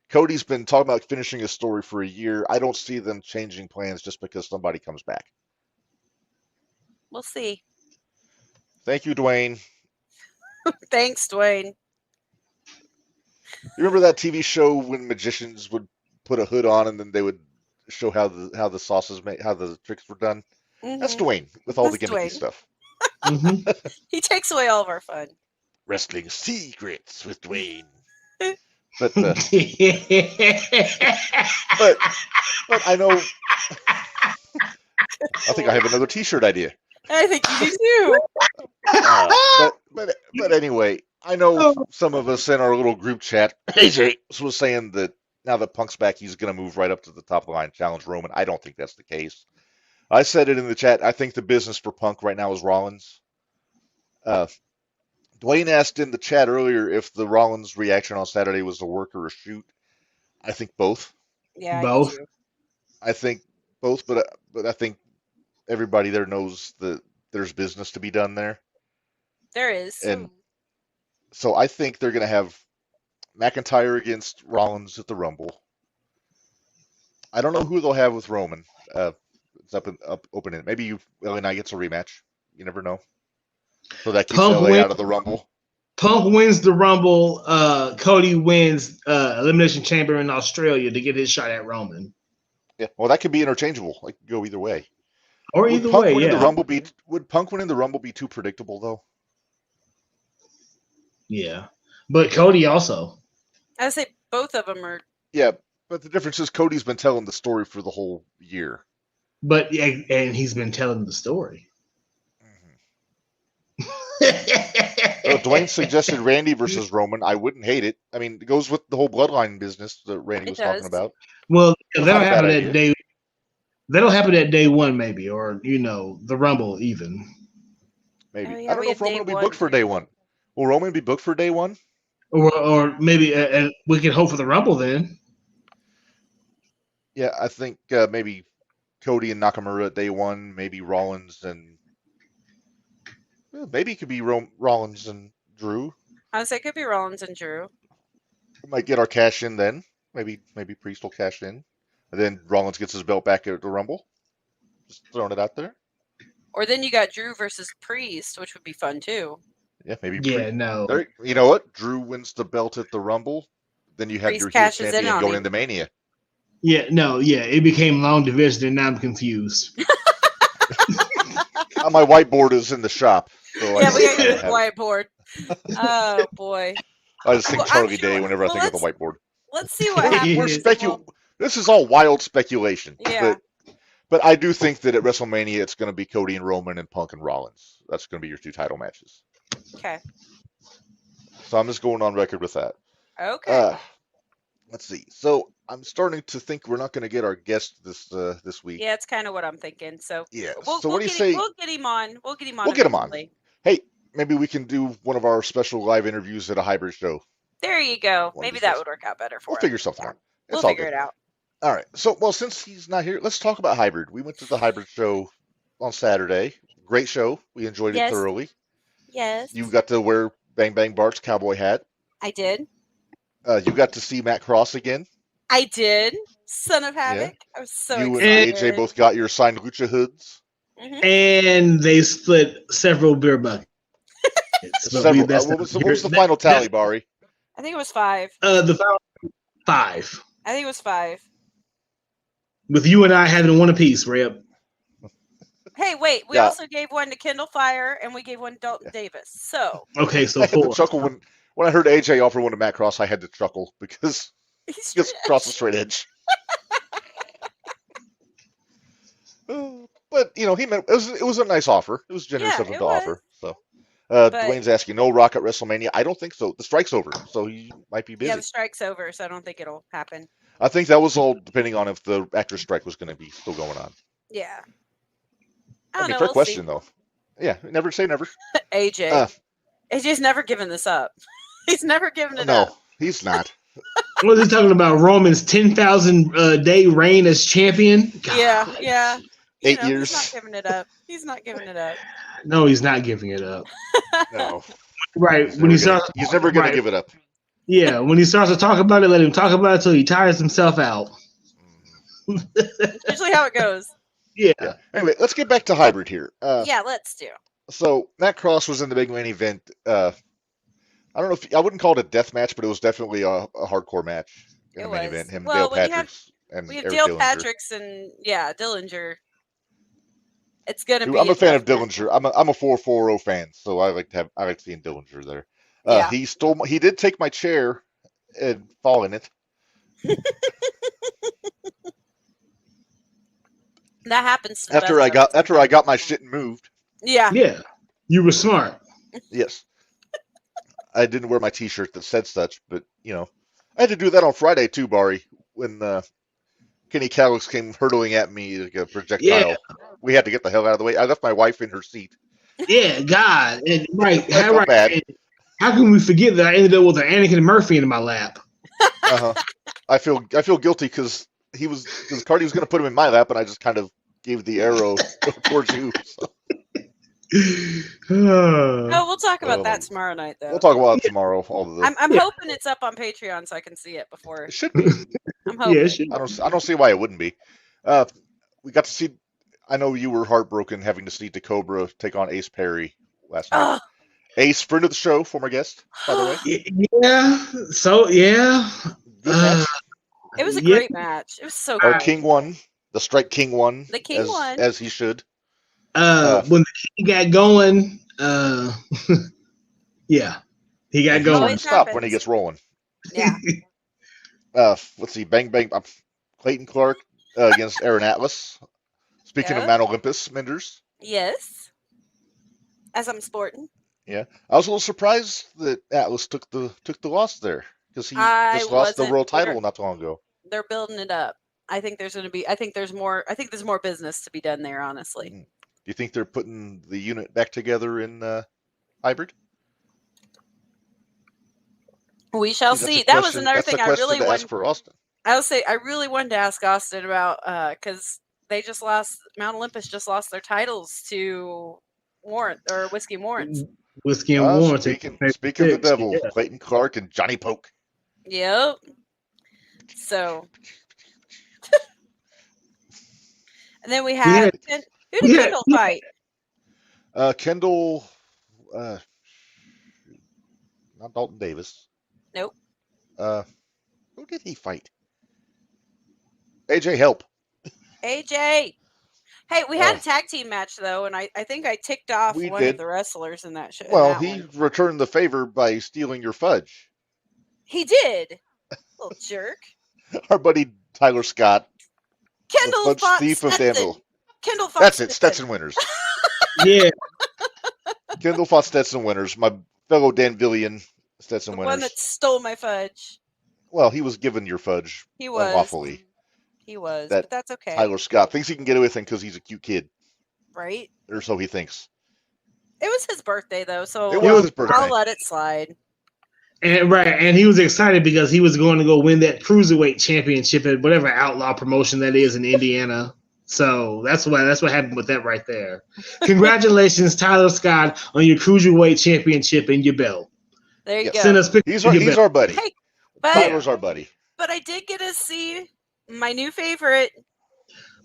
Cody's been talking about finishing his story for a year. I don't see them changing plans just because somebody comes back. We'll see. Thank you, Dwayne. Thanks, Dwayne. You remember that TV show when magicians would put a hood on and then they would show how the sauces made, how the tricks were done. That's Mhm. Dwayne with all the That's gimmicky Dwayne. stuff. Mhm. He takes away all of our fun. Wrestling secrets with Dwayne. But but I know. I think I have another T-shirt idea. I think you do too. But anyway, I know some of us in our little group chat, AJ was saying that now that Punk's back, he's going to move right up to the top of the line, challenge Roman. I don't think that's the case. I said it in the chat. I think the business for Punk right now is Rollins. Dwayne asked in the chat earlier if the Rollins reaction on Saturday was a work or a shoot. I think both. Yeah, Both. I do too. I think both, but I think everybody there knows that there's business to be done there. There is. And so I think they're going to have McIntyre against Rollins at the Rumble. I don't know who they'll have with Roman. It's up open. Maybe LA Knight gets a rematch. You never know. So that keeps Punk LA out of the Rumble. Punk wins the Rumble. Cody wins Elimination Chamber in Australia to get his shot at Roman. Yeah, well, that could be interchangeable. Like go either way. Or Would either Punk way, winning yeah. the Rumble be? Would Punk winning the Rumble be too predictable though? Yeah. But Cody also. I would say both of them are. Yeah, but the difference is Cody's been telling the story for the whole year. But and he's been telling the story. Dwayne suggested Randy versus Roman. I wouldn't hate it. I mean, it goes with the whole bloodline business that Randy It was does. talking about. Well, Not that'll a bad happen idea. at day. That'll happen at day one, maybe, or the Rumble even. Maybe. Oh, yeah, I don't we know have if Roman day will be one booked for too. day one. Will Roman be booked for day one? Or maybe we can hope for the Rumble then. Yeah, I think maybe Cody and Nakamura at day one. Maybe Rollins and maybe it could be Rollins and Drew. I would say it could be Rollins and Drew. We might get our cash in then. Maybe Priest will cash in, and then Rollins gets his belt back at the Rumble. Just throwing it out there. Or then you got Drew versus Priest, which would be fun too. Yeah, maybe. Yeah, no. There, you know what? Drew wins the belt at the Rumble. Then you have Priest your heel cashes in champion on going him. into Mania. Yeah, no, yeah. It became long division, and now I'm confused. My whiteboard is in the shop. So Yeah, I we got don't your have it. whiteboard. Oh boy. I just think Well, I'm Charlie sure- Day whenever I well, think of the whiteboard. Let's see what happens. We're This is all wild speculation. Yeah. But I do think that at WrestleMania it's going to be Cody and Roman and Punk and Rollins. That's going to be your two title matches. Okay. So I'm just going on record with that. Okay. Let's see. So I'm starting to think we're not going to get our guest this week. Yeah, it's kind of what I'm thinking. So Yeah. we'll, So we'll what do you get say? We'll get him on. We'll get him on. We'll get him on. eventually. Hey, maybe we can do one of our special live interviews at a hybrid show. There you go. One of Maybe these that days. would work out better for We'll us. figure something out. We'll It's all figure good. it out. All right. So, well, since he's not here, let's talk about hybrid. We went to the hybrid show on Saturday. Great show. We enjoyed it Yes. thoroughly. Yes. You got to wear Bang Bang Bart's cowboy hat. I did. You got to see Matt Cross again. I did. Son of Havoc. I was so You excited. and AJ both got your signed lucha hoods. Mhm. And they split several beer buckets. Several. What was the final tally, Bari? I think it was 5. The final 5. I think it was 5. With you and I having one apiece, Reb. Hey, wait. We Yeah. also gave one to Kendall Fire, and we gave one to Dalton Davis. So Okay, so I had to 4. chuckle when I heard AJ offer one to Matt Cross. I had to chuckle because he's he just crossed the straight edge. But he meant it was a nice offer. It was generous Yeah, of him it to was. offer. So But- Dwayne's asking, no Rock at WrestleMania. I don't think so. The strike's over, so he might be busy. Yeah, the strike's over, so I don't think it'll happen. I think that was all depending on if the actor's strike was going to be still going on. Yeah. I I don't mean, know. fair We'll question though. Yeah, never say never. see. AJ. Uh, AJ's never given this up. He's never given it no, up. he's not. What is he talking about? Roman's 10,000 day reign as champion? God. Yeah. 8 years. He's not giving it up. He's not giving it up. No, he's not giving it up. No, Right. he's When he never gonna, starts, he's never going right. to give it up. Yeah, when he starts to talk about it, let him talk about it until he tires himself out. It's usually how it goes. Yeah. Yeah. Anyway, let's get back to hybrid here. Yeah, let's do. So Matt Cross was in the big main event. I don't know if I wouldn't call it a death match, but it was definitely a hardcore match in It the main was. event. Him, Well, Dale when you have- Patrick, and We have Eric Dale Dillinger. Patrick's and Dillinger. It's gonna Who- be. I'm a fan of tough match. Dillinger. I'm a 440 fan, so I like seeing Dillinger there. Yeah. He did take my chair and fall in it. That happens to the After best I of got us after I sometimes. got my shit moved. Yeah. Yeah, you were smart. Yes. I didn't wear my T-shirt that said such, but I had to do that on Friday too, Bari, when Kenny Callis came hurtling at me like a projectile. Yeah. We had to get the hell out of the way. I left my wife in her seat. Yeah, God, and right, I felt bad. and how can we forget that I ended up with an Anakin Murphy in my lap? Uh-huh. I feel guilty because Cardi was going to put him in my lap, and I just kind of gave the arrow towards you. So. Oh, we'll talk about Oh. that tomorrow night, though. We'll talk about it tomorrow. All of the I'm hoping it's up on Patreon so I can see it before. it should be. I'm hoping. Yeah, it should. I don't see why it wouldn't be. We got to see. I know you were heartbroken having to see DeCobra take on Ace Perry last night. Ugh. Ace, friend of the show, former guest, by the way. Yeah. So yeah. Good match. It was a Yeah. great match. It was so Our great. King won. The Strike King won. The King won. As he should. When the King got going, yeah, he got He going. doesn't stop when he happens. gets rolling. Yeah. Let's see. Bang Bang. Clayton Clark against Aaron Atlas. Speaking of Yeah. Mount Olympus, Minderz. Yes. As I'm sporting. Yeah, I was a little surprised that Atlas took the loss there because he I just lost the wasn't world title either. not too long ago. They're building it up. I think there's more business to be done there, honestly. Do you think they're putting the unit back together in hybrid? We shall That's a see. That was question- another that's a thing I question really to ask wanted. for Austin. I really wanted to ask Austin about because they just lost. Mount Olympus just lost their titles to Warren or Whiskey Warrants. Whiskey and Warren. Speaking of the devil, Yeah. Clayton Clark and Johnny Poke. Yep. So, and then we had who did yeah, Kendall yeah. fight? Kendall, not Dalton Davis. Nope. Who did he fight? AJ Help. AJ. Hey, we had a tag team match though, and I think I ticked off We one did. of the wrestlers in that show. Well, he returned the favor by stealing your fudge. He did. Little jerk. Our buddy Tyler Scott, Kendall the fudge fought thief of Stetson. Danville. Kendall fought That's it, Stetson Winners. Yeah, Kendall fought Stetson Winners, my fellow Danvillian Stetson The Winners. one that stole my fudge. Well, he was given your fudge He was. unlawfully. He was, That but that's okay, Tyler Scott thinks he can get away with it because he's a cute kid, right? or so he thinks. It was his birthday though, so It was his birthday. I'll let it slide. and he was excited because he was going to go win that cruiserweight championship at whatever outlaw promotion that is in Indiana. So that's what happened with that right there. Congratulations, Tyler Scott, on your cruiserweight championship and your belt. There you Yeah. go. Send us pictures. He's of your he's belt. our buddy. Hey, but Tyler's our buddy. I did get to see my new favorite.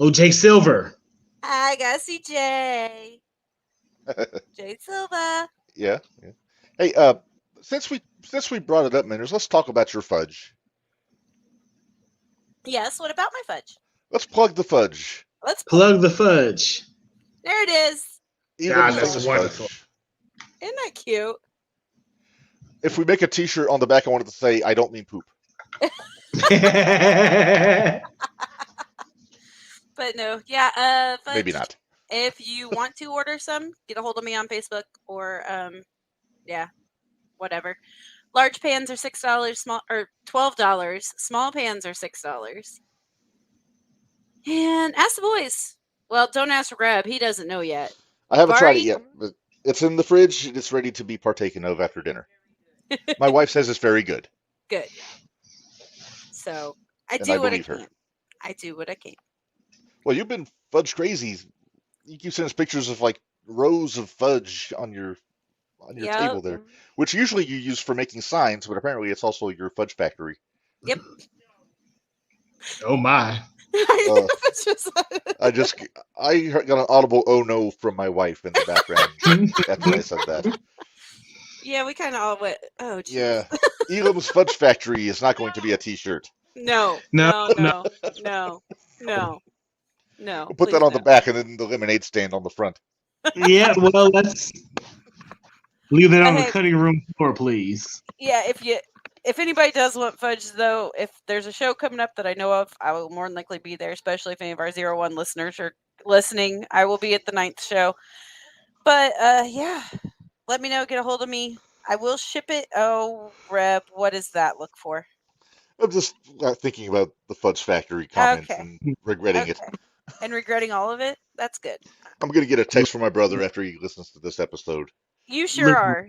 Oh, Jake Silver. I got to see Jay. Jay Silva. Yeah. Hey, since we brought it up, Miners, let's talk about your fudge. Yes. What about my fudge? Let's plug the fudge. Let's. Plug the fudge. There it is. Elam's that's famous wonderful. fudge. Isn't that cute? If we make a T-shirt on the back, I wanted to say, "I don't mean poop." But no, yeah. Fudge. Maybe not. If you want to order some, get a hold of me on Facebook or whatever. Large pans are $6, small or $12. Small pans are $6. And ask the boys. Well, don't ask Reb. He doesn't know yet. I haven't tried Bari? it yet, but it's in the fridge. And it's ready to be partaken of after dinner. My wife says it's very good. Good. So I And do I what I believe her. can. I do what I can. Well, you've been fudge crazy. You keep sending us pictures of like rows of fudge on your Yep. table there, which usually you use for making signs, but apparently it's also your fudge factory. Yep. Oh my. It's just- I got an audible "oh no" from my wife in the background after I said that. yeah, we kind of all went, oh, geez. Yeah, Elam's Fudge Factory is not going to be a T-shirt. No, No, no, no, no, no. We'll put that Please on the no. back and then the lemonade stand on the front. Yeah, well, let's leave that on the Hey, cutting room floor, please. yeah, if anybody does want fudge though, if there's a show coming up that I know of, I will more than likely be there, especially if any of our 01 listeners are listening. I will be at the 9th show. But yeah, let me know, get a hold of me. I will ship it. Oh, Reb, what does that look for? I'm just thinking about the Fudge Factory comments Okay. and regretting it. Okay. And regretting all of it? That's good. I'm going to get a text from my brother after he listens to this episode. You sure are.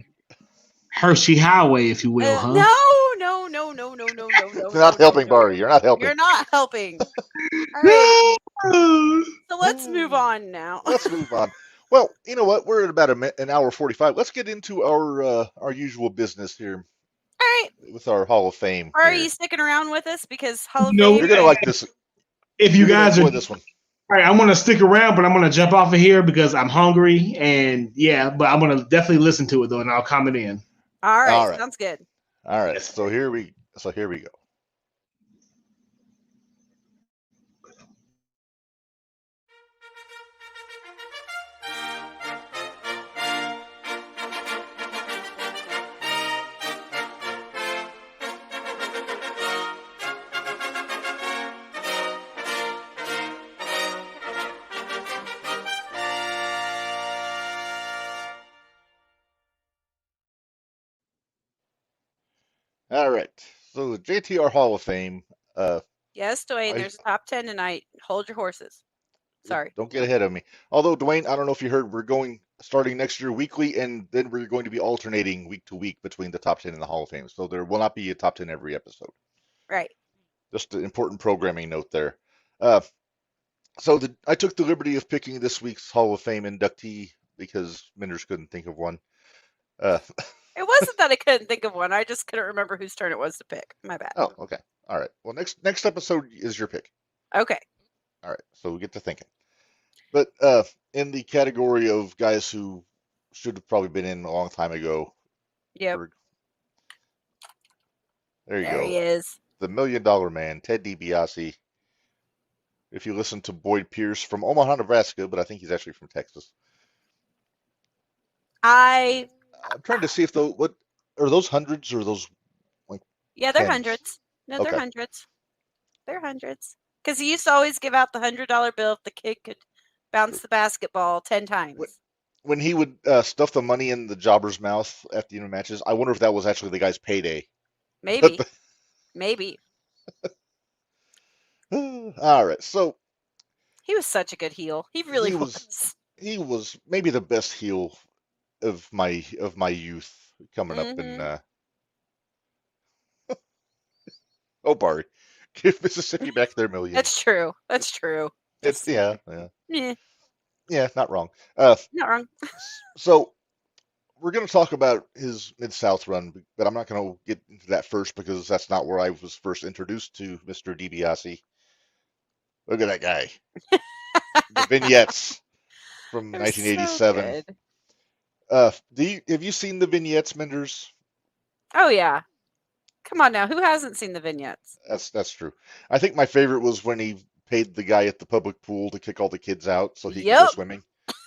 Hershey Highway, if you will, huh? No. You're not helping, Barry. You're not helping. You're not helping. All right. No. So let's move on now. Let's move on. Well, you know what? We're at about an hour 45. Let's get into our usual business here All right. with our Hall of Fame. Are here. you sticking around with us? Because Hall of No, Fame. You're gonna like this. If you You're gonna guys are enjoy this one. all right, I'm gonna stick around, but I'm gonna jump off of here because I'm hungry, and yeah, but I'm gonna definitely listen to it though, and I'll comment in. All right. All right. Sounds good. All right. Yes. So here we go. All right. So the JTR Hall of Fame. Yes, Dwayne. I- There's a top 10 tonight. Hold your horses. Sorry. Don't get ahead of me. Although Dwayne, I don't know if you heard, we're going starting next year weekly, and then we're going to be alternating week to week between the top 10 and the Hall of Fame. So there will not be a top 10 every episode. Right. Just an important programming note there. I took the liberty of picking this week's Hall of Fame inductee because Minderz couldn't think of one. It wasn't that I couldn't think of one. I just couldn't remember whose turn it was to pick. My bad. Oh, okay. All right. Well, next episode is your pick. Okay. All right. So we get to thinking. But in the category of guys who should have probably been in a long time ago. Yep. There you There go. he is. The $1 Million Man, Ted DiBiase. If you listen to Boyd Pierce from Omaha, Nebraska, but I think he's actually from Texas. I'm trying to see if what are those hundreds or those Yeah, they're tens? hundreds. No, they're Okay. hundreds. They're hundreds. Because he used to always give out the $100 bill if the kid could bounce the basketball 10 times. When he would stuff the money in the jobber's mouth at the end of matches, I wonder if that was actually the guy's payday. Maybe. Maybe. All right, so He was such a good heel. He really He was. he was maybe the best heel of my youth coming up in oh Barry, give Mississippi back their millions. That's true. That's true. It's yeah, not wrong. Not wrong. So we're going to talk about his Mid-South run, but I'm not going to get into that first because that's not where I was first introduced to Mr. DiBiase. Look at that guy. The vignettes from They're 1987. so good. Have you seen the vignettes, Minderz? Oh, yeah. Come on now. Who hasn't seen the vignettes? That's true. I think my favorite was when he paid the guy at the public pool to kick all the kids out so he could go Yep. swimming.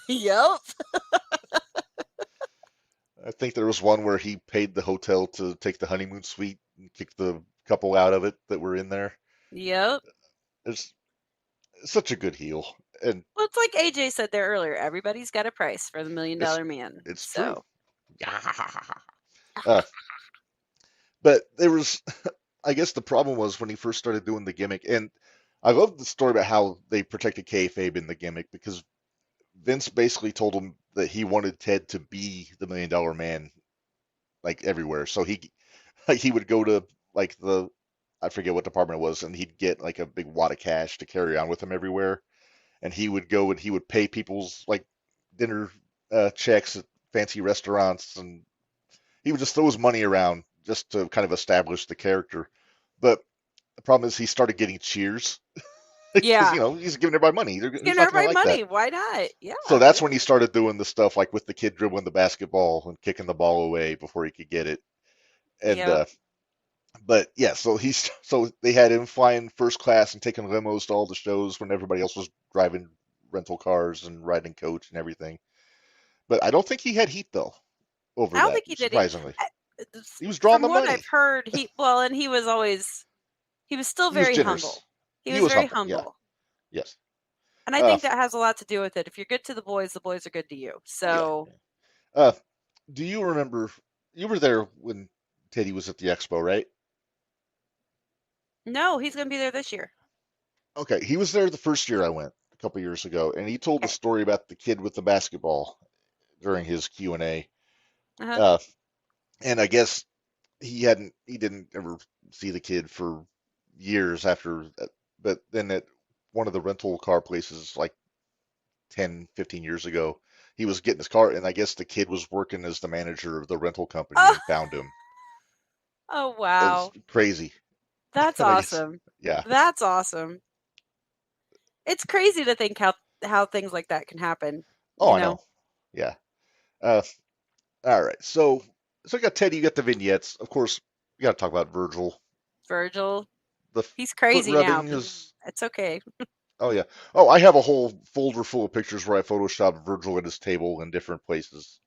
Yep. I think there was one where he paid the hotel to take the honeymoon suite and kick the couple out of it that were in there. Yep. It's such a good heel. And Well, it's like AJ said there earlier. Everybody's got a price for the $1 Million Man. it's so. true. But there was, I guess the problem was when he first started doing the gimmick, and I love the story about how they protected kayfabe in the gimmick because Vince basically told him that he wanted Ted to be the $1 Million Man, like everywhere. So he would go to like I forget what department it was, and he'd get like a big wad of cash to carry on with him everywhere. And he would go and he would pay people's like dinner checks at fancy restaurants, and he would just throw his money around just to kind of establish the character. But the problem is he started getting cheers. Yeah. He's giving everybody money. He's giving everybody money. Why not? Yeah. So that's when he started doing the stuff like with the kid dribbling the basketball and kicking the ball away before he could get it. And Yep. But yeah, so they had him flying first class and taking limos to all the shows when everybody else was driving rental cars and riding coach and everything. But I don't think he had heat though over I don't that, think he did it. surprisingly. He was drawing From the what I've money. heard, and he was always, he was still He was very generous. humble. He He was was very humble. Yeah. humble. Yes. And I Uh, think that has a lot to do with it. If you're good to the boys are good to you. oh yeah. So, Uh, do you remember you were there when Teddy was at the expo, right? no, he's going to be there this year. Okay, he was there the first year I went a couple years ago, and he told the Okay. story about the kid with the basketball during his Q&A. Uh-huh. Uh, and I guess he didn't ever see the kid for years after that. But then at one of the rental car places like 10, 15 years ago, he was getting his car, and I guess the kid was working as the manager of the rental company Oh, and found him. oh, It was wow. crazy. That's And I guess, awesome. yeah. That's awesome. It's crazy to think how things like that can happen, Oh, you I know? know. Yeah. Uh, all right. So you got Teddy, you got the vignettes. Of course, you got to talk about Virgil. Virgil, The he's foot crazy now. rubbing is. It's okay. Oh yeah. Oh, I have a whole folder full of pictures where I photoshopped Virgil at his table in different places.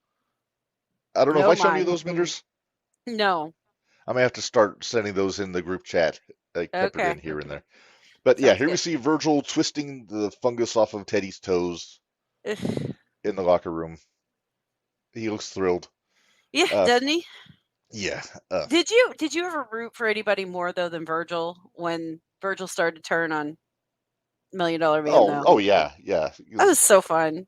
I don't know if Oh I shown you my. those, Minderz. No. I may have to start sending those in the group chat, like peppered in Okay. here and there. But yeah, Sounds here we good. see Virgil twisting the fungus off of Teddy's toes Ugh. in the locker room. He looks thrilled. Yeah, Uh, doesn't he? yeah. Did you ever root for anybody more though than Virgil when Virgil started to turn on $1 Million Man though? Oh yeah, yeah. That was so fun.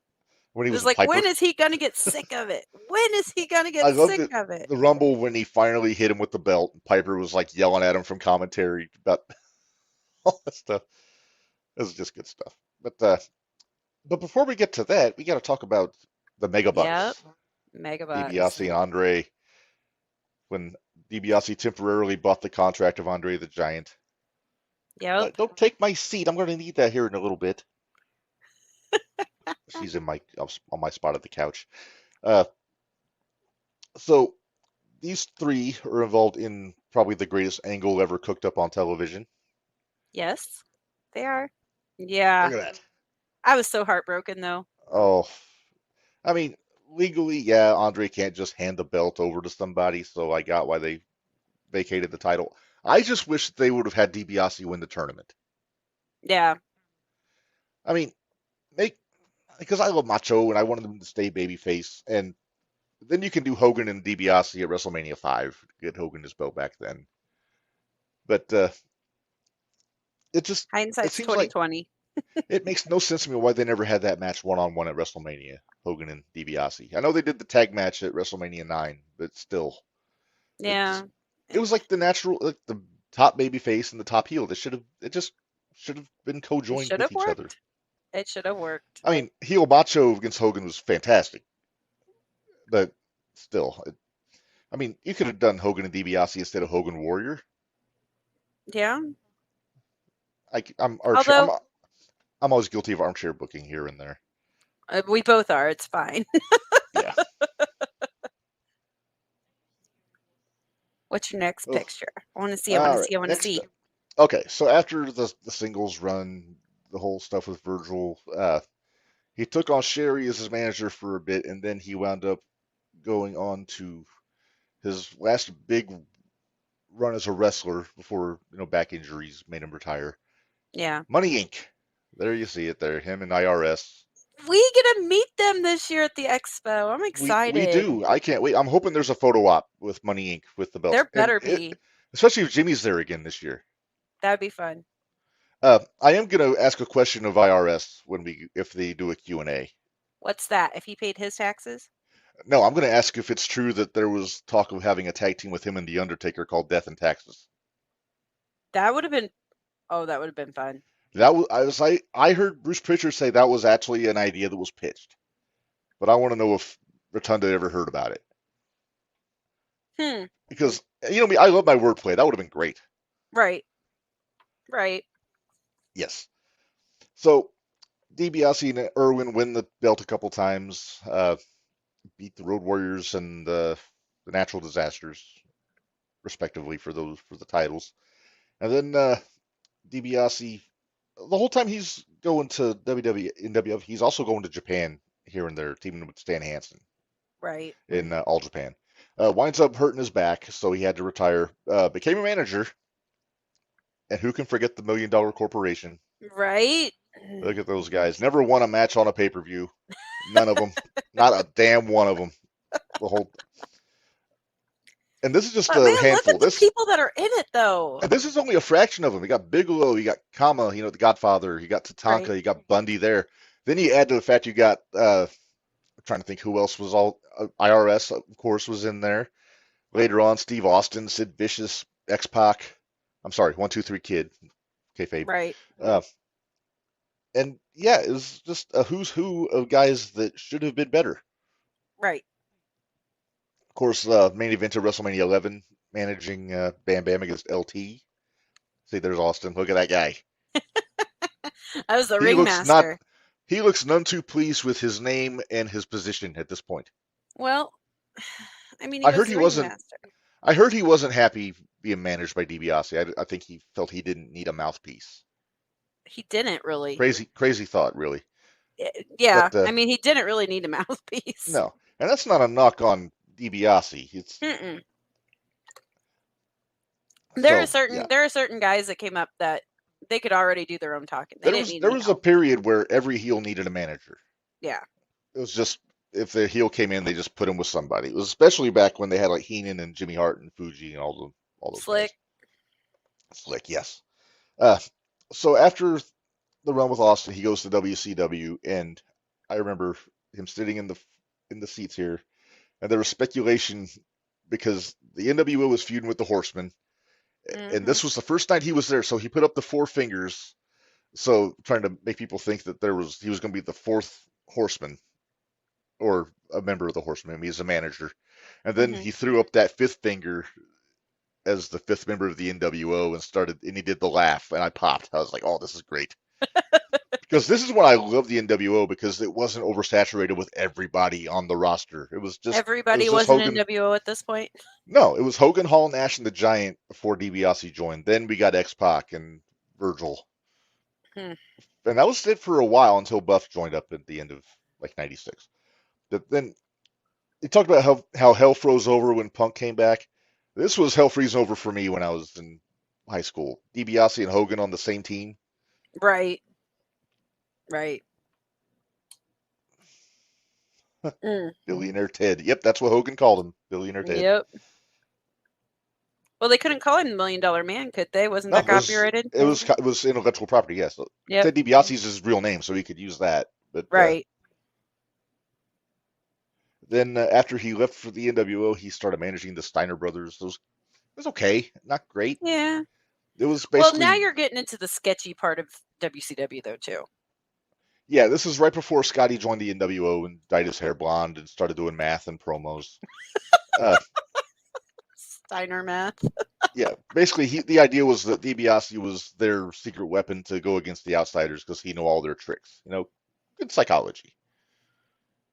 When he It was was with like, Piper, when is he gonna get sick of it? When is he gonna I get loved sick it. of it? The Rumble when he finally hit him with the belt. And Piper was like yelling at him from commentary about all that stuff. It was just good stuff. But before we get to that, we got to talk about the Yep. Megabucks, Megabucks. DiBiase and Andre. When DiBiase temporarily bought the contract of Andre the Giant. Yep. Don't take my seat. I'm going to need that here in a little bit. She's in my on my spot at the couch. Uh, so these three are involved in probably the greatest angle ever cooked up on television. Yes, they are. Yeah. Look at that. I was so heartbroken though. Oh, I mean, legally, yeah, Andre can't just hand the belt over to somebody, so I got why they vacated the title. I just wish they would have had DiBiase win the tournament. Yeah. I mean, because I love Macho and I wanted them to stay babyface, and then you can do Hogan and DiBiase at WrestleMania 5, get Hogan his belt back then. But it Hindsight's seems like 2020. it makes no sense to me why they never had that match one-on-one at WrestleMania, Hogan and DiBiase. I know they did the tag match at WrestleMania 9, but still, Yeah. it was like the natural, like the top babyface and the top heel. It just should have been It co-joined should with have each other. worked. It should have worked. I mean, heel Macho against Hogan was fantastic, but still, I mean, you could have done Hogan and DiBiase instead of Hogan Warrior. Yeah. I'm Although I'm always guilty of armchair booking here and there. we both are, it's fine. Yeah. What's your next Ugh. picture? I want to see. All right. I want to Next see. up. Okay, so after the singles run, the whole stuff with Virgil, he took on Sherry as his manager for a bit, and then he wound up going on to his last big run as a wrestler before back injuries made him retire. Yeah. Money Inc. There you see it there, him and IRS. We get to meet them this year at the expo. I'm We excited. do. I can't wait. I'm hoping there's a photo op with Money Inc. with the belts. There better be. Especially if Jimmy's there again this year. That'd be fun. I am going to ask a question of IRS if they do a Q&A. What's that? If he paid his taxes? No, I'm going to ask if it's true that there was talk of having a tag team with him and The Undertaker called Death and Taxes. That would have been. Oh, that would have been fun. I heard Bruce Pritchard say that was actually an idea that was pitched, but I want to know if Rotunda ever heard about it. Because me, I love my wordplay. That would have been great. Right. Yes. So DiBiase and Irwin win the belt a couple times, beat the Road Warriors and the Natural Disasters. respectively for the titles. And then DiBiase, the whole time he's going to WWE in WWF, he's also going to Japan here and there, teaming with Stan Hansen Right. in All Japan. Winds up hurting his back, so he had to retire. Became a manager, and who can forget the $1 Million Corporation? Right. Look at those guys. Never won a match on a pay-per-view. None of them. Not a damn one of them. The whole. And this is just But a man, look handful. at the people that are in it, though. And this is only a fraction of them. You got Bigelow, you got Kama, the Godfather, you got Tatanka, Right. you got Bundy there. Then you add to the fact you got, I'm trying to think who else was all, IRS, of course, was in there. Later on, Steve Austin, Sid Vicious, X-Pac. I'm sorry, 1, 2, 3 Kid, kayfabe. Right. And yeah, it was just a who's who of guys that should have been better. Right. Of course, main event of WrestleMania 11, managing Bam Bam against LT. See, there's Austin. Look at that guy. I was the He looks ringmaster. He looks none too pleased with his name and his position at this point. Well, I mean, I he heard was he the wasn't- ringmaster. I heard he wasn't happy being managed by DiBiase. I think he felt he didn't need a mouthpiece. He didn't really. Crazy thought, really. Yeah, But, I mean, he didn't really need a mouthpiece. No, and that's not a knock on DiBiase. It's Mm-mm. There so, yeah. are certain guys that came up that they could already do their own talking. They didn't need There any was a help. period where every heel needed a manager. Yeah. It was just if the heel came in, they just put him with somebody. It was especially back when they had like Heenan and Jimmy Hart and Fuji and all those Slick. guys. Slick, yes. So after the run with Austin, he goes to WCW, and I remember him sitting in the seats here, and there was speculation because the NWO was feuding with the Horsemen, and this was the first night he was there, so he put up the 4 fingers, so trying to make people think that he was going to be the 4th Horseman or a member of the Horsemen. I mean, he's a manager, and then he threw up that 5th finger as the 5th member of the NWO and he did the laugh, and I popped. I was like, oh, this is great. Because this is when I love the NWO, because it wasn't oversaturated with everybody on the roster. It was just Everybody it was was just in NWO at this point. No, it was Hogan, Hall, Nash, and the Giant before DiBiase joined. Then we got X-Pac and Virgil. Hmm. And that was it for a while until Buff joined up at the end of like 96. But then he talked about how hell froze over when Punk came back. This was hell freezing over for me when I was in high school. DiBiase and Hogan on the same team. Right. Billionaire Ted. Yep, that's what Hogan called him. Billionaire Ted. Yep. Well, they couldn't call him the $1 Million Man, could they? Wasn't that copyrighted? It was intellectual property, yes. Yep. Ted DiBiase's his real name, so he could use that. But Right. then after he left for the NWO, he started managing the Steiner brothers. It was okay, not great. Yeah. It was basically. Well, now you're getting into the sketchy part of WCW, though, too. Yeah, this is right before Scotty joined the NWO and dyed his hair blonde and started doing math and promos. Steiner math. Yeah, basically, the idea was that DiBiase was their secret weapon to go against the outsiders because he knew all their tricks. Good psychology.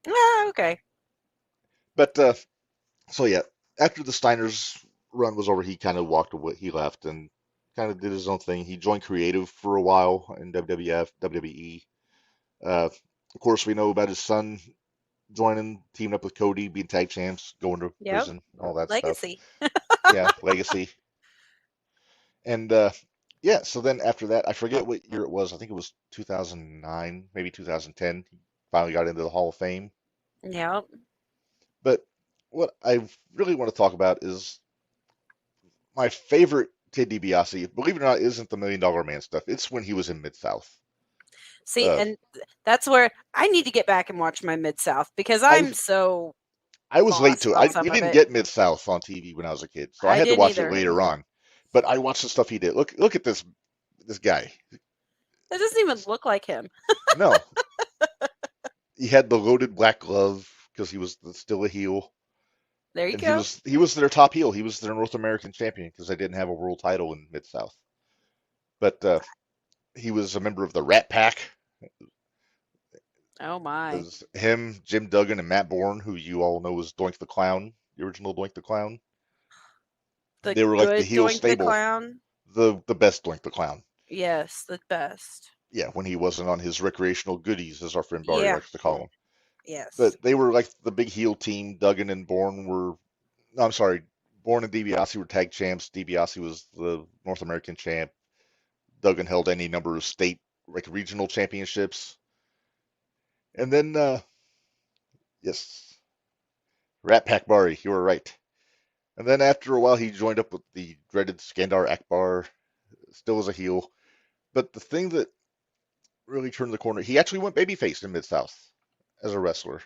Ah, okay. But so yeah, after the Steiners run was over, he kind of walked away. He left and kind of did his own thing. He joined Creative for a while in WWF, WWE. Of course, we know about his son joining, teaming up with Cody, being tag champs, going to prison, all that Legacy. stuff. Yeah, legacy. And yeah, so then after that, I forget what year it was. I think it was 2009, maybe 2010. He finally got into the Hall of Fame. Yep. But what I really want to talk about is my favorite Ted DiBiase, believe it or not, isn't the $1 Million Man stuff. It's when he was in Mid-South. See, and that's where I need to get back and watch my Mid-South because I was late to it. We didn't get Mid-South on TV when I was a kid, so I had to watch it later on. But I watched the stuff he did. Look at this guy. That doesn't even look like him. No. He had the loaded black glove because he was still a heel. There you go. He was their top heel. He was their North American champion because they didn't have a world title in Mid-South. But he was a member of the Rat Pack. Oh my! It was him, Jim Duggan, and Matt Bourne, who you all know was Doink the Clown, the original Doink the Clown. The They were like the good heel Doink the stable, Clown. the best Doink the Clown. Yes, the best. Yeah, when he wasn't on his recreational goodies, as our friend Barry Yeah. likes to call him. Yes. But they were like the big heel team. Duggan and Bourne were, no, I'm sorry, Bourne and DiBiase were tag champs. DiBiase was the North American champ. Duggan held any number of state, like regional championships. And then, yes, Rat Pack Barry, you were right. And then after a while, he joined up with the dreaded Skandar Akbar, still as a heel. But the thing that really turned the corner, he actually went babyface in Mid-South as a wrestler.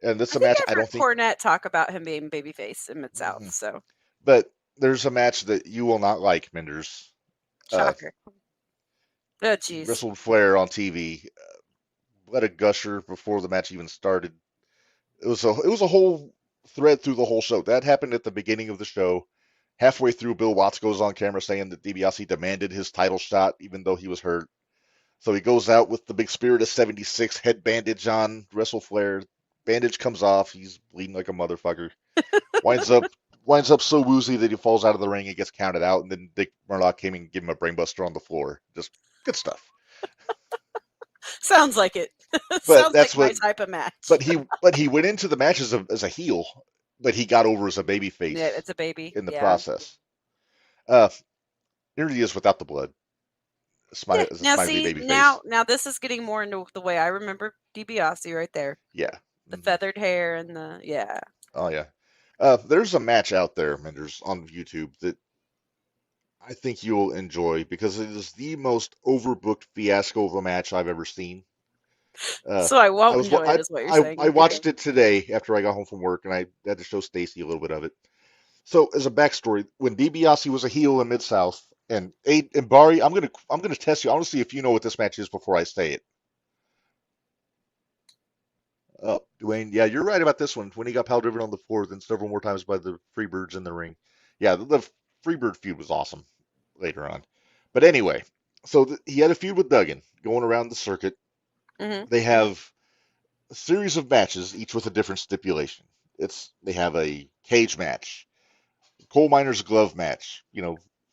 And this is I a think match I've I don't heard think, Cornette talk about him being babyface in Mid South. Mhm. So But there's a match that you will not like, Minderz. shocker. Oh jeez. Wrestled Flair on TV. Let a gusher before the match even started. It was a whole thread through the whole show. That happened at the beginning of the show. Halfway through, Bill Watts goes on camera saying that DiBiase demanded his title shot even though he was hurt. So he goes out with the big Spirit of 76 head bandage on, wrestle Flair. Bandage comes off. He's bleeding like a motherfucker. Winds up so woozy that he falls out of the ring and gets counted out. And then Dick Murdoch came and gave him a brainbuster on the floor. Just good stuff. Sounds like it. But Sounds that's like what. my type of match. But he went into the match as a heel, but he got over as a babyface Yeah, it's a baby. in the Yeah. process. Here he is without the blood. Yeah, As a now smiley see, baby face. now this is getting more into the way I remember DiBiase right there. Yeah. The Mhm. feathered hair and the yeah. Oh yeah. There's a match out there, Minderz, on YouTube that I think you'll enjoy because it is the most overbooked fiasco of a match I've ever seen. So I won't enjoy it, is what you're saying. I Okay. watched it today after I got home from work, and I had to show Stacy a little bit of it. So, as a backstory, when DiBiase was a heel in Mid South, and Barry, I'm gonna test you. I want to see if you know what this match is before I say it. Oh, Dwayne, yeah, you're right about this one. When he got pile driven on the floor, then several more times by the Freebirds in the ring. Yeah, the Freebird feud was awesome later on. But anyway, so he had a feud with Duggan going around the circuit. Mhm. They have a series of matches, each with a different stipulation. They have a cage match, coal miner's glove match.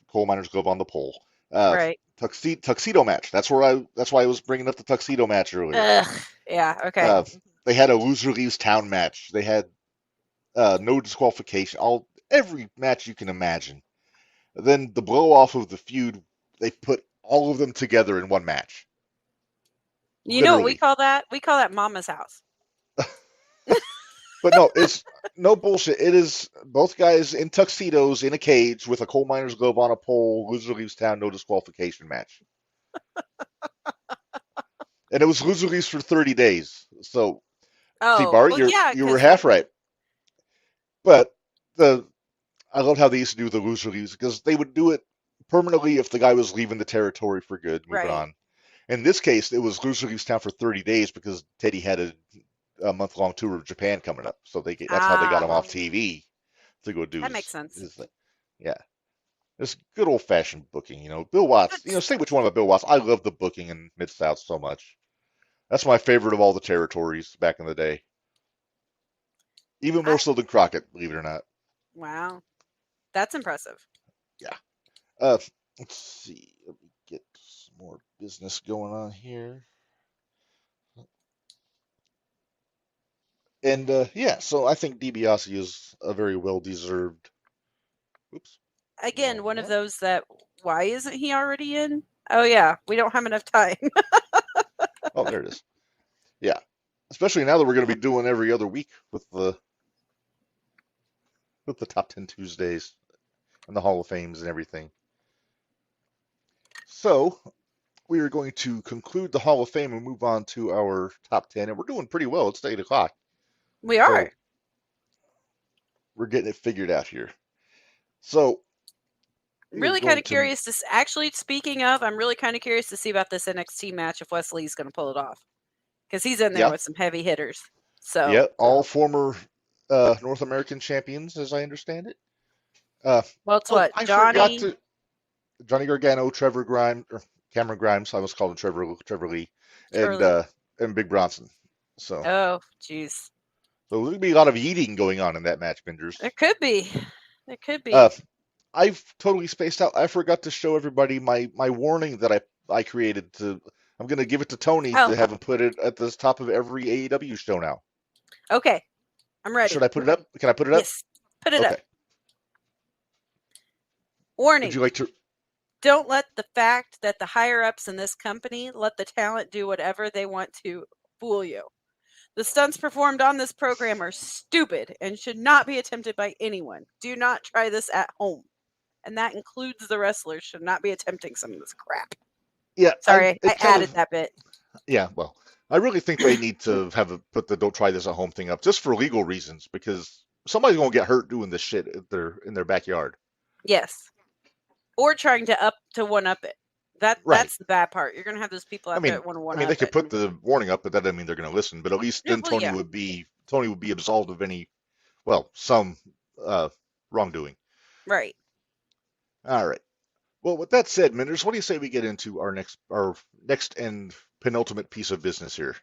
Coal miner's glove on the pole. Right. Tuxedo match. That's why I was bringing up the tuxedo match earlier. Ugh. Yeah. Okay. They had a loser leaves town match. They had no disqualification. Every match you can imagine. Then the blow off of the feud, they put all of them together in one match. You know what we Literally. call that? We call that Mama's house. But no, it's no bullshit. It is both guys in tuxedos in a cage with a coal miner's glove on a pole, loser leaves town, no disqualification match. And it was loser leaves for 30 days. So, see, Oh, Bart, well, yeah, you were 'cause- half right. But I love how they used to do the loser leaves because they would do it permanently if the guy was leaving the territory for good, moving Right. on. In this case, it was loser leaves town for 30 days because Teddy had a month-long tour of Japan coming up. So that's how they got him off TV to go do That makes sense. yeah. It's good old-fashioned booking, Bill Watts, say what you want about Bill Watts. I love the booking in Mid-South so much. That's my favorite of all the territories back in the day. Even more so than Crockett, believe it or not. Wow. That's impressive. Let's see. Let me get some more business going on here. And so I think DiBiase is a very well-deserved. Oops. Again, one of What? those that why isn't he already in? Oh yeah, we don't have enough time. Oh, there it is. Yeah. Especially now that we're going to be doing every other week with the Top 10 Tuesdays and the Hall of Fames and everything. So we are going to conclude the Hall of Fame and move on to our top 10. And we're doing pretty well. It's 8 o'clock. We are. So we're getting it figured out here. So I'm really kind of curious to actually, speaking of, I'm really kind of curious to see about this NXT match if Wesley's going to pull it off. Because he's in there with some heavy hitters. So yeah, all former North American champions, as I understand it. well, it's what? I Johnny. forgot Johnny Gargano, Trevor Grimes, or Cameron Grimes. I was calling him Trevor Lee, and Big Bronson. So Oh, jeez. there'll be a lot of eating going on in that match, Minderz. There could be. There could be. I've totally spaced out. I forgot to show everybody my warning that I created. I'm going to give it to Tony Oh. to have him put it at the top of every AEW show now. Okay, I'm ready. Should I put it up? Can I put it up? Yes, put it Okay. up. Warning. Would you like to? Don't let the fact that the higher ups in this company let the talent do whatever they want to fool you. The stunts performed on this program are stupid and should not be attempted by anyone. Do not try this at home. And that includes the wrestlers should not be attempting some of this crap. Yeah. Sorry, I added that bit. Yeah. Well, I really think they need to put the "Don't try this at home" thing up just for legal reasons, because somebody's going to get hurt doing this shit in their backyard. Yes. Or trying to one up it. Right. That's the bad part. You're going to have those people out there that want to one up it. they could put the warning up, but that doesn't mean they're going to listen. But at least then Tony would be absolved of any, some wrongdoing. Right. All right. Well, with that said, Minderz, what do you say we get into our next and penultimate piece of business here?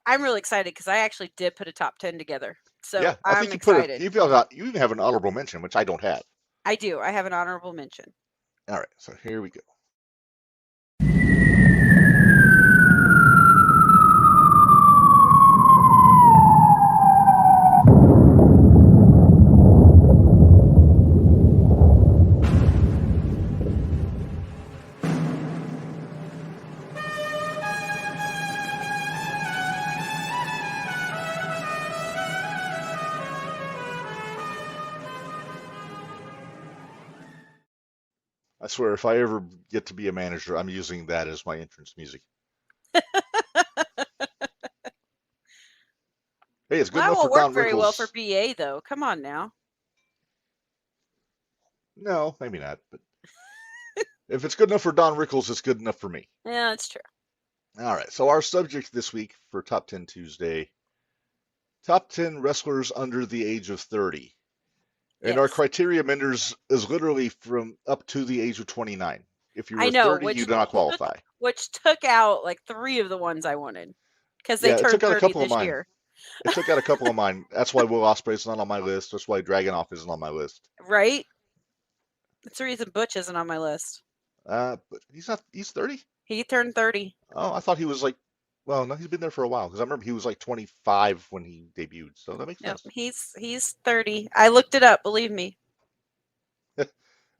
I'm really excited because I actually did put a top 10 together. So yeah, I think I'm excited. You even have an honorable mention, which I don't have. I do. I have an honorable mention. All right, so here we go. I swear, if I ever get to be a manager, I'm using that as my entrance music. Hey, it's good enough for Don Rickles. That won't work very well for BA, though. Come on now. No, maybe not. But if it's good enough for Don Rickles, it's good enough for me. Yeah, that's true. All right. So our subject this week for Top 10 Tuesday: Top 10 wrestlers under the age of 30. And our criteria, Minderz, is literally from up to the age of 29. If you were 30, you do not qualify. Which took out like 3 of the ones I wanted. Because they turned 30 this year. It took out a couple of mine. That's why Will Ospreay's not on my list. That's why Dragunov isn't on my list. Right? That's the reason Butch isn't on my list. But he's 30? He turned 30. Oh, I thought he was like, well, no, he's been there for a while, because I remember he was like 25 when he debuted, so that makes sense. He's 30. I looked it up, believe me.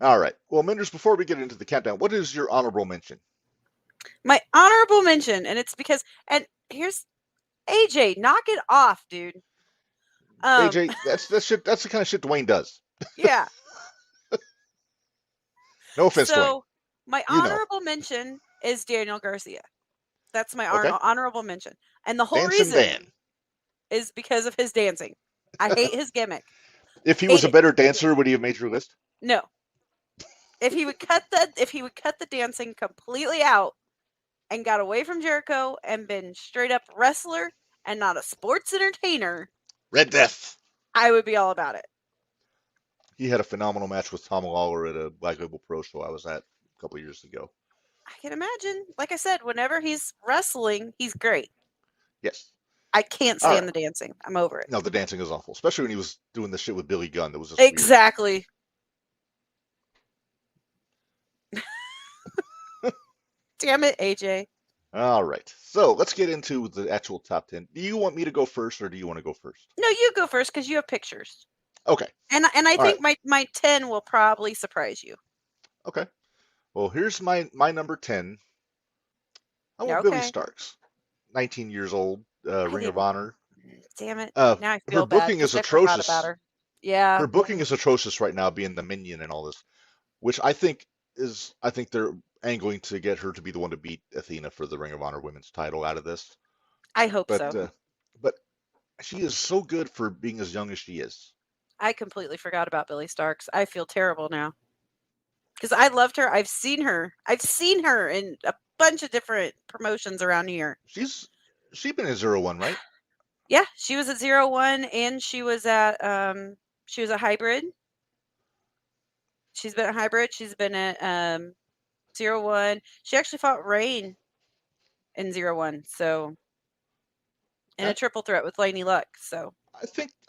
All right. Well, Minderz, before we get into the countdown, what is your honorable mention? My honorable mention, and it's because, and here's AJ, knock it off, dude. AJ, that's the kind of shit Dwayne does. Yeah. No offense, Dwayne. So my honorable mention is Daniel Garcia. That's my honorable mention. And the whole reason is because of his dancing. I hate his gimmick. If he was a better dancer, would he have made your list? No. If he would cut the dancing completely out and got away from Jericho and been straight up wrestler and not a sports entertainer, Red Death, I would be all about it. He had a phenomenal match with Tom Lawler at a Black Label Pro show I was at a couple of years ago. I can imagine. Like I said, whenever he's wrestling, he's great. Yes. I can't stand the dancing. I'm over it. No, the dancing is awful, especially when he was doing the shit with Billy Gunn. That was just exactly. Damn it, AJ. All right. So let's get into the actual top 10. Do you want me to go first, or do you want to go first? No, you go first because you have pictures. Okay. And I think my 10 will probably surprise you. Okay. Well, here's my number 10. I want Billy Starks. 19 years old, Ring of Honor. Damn it. Now I feel her booking is atrocious. About her. Yeah. Her booking is atrocious right now, being the minion and all this, which I think they're angling to get her to be the one to beat Athena for the Ring of Honor women's title out of this. I hope so. But she is so good for being as young as she is. I completely forgot about Billy Starks. I feel terrible now. Because I loved her. I've seen her in a bunch of different promotions around here. She's been at 01, right? Yeah, she was at 01, and she was at Hybrid. She's been at Hybrid. She's been at 01. She actually fought Rain in 01, so in a triple threat with Lainey Luck. So I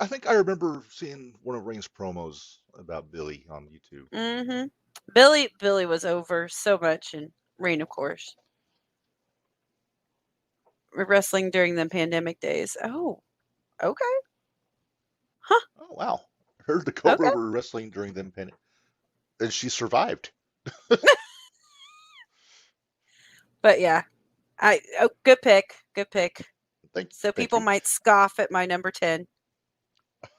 think I remember seeing one of Ring's promos about Billy on YouTube. Mm-hmm. Billy was over so much in Reign, of course. Wrestling during the pandemic days. Oh, okay. Huh. Oh wow, her and Dakota Okay. were wrestling during the pandemic, and she survived. But yeah, good pick. Good pick. So Thank people you. might scoff at my number 10.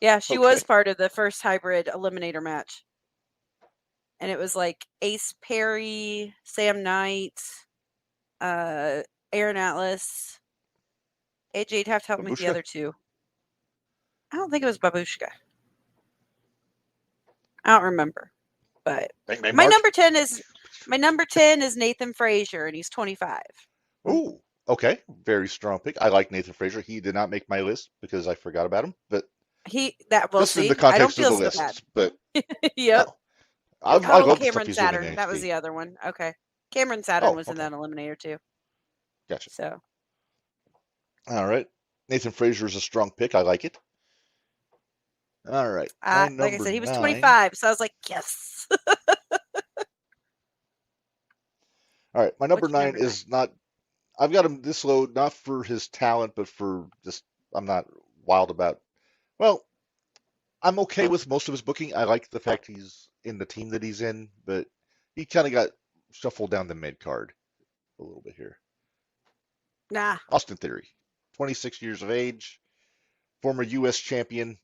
Yeah, she Okay. was part of the first hybrid eliminator match. And it was like Ace Perry, Sam Knight, Aaron Atlas. AJ'd have to help me with the Babushka? other two. I don't think it was Babushka. I don't remember. But Bang Bang my Mark? number 10 is Nathan Frazier, and he's 25. Ooh, okay, very strong pick. I like Nathan Frazier. He did not make my list because I forgot about him, but We'll just in see. the I don't context of feel the so bad. list. But Yep. no, I love the stuff Cameron he's doing in Saturn. That was NXT. the other one. Okay. Cameron Saturn Oh, was in okay, that eliminator too. gotcha. So All right, Nathan Frazier is a strong pick. I like it. All right, my like I number said, he was 9. 25. So I was like, yes. All right, my number What's your 9 number 9? is not. I've got him this low, not for his talent, but for just I'm not wild about. Well, I'm okay with most of his booking. I like the fact he's in the team that he's in, but he kind of got shuffled down the mid card a little bit here. Nah. Austin Theory, 26 years of age, former U.S. champion.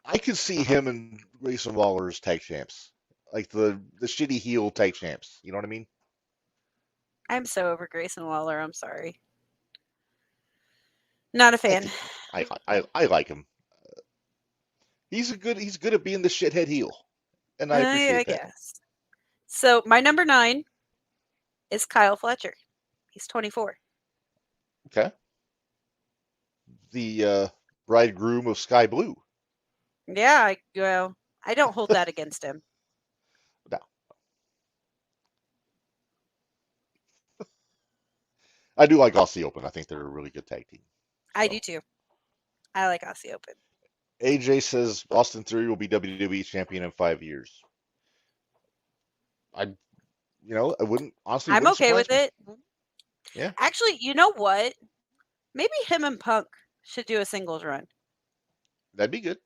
I could see him and Grayson Waller as tag champs, like the shitty heel tag champs. You know what I mean? I'm so over Grayson Waller. I'm sorry. Not a fan. I like him. He's good at being the shithead heel, and I I appreciate that. guess. So my number 9 is Kyle Fletcher. He's 24. Okay. The bridegroom of Sky Blue. Yeah, I don't hold that against him. No. I do like Aussie Open. I think they're a really good tag team. I So. do too. I like Aussie Open. AJ says Austin Theory will be WWE champion in 5 years. I wouldn't honestly. I'm Wouldn't okay with surprise it. Yeah. Actually, you know what? Maybe him and Punk should do a singles run. That'd be good.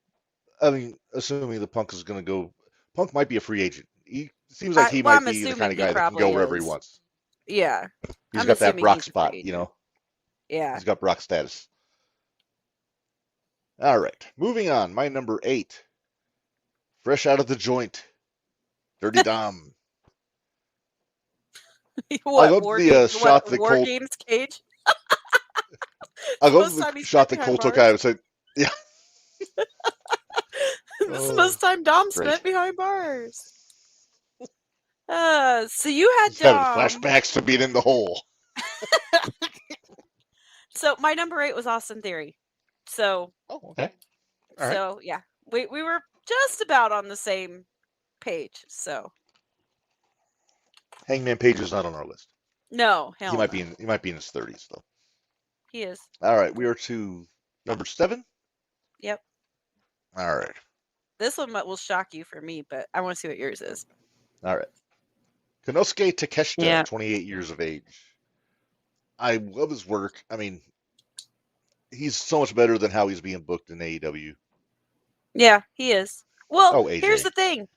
I mean, assuming the Punk is going to go. Punk might be a free agent. He seems like he might I'm be the assuming kind of he guy that can go probably wherever he is. wants. Yeah. He's I'm got that assuming Brock he's a spot, free you know. agent. Yeah. He's got Brock status. All right, moving on. My number 8, fresh out of the joint, Dirty Dom. What? I love War the Games, shot that War Cole. Games cage? I love Most time the he shot spent that behind Cole took bars. out and said, "Yeah." This is the most time Dom great. spent behind bars. So you had He's having Dom. flashbacks to being in the hole. So my number 8 was Austin Theory. So Oh, okay. All right. so yeah, we were just about on the same page. So Hangman Page is not on our list. no, hell He might no. he might be in his 30s though. He is. All right, we are to number 7. Yep. All right. This one will shock you for me, but I want to see what yours is. All right. Konosuke Takeshita, Yeah. 28 years of age. I love his work. I mean, he's so much better than how he's being booked in AEW. Yeah, he is. Well, Oh, AJ. here's the thing.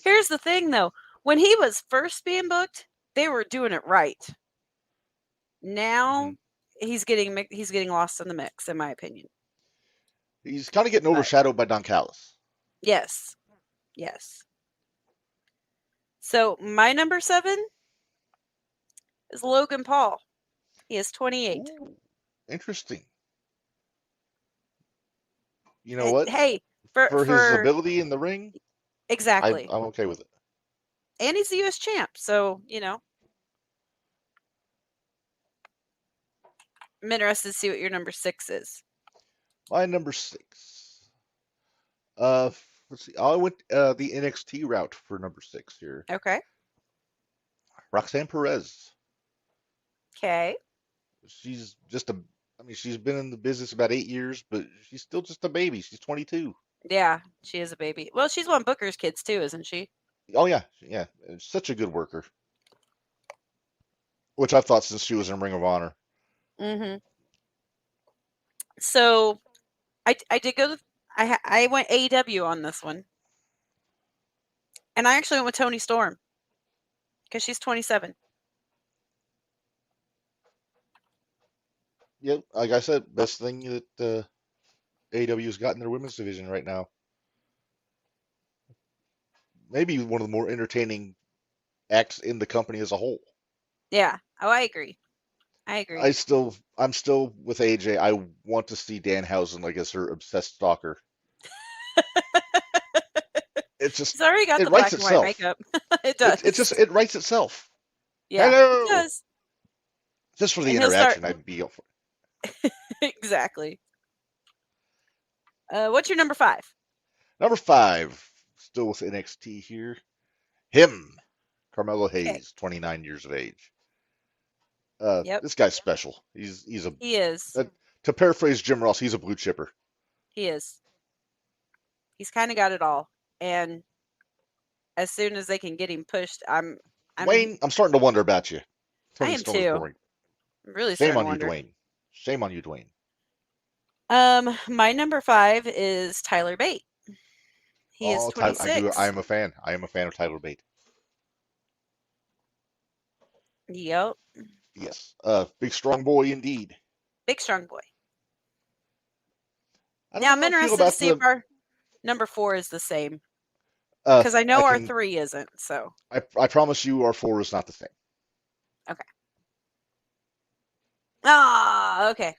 Here's the thing, though. When he was first being booked, they were doing it right. Now he's getting lost in the mix, in my opinion. He's kind of getting overshadowed by Don Callis. Yes. Yes. So my number 7 is Logan Paul. He is 28. Ooh, interesting. You know what? Hey, for his ability in the ring, exactly. I'm okay with it. And he's the U.S. champ, so, I'm interested to see what your number 6 is. My number 6. Let's see. I went the NXT route for number 6 here. Okay. Roxanne Perez. Okay. She's just a I mean, she's been in the business about 8 years, but she's still just a baby. She's 22. Yeah, she is a baby. Well, she's one of Booker's kids too, isn't she? Oh yeah, yeah. Such a good worker, which I've thought since she was in Ring of Honor. Mm-hmm. So, I did go. I went AEW on this one, and I actually went with Toni Storm because she's 27. Yep, like I said, best thing that AEW's got in their women's division right now. Maybe one of the more entertaining acts in the company as a whole. Yeah. Oh, I agree. I agree. I'm still with AJ. I want to see Danhausen like as her obsessed stalker. It's just It's already got it the writes black and white itself. makeup. It does. It writes itself. Yeah, Hello. it does. Just for the And he'll start- interaction, I'd be up for Exactly. What's your number 5? Number 5, still with NXT here. Him, Carmelo Hayes, 29 years of age. Yep. This guy's special. He is. To paraphrase Jim Ross, he's a blue chipper. He is. He's kind of got it all, and as soon as they can get him pushed, I'm Wayne, I'm starting to wonder about you. I am Storm is too. boring. really Shame starting on to you, wonder. Dwayne. Shame on you, Dwayne. My number 5 is Tyler Bate. He is 26. I am a fan. I am a fan of Tyler Bate. Yep. Yes. Big strong boy indeed. Big strong boy. I don't Now I'm know how I feel interested to about see the- if our number 4 is the same, because I know I our can- 3 isn't. So I promise you our 4 is not the same. okay.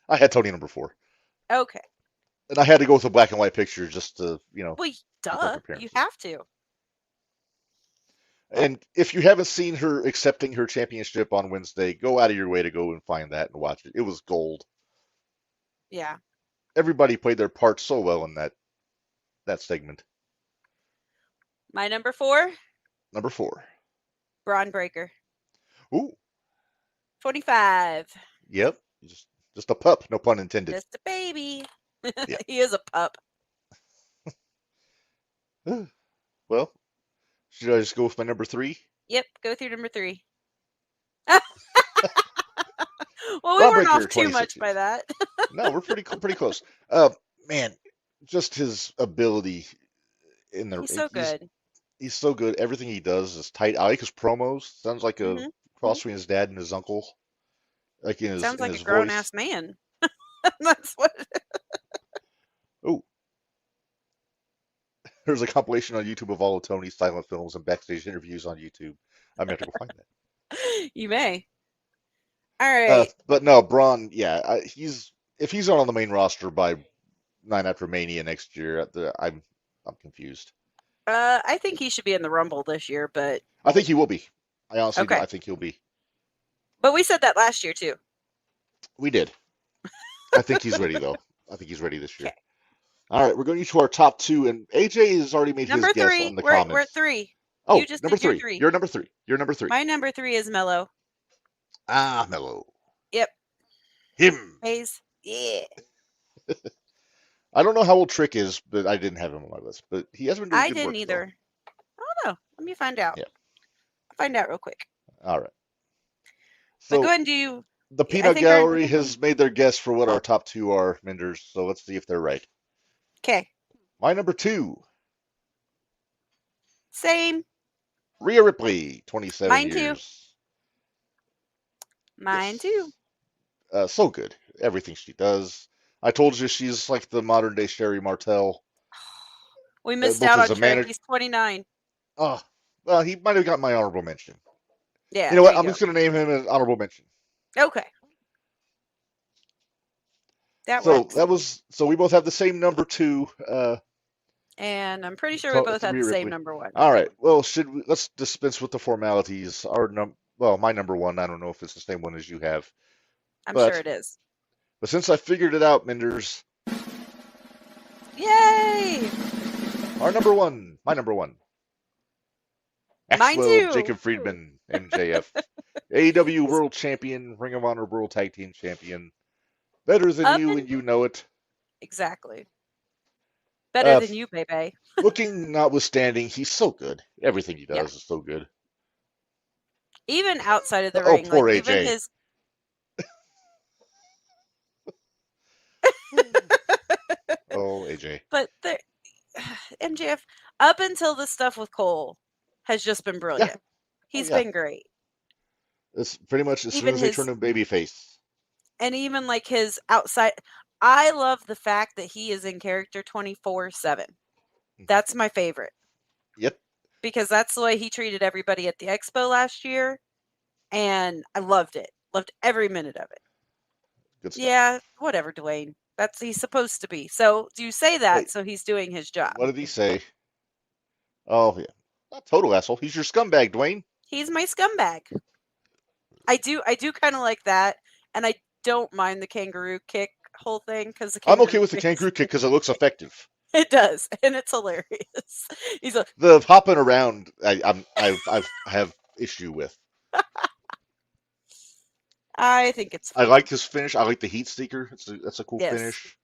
I had Tony number 4. Okay. And I had to go with a black and white picture just to, Well, duh. You appearances. have to. And if you haven't seen her accepting her championship on Wednesday, go out of your way to go and find that and watch it. It was gold. Yeah. Everybody played their part so well in that segment. My number 4, Number 4. Braun Breaker. Ooh, 25. yep. Just a pup, no pun intended. Just a baby. Yeah. He is a pup. Well, should I just go with my number 3? Yep. Go through number 3. Well, we Braun weren't Breaker, off too 26 much by years. that. No, we're pretty close. Man, just his ability in the He's so good. He's so good. Everything he does is tight. I like his promos. Sounds like a Mhm. cross between his dad and his uncle. Like in his Sounds in like his a grown voice. ass man. That's what. Oh, there's a compilation on YouTube of all of Tony's silent films and backstage interviews on YouTube. I'm gonna have to go find that. You may. All right. But no, Braun. Yeah, if he's not on the main roster by 9 after Mania next year, I'm confused. I think he should be in the Rumble this year, but I think he will be. I honestly do. Okay. I think he'll be. we said that last year too. We did. I think he's ready though. I think he's ready this year. Okay. All right, we're going to our top 2, and AJ has already made Number his guess 3. on the We're comments. at 3. Oh, You just number did your 3. 3. You're number 3. You're number 3. My number 3 is Mello. Ah, Mello. Yep. Him. Hayes. Yeah. I don't know how old Trick is, but I didn't have him on my list. But he has been doing I good didn't work, either. I don't know. Let me find out. Yeah. I'll find out real quick. though. All right. But So go ahead and do. the I Peanut think our- Gallery has made their guess for what our top 2 are, Minderz. So let's see if they're right. Okay. My number 2, Same. Rhea Ripley, 27 Mine too. years. Mine too. So good. Everything she does. I told you she's like the modern day Sherry Martel. We missed both out as on a manager- Cherokee's 29. Oh, well, he might have got my honorable mention. Yeah. You know what? there I'm just going to name him as honorable mention. go. Okay. That So works. so we both have the same number 2. And I'm pretty sure we both have Rhea the same Ripley. number 1. All right. Well, let's dispense with the formalities. My number 1. I don't know if it's the same one as you have, I'm but- sure it is. but since I figured it out, Minderz, Yay! my number 1. Mine Maxwell too. Jacob Friedman, MJF, AEW World Champion, Ring of Honor World Tag Team Champion. Better than Up you, and and you know it. exactly. Better Uh, than you, baby. looking notwithstanding, he's so good. Everything he Yeah. does is so good. Even outside of the Oh, ring, like poor even AJ. his Oh, AJ. but the MJF up until the stuff with Cole has just been Yeah. brilliant. Oh, He's yeah. been great. It's pretty much as soon Even as they his turn him babyface. and even like his outside I love the fact that he is in character 24/7. Mhm. That's my favorite Yep. because that's the way he treated everybody at the expo last year and I loved it. Loved every minute of it. Good stuff. Yeah, whatever, Dwayne. That's he's supposed to be. So do you say that Hey, so he's doing his job? what did he say? Oh, yeah. Not total asshole. He's your scumbag, Dwayne. He's my scumbag. I do kind of like that, and I don't mind the kangaroo kick whole thing because the I'm okay kangaroo with the kick kangaroo kick because it looks effective. it does, and it's hilarious. He's a The hopping around, I have issue with. I think it's I fun. like his finish. I like the heat seeker. That's a cool Yes. finish.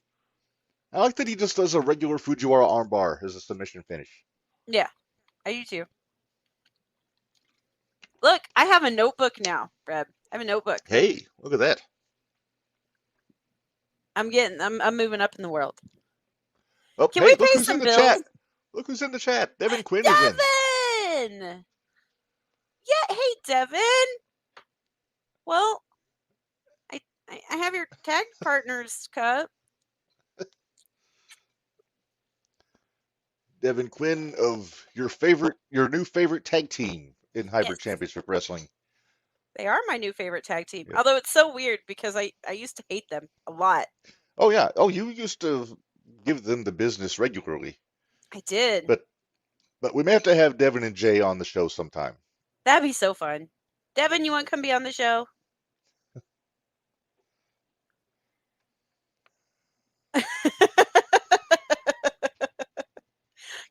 I like that he just does a regular Fujiwara armbar as a submission finish. Yeah, I do too. Look, I have a notebook now, Breb. I have a notebook. Hey, look at that. I'm moving up in the world. Oh, Can hey, we look pay who's some in the bills? chat. Look who's in the chat. Devin Quinn is in. Devin! Yeah, hey Devin. Well, I have your tag partner's cup. Devin Quinn of your new favorite tag team in Hybrid Yes. Championship Wrestling. They are my new favorite tag team. Yep. Although it's so weird because I used to hate them a lot. Oh yeah. Oh, you used to give them the business regularly. I did. But we may have to have Devin and Jay on the show sometime. That'd be so fun. Devin, you want to come be on the show?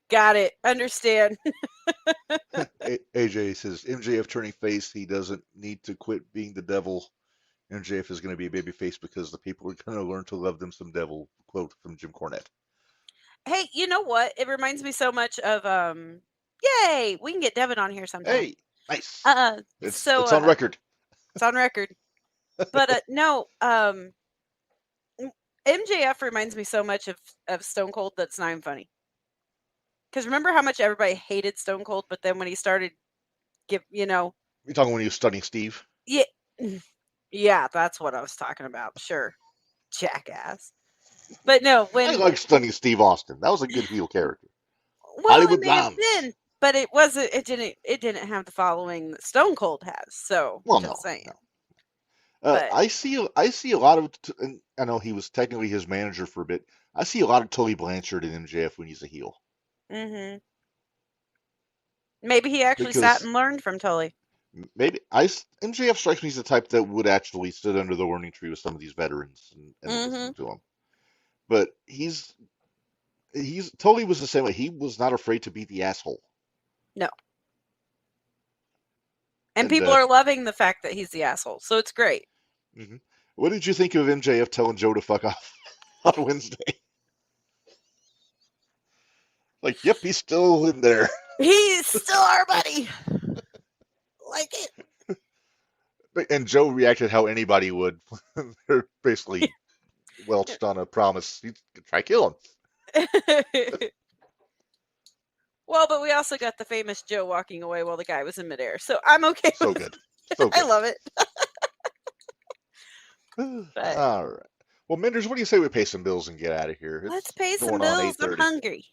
Got it. Understand. AJ says MJF turning face. He doesn't need to quit being the devil. MJF is going to be a babyface because the people are going to learn to love them some devil. Quote from Jim Cornette. Hey, you know what? It reminds me so much of yay, we can get Devin on here sometime. Hey, nice. It's on record. It's on record. But no, MJF reminds me so much of Stone Cold that's not even funny. Because remember how much everybody hated Stone Cold, but then when he started, You're talking when he was studying Steve? Yeah, yeah, that's what I was talking about. Sure, jackass. But no, when I like stunning Steve Austin. That was a good heel character. well, Hollywood it may have Bombs. been, but it wasn't. It didn't have the following that Stone Cold has. So, Well, just saying. no. But- I see a lot of. And I know he was technically his manager for a bit. I see a lot of Tully Blanchard in MJF when he's a heel. Mm-hmm. Maybe he actually sat and learned from Tully. Maybe MJF strikes me as the type that would actually sit under the learning tree with some of these veterans and listen to them. But Tully was the same way. He was not afraid to be the asshole. No. And people are loving the fact that he's the asshole, so it's great. Mm-hmm. What did you think of MJF telling Joe to fuck off on Wednesday? Like, yep, he's still in there. He's still our buddy. Like it. And Joe reacted how anybody would. They're basically welched on a promise. You try kill him. Well, but we also got the famous Joe walking away while the guy was in midair, so I'm okay So with good. it. So good. I love it. But all right. Well, Minderz, what do you say we pay some bills and get out of here? let's pay some going on bills. I'm 8:30. hungry.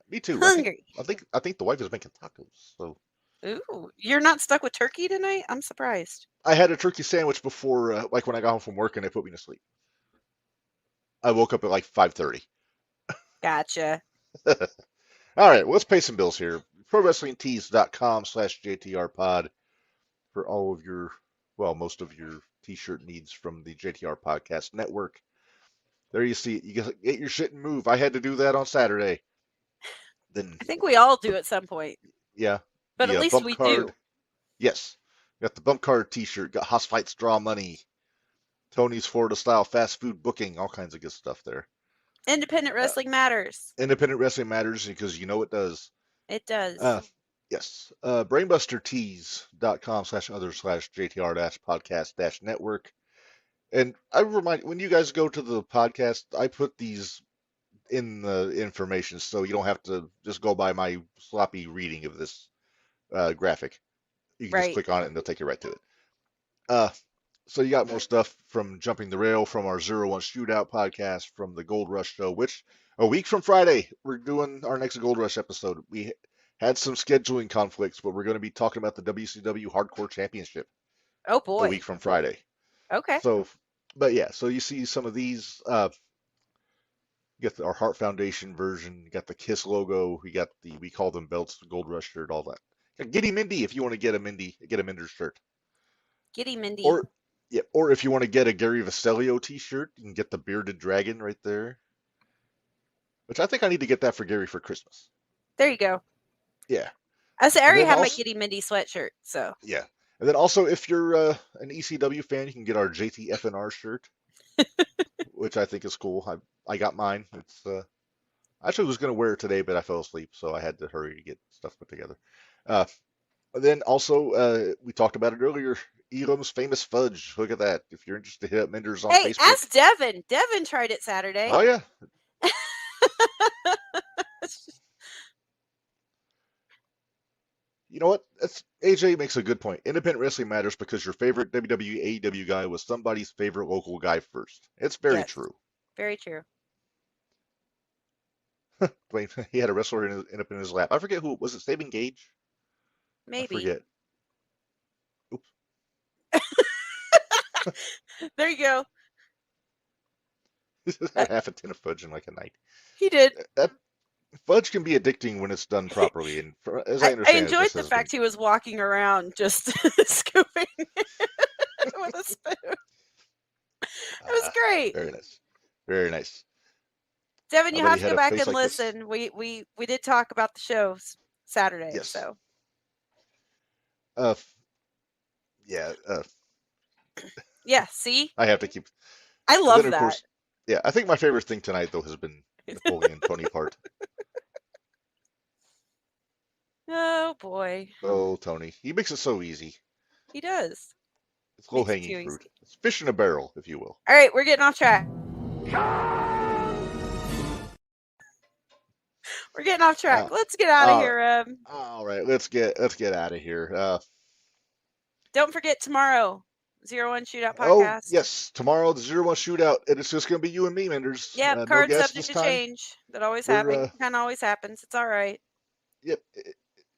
Me too. Hungry. I think the wife is making tacos. So Ooh, you're not stuck with turkey tonight? I'm surprised. I had a turkey sandwich before, like when I got home from work, and they put me to sleep. I woke up at like 5:30. Gotcha. All right, well, let's pay some bills here. ProWrestlingTees.com/JTRPod for all of your, well, most of your t-shirt needs from the JTR Podcast Network. There you see it. You get your shit and move. I had to do that on Saturday. Then I think we all do at some point. yeah. But the, at least bump we card. do. Yes. Got the bump card t-shirt. Got House Fights Draw Money. Tony's Florida style fast food booking, all kinds of good stuff there. Independent wrestling matters. Independent wrestling matters because you know it does. It does. Yes. brainbustertees.com/other/JTR-podcast-network. And I remind when you guys go to the podcast, I put these in the information so you don't have to just go by my sloppy reading of this graphic. You can just Right. click on it and they'll take you right to it. So you got more stuff from Jumping the Rail, from our 01 Shootout podcast, from the Gold Rush show, which a week from Friday, we're doing our next Gold Rush episode. We had some scheduling conflicts, but we're going to be talking about the WCW Hardcore Championship Oh a boy. week from Friday. Okay. So, but yeah, so you see some of these. You got our Heart Foundation version. You got the Kiss logo. We got we call them belts, Gold Rush shirt, all that. Giddy Mindy, if you want to get a Minderz shirt. Giddy Mindy. Or if you want to get a Gary Vasilio t-shirt, you can get the bearded dragon right there. Which I think I need to get that for Gary for Christmas. There you go. Yeah. I already then have my also- Giddy Mindy sweatshirt, so Yeah. And then also, if you're an ECW fan, you can get our JTFNR shirt, which I think is cool. I got mine. It's I actually was going to wear it today, but I fell asleep, so I had to hurry to get stuff put together. Then also, we talked about it earlier, Elam's Famous Fudge. Look at that. If you're interested, hit up Minderz on hey, Facebook. ask Devin. Devin tried it Saturday. Oh, yeah. You know what? AJ makes a good point. Independent wrestling matters because your favorite WWE, AEW guy was somebody's favorite local guy first. It's very Yes. true. Very true. Dwayne, he had a wrestler end up in his lap. I forget who was it. Saving Gage? Maybe. I forget. There you go. Half a tin of fudge in like a night. He did. That fudge can be addicting when it's done properly, and as I I understand, enjoyed this the has fact been- he was walking around just scooping with a spoon. It was great. Very nice. Very nice. Devin, I you bet have he to had go a back face and like this. listen. We did talk about the show Saturday, Yes. so Yeah. yeah. See, I have to keep. I And love then, of that. course, yeah, I think my favorite thing tonight though has been Napoleon Tony part. Oh boy, Oh, Tony, he makes it so easy. he does. It's low Makes it hanging too fruit. easy. It's fish in a barrel, if you will. All right, we're getting off track. We're getting off track. Let's get out of all here. All right, let's get out of here. Don't forget tomorrow, 01 Shootout Oh podcast. yes, tomorrow the 01 Shootout, and it's just going to be you and me, Minderz. Yep, No card guests subject this to time. change. That always We're, happens. Kind of always happens. It's all right. Yep,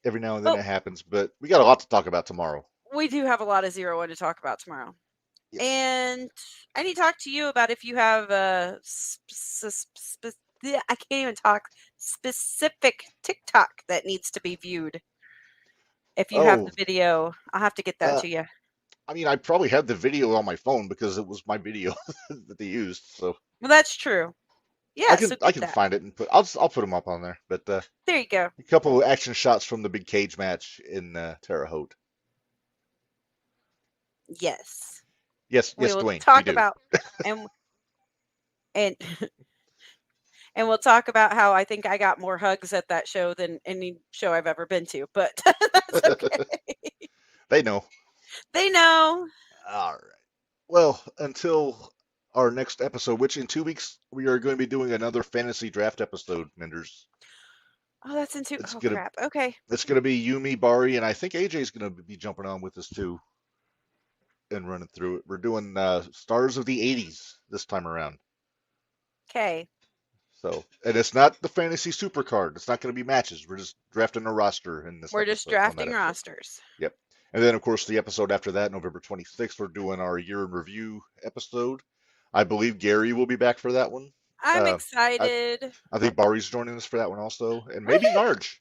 every now and then Oh. it happens, but we got a lot to talk about tomorrow. We do have a lot of 01 to talk about tomorrow. Yes. And I need to talk to you about if you have a I can't even talk, specific TikTok that needs to be viewed. If you have Oh. the video, I'll have to get that to you. I mean, I probably had the video on my phone because it was my video that they used. So Well, that's true. Yeah, I can so I get can that. find it and I'll put them up on there. But There you go. a couple of action shots from the big cage match in Terre Haute. Yes. Yes, We yes, will Dwayne. talk we do. about and and and we'll talk about how I think I got more hugs at that show than any show I've ever been to, but that's okay. They know. They know. All right. Well, until our next episode, which in 2 weeks we are going to be doing another fantasy draft episode, Minderz. Oh, that's into It's oh gonna- crap. Okay. It's going to be Yumi, Bari, and I think AJ's going to be jumping on with us too and running through it. We're doing Stars of the 80s this time around. Okay. So, and it's not the fantasy supercard. It's not going to be matches. We're just drafting a roster in this. We're just episode, on that drafting episode. rosters. And then, of course, the episode after that, November 26th, we're doing our year in review episode. I believe Gary will be back for that one. I'm Uh, excited. I think Bari's joining us for that one also, and maybe Narj.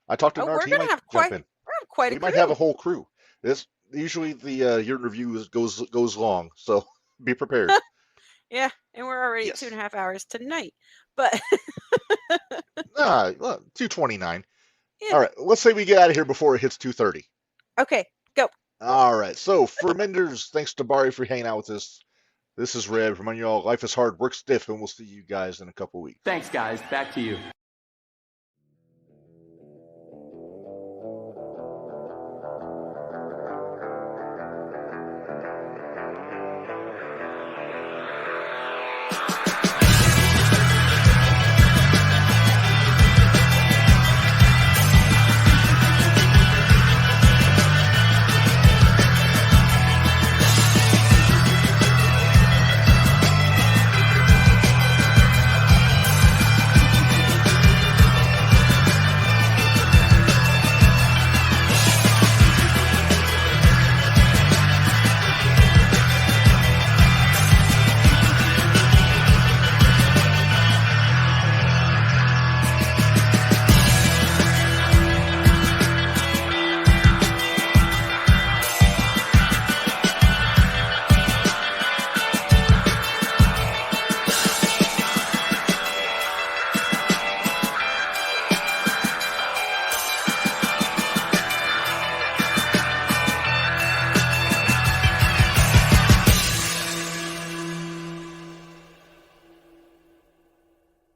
I talked to Oh, Narj. we're He gonna might have jump quite in. we're gonna have quite We a might crew. have a whole crew. This usually the year in review goes long, so be prepared. Yeah, and we're already Yes. 2.5 hours tonight. But Well, 2:29. Yeah. All right, let's say we get out of here before it hits 2:30. okay, go. All right. So for Minderz, thanks to Bari for hanging out with us. This is Red. Remind you all, life is hard, work stiff, and we'll see you guys in a couple weeks. Thanks, guys. Back to you.